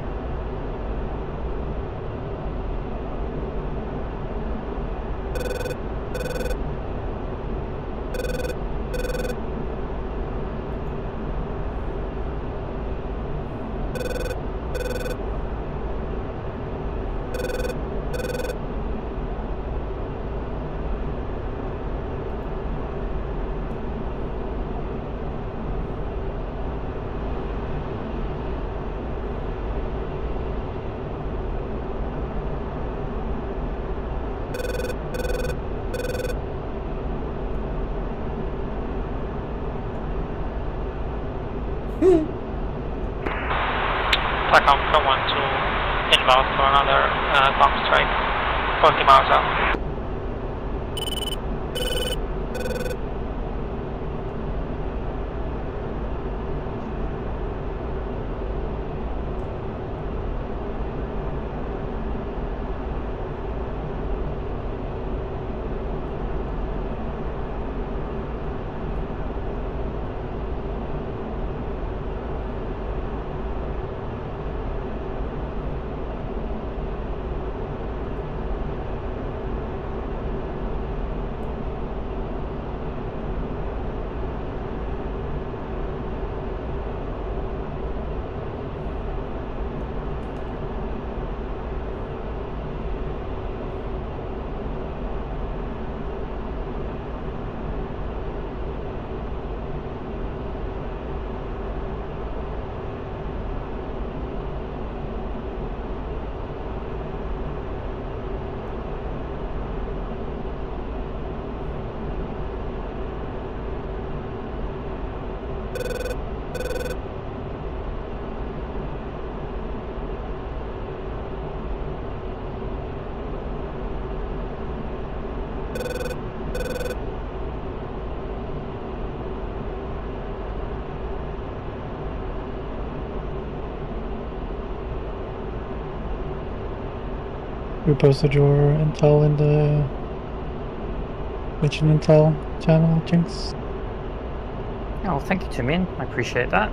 TACOM Pro 1 to inbound for another bomb strike, 40 miles out. You posted your intel in the Mission Intel channel, Jinx. Oh, thank you, Jimin. I appreciate that.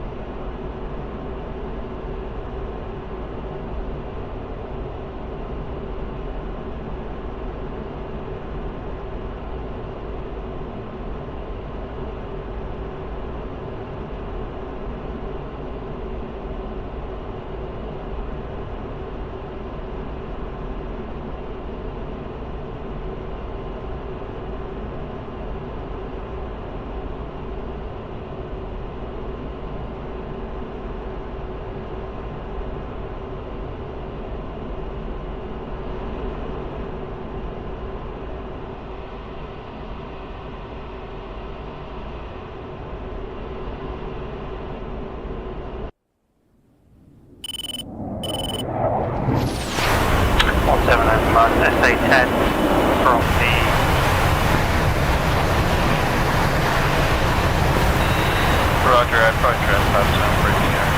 SA-10 from the Roger, I'd probably trespass down bridge here.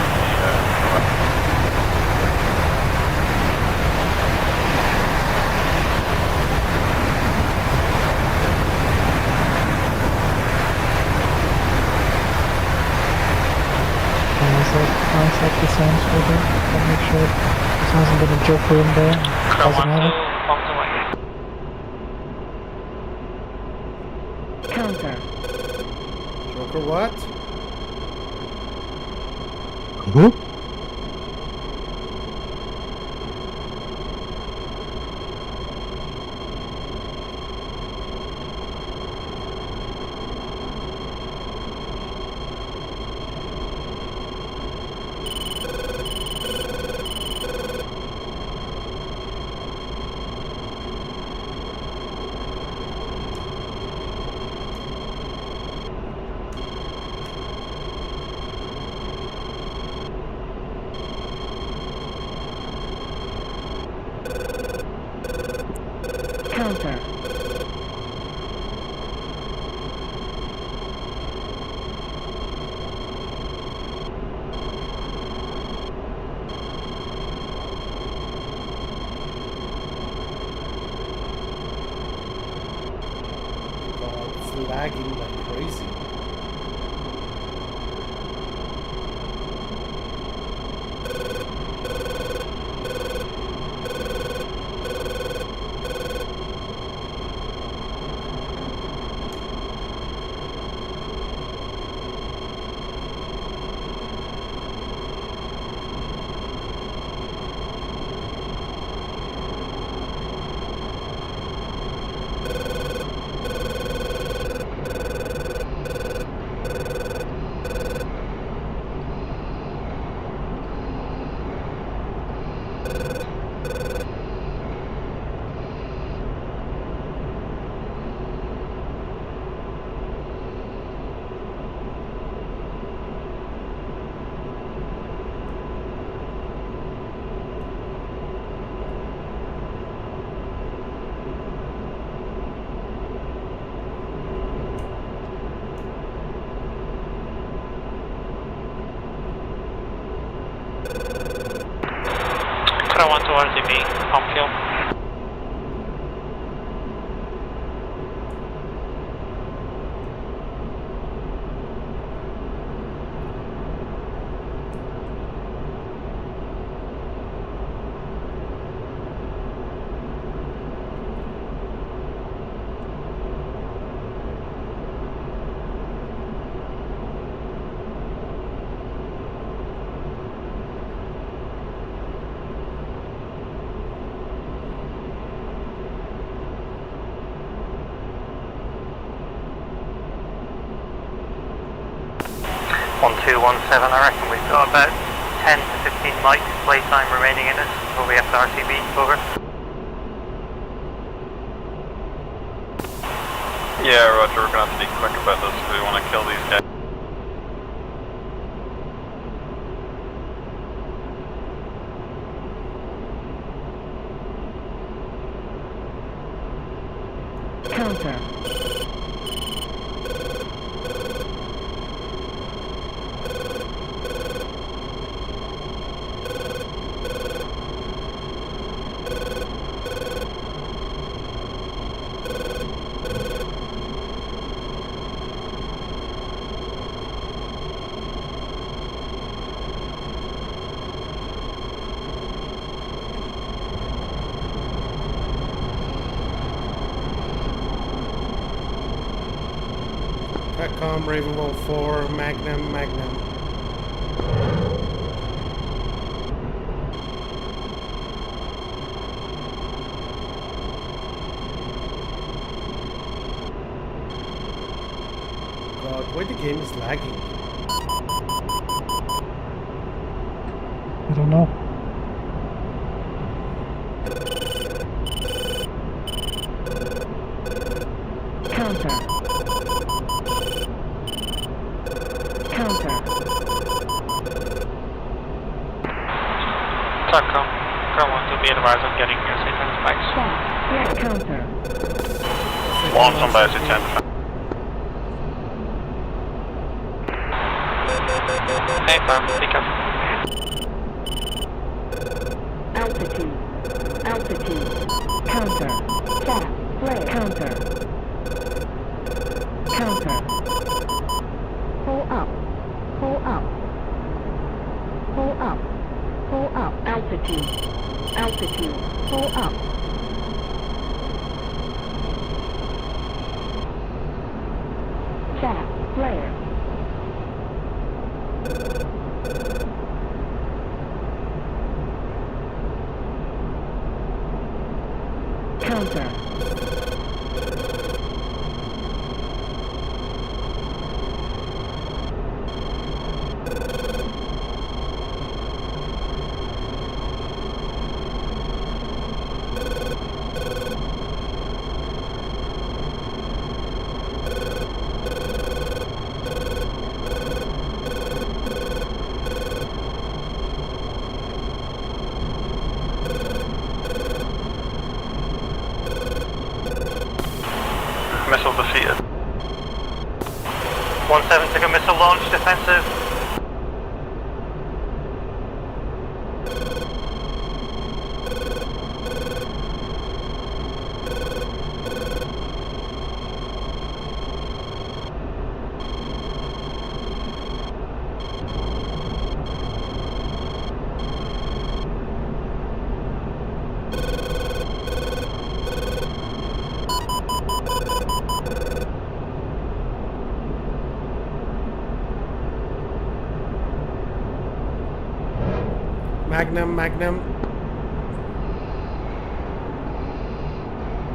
I'll set the sounds for that. I'll make sure this hasn't been a joker in there. Doesn't have it. Counter. Joker what? Who? Counter. God, it's lagging like crazy. RTB, pump fuel. I reckon we've got about 10 to 15 mics playtime remaining in us before we have to RTB. Over. Yeah, roger, we're gonna have to be quick about this if we want to kill these guys. Counter. TrackCom, Ravenwell 4, Magnum. God, why the game is lagging? I don't know. Counter. TrackCom, Car 1 to be advised on getting your C10 spikes. Yeah, counter. Launch on by C10. Hey, Pam, pick up. Altitude. Counter. Flat. Flare. Counter. Pull up. Altitude. Pull up. Chat. Flare. Counter. Missile defeated. 1-7 took a missile launch, defensive. Magnum.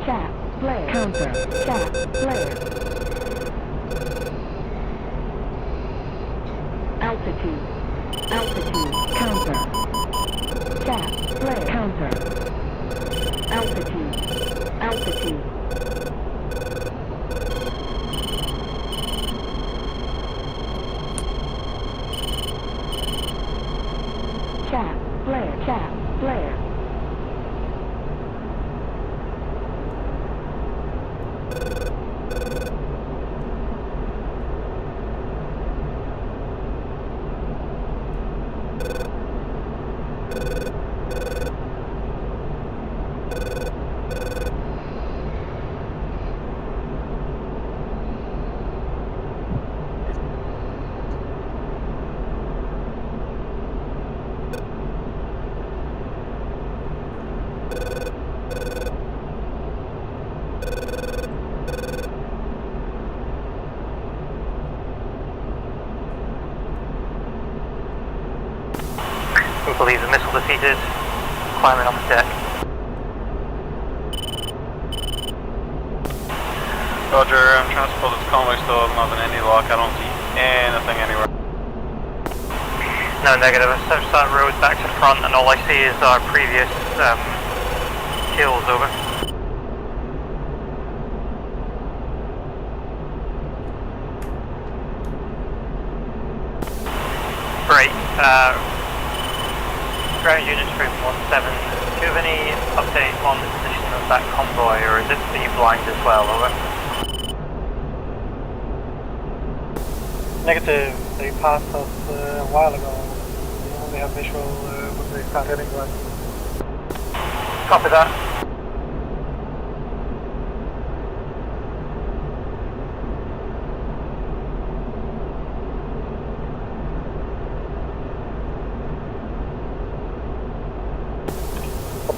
Chat. Flare. Counter. Chat. Flare. Altitude. Counter. Chat. Flare. Counter. Altitude. Chat. Flare. believe the missile defeated. Climbing off the deck. Roger, I'm trying to spot this convoy still not in any lock. I don't see anything anywhere. No, negative. I searched that road back to front and all I see is our previous kills, over. Great. Ground units group 17. Do you have any update on the position of that convoy, or is it are you blind as well, over? Negative. They passed us a while ago. We only have visual when they start hitting right. Copy that.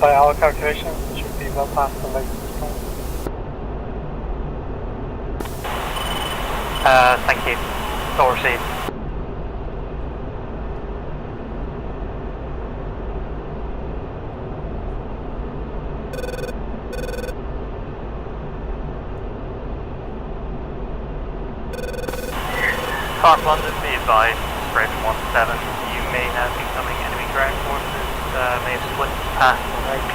By our calculations, it should be well past the latest point. Thank you. All received. Park London, be advised, Raven 17, you may have incoming enemy ground forces, may have split past the lake.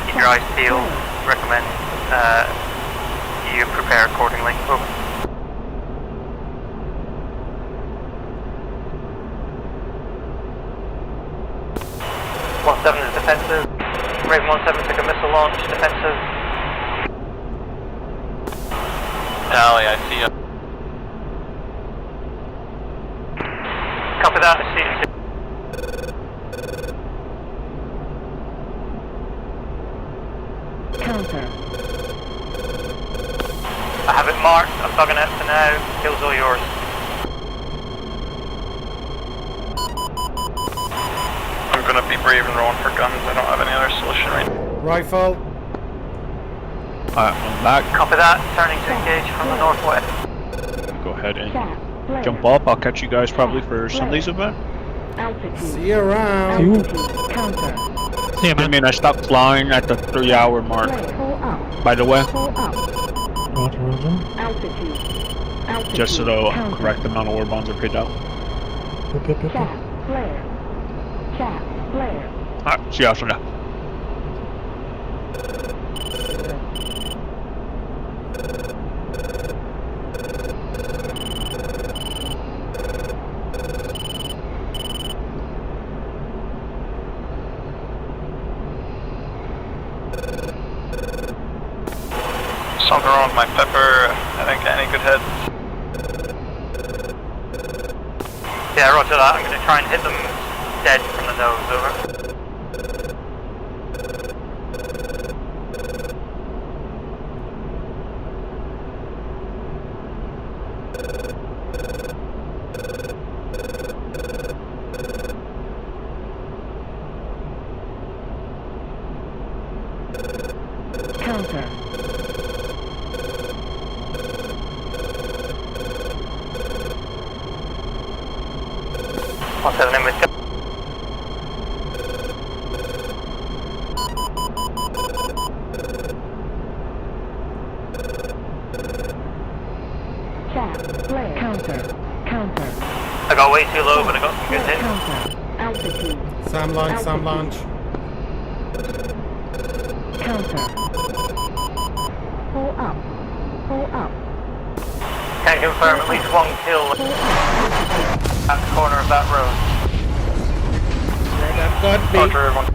Keep your eyes peeled, recommend you prepare accordingly. Over. Seven is defensive. Raven 17 took a missile launch, defensive. Alley, I see you. Copy that, I see you. Counter. I have it marked, I'm dogging it for now. Kills all yours. I'm gonna be brave and rolling for guns. I don't have any other solution right now. Rifle. Alright, I'm back. Copy that, turning to engage from the northwest. Go ahead and jump up. I'll catch you guys probably for Sunday's event. See you around. Counter. Yeah, I mean, I stopped flying at the 3-hour mark. By the way, Roger, roger. just so the correct amount of war bonds are paid out. Flare. Chat. Flare. Alright, see you after now. Something wrong with my pepper. I didn't get any good hits. Yeah, roger that. I'm going to try and hit them dead from the nose, over. Counter. I'll set an image. Chat. Flare. Counter. Counter. I got way too low, but I got some good hits. Counter. Altitude. Sam launch, Sam launch. Counter. Pull up. Pull up. Can confirm at least one kill at the corner of that road. That got me. Roger, everyone.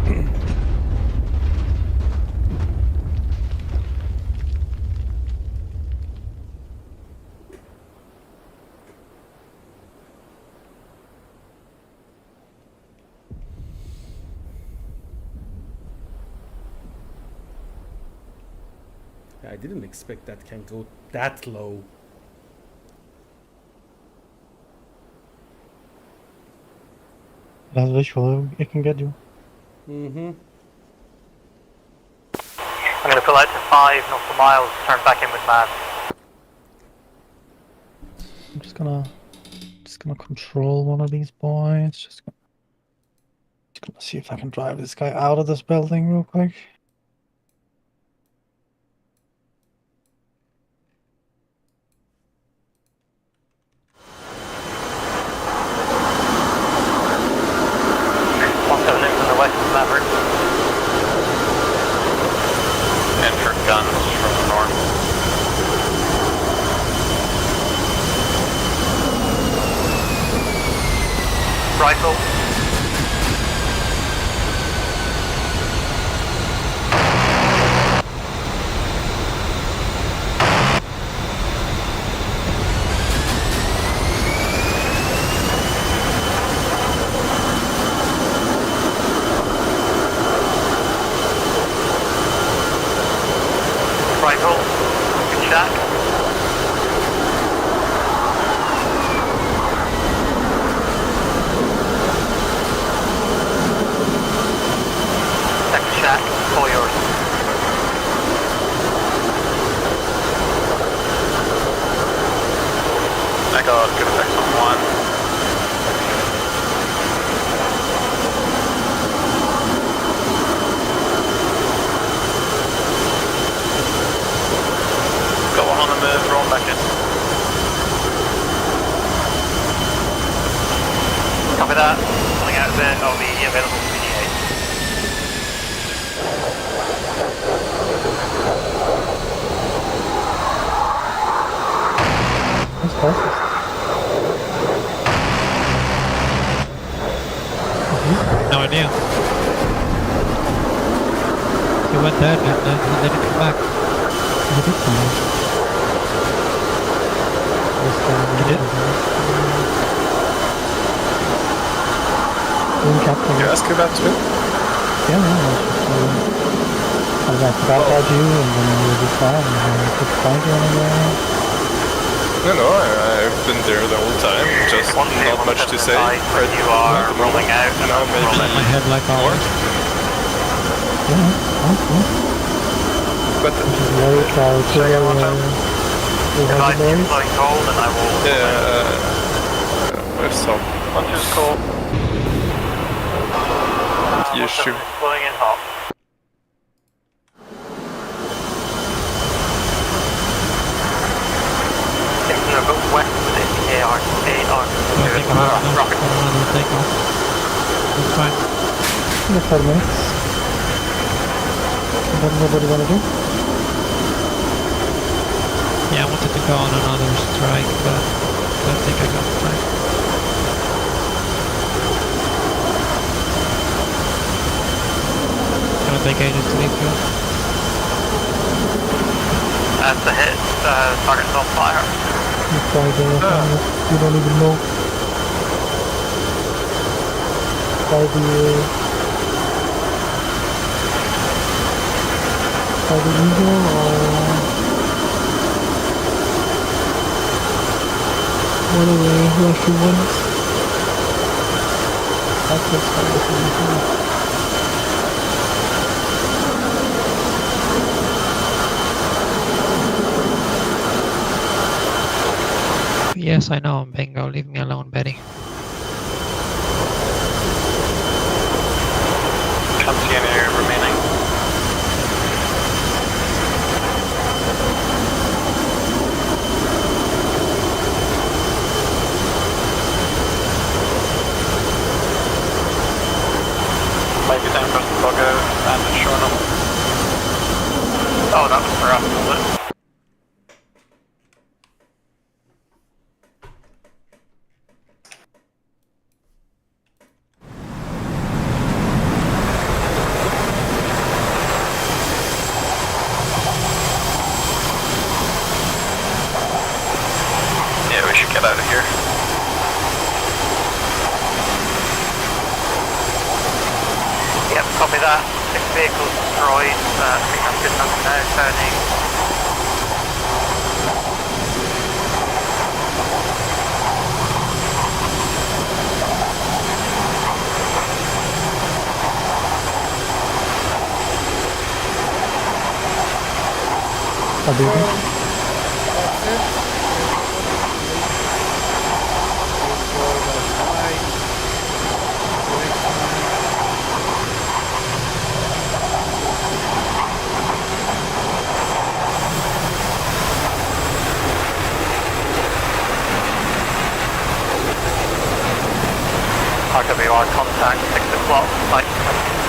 I didn't expect that can go that low. That's visual, it can get you. Mm-hmm. I'm going to pull out to 5 nautical miles, turn back in with Mav. I'm just gonna control one of these boys. Just gonna see if I can drive this guy out of this building real quick. Enter guns from the north. Rifle. Rifle. Good shot. Second shot, all yours. I got good effects on one. Go on the move, roll back in. Copy that. Pulling out a bit, I'll be available for D8. That's perfect. No idea. He went there and then he didn't come back. He did come back. He did? Can you ask about too? Yeah, I forgot about you and then you were just fine and I took the point anywhere. No, I've been there the whole time, just not much to say. Right, you are rolling out. Now maybe my head like more. But if I see you flowing cold, then I will. There's some. Punch is cold. Issue. Flowing in hot. Taking a bit west of the AR. Rocket. It's fine. In 5 minutes. What does nobody want to do? Yeah, I wanted to go on another strike, but I think I got the time. Gonna take ages to leave you. That's a hit. Target's on fire. You don't even know. By the eagle or one of the Russian ones. That's what's fine. Yes, I know, bingo. Leave me alone, Betty. Can't see any remaining. Might be time for us to bug out and it's showing up. Oh, that was for us, was it? Yeah, we should get out of here. Yep, copy that. 6 vehicles destroyed. I think I'm good enough now, turning. RWR contact 6 o'clock, flight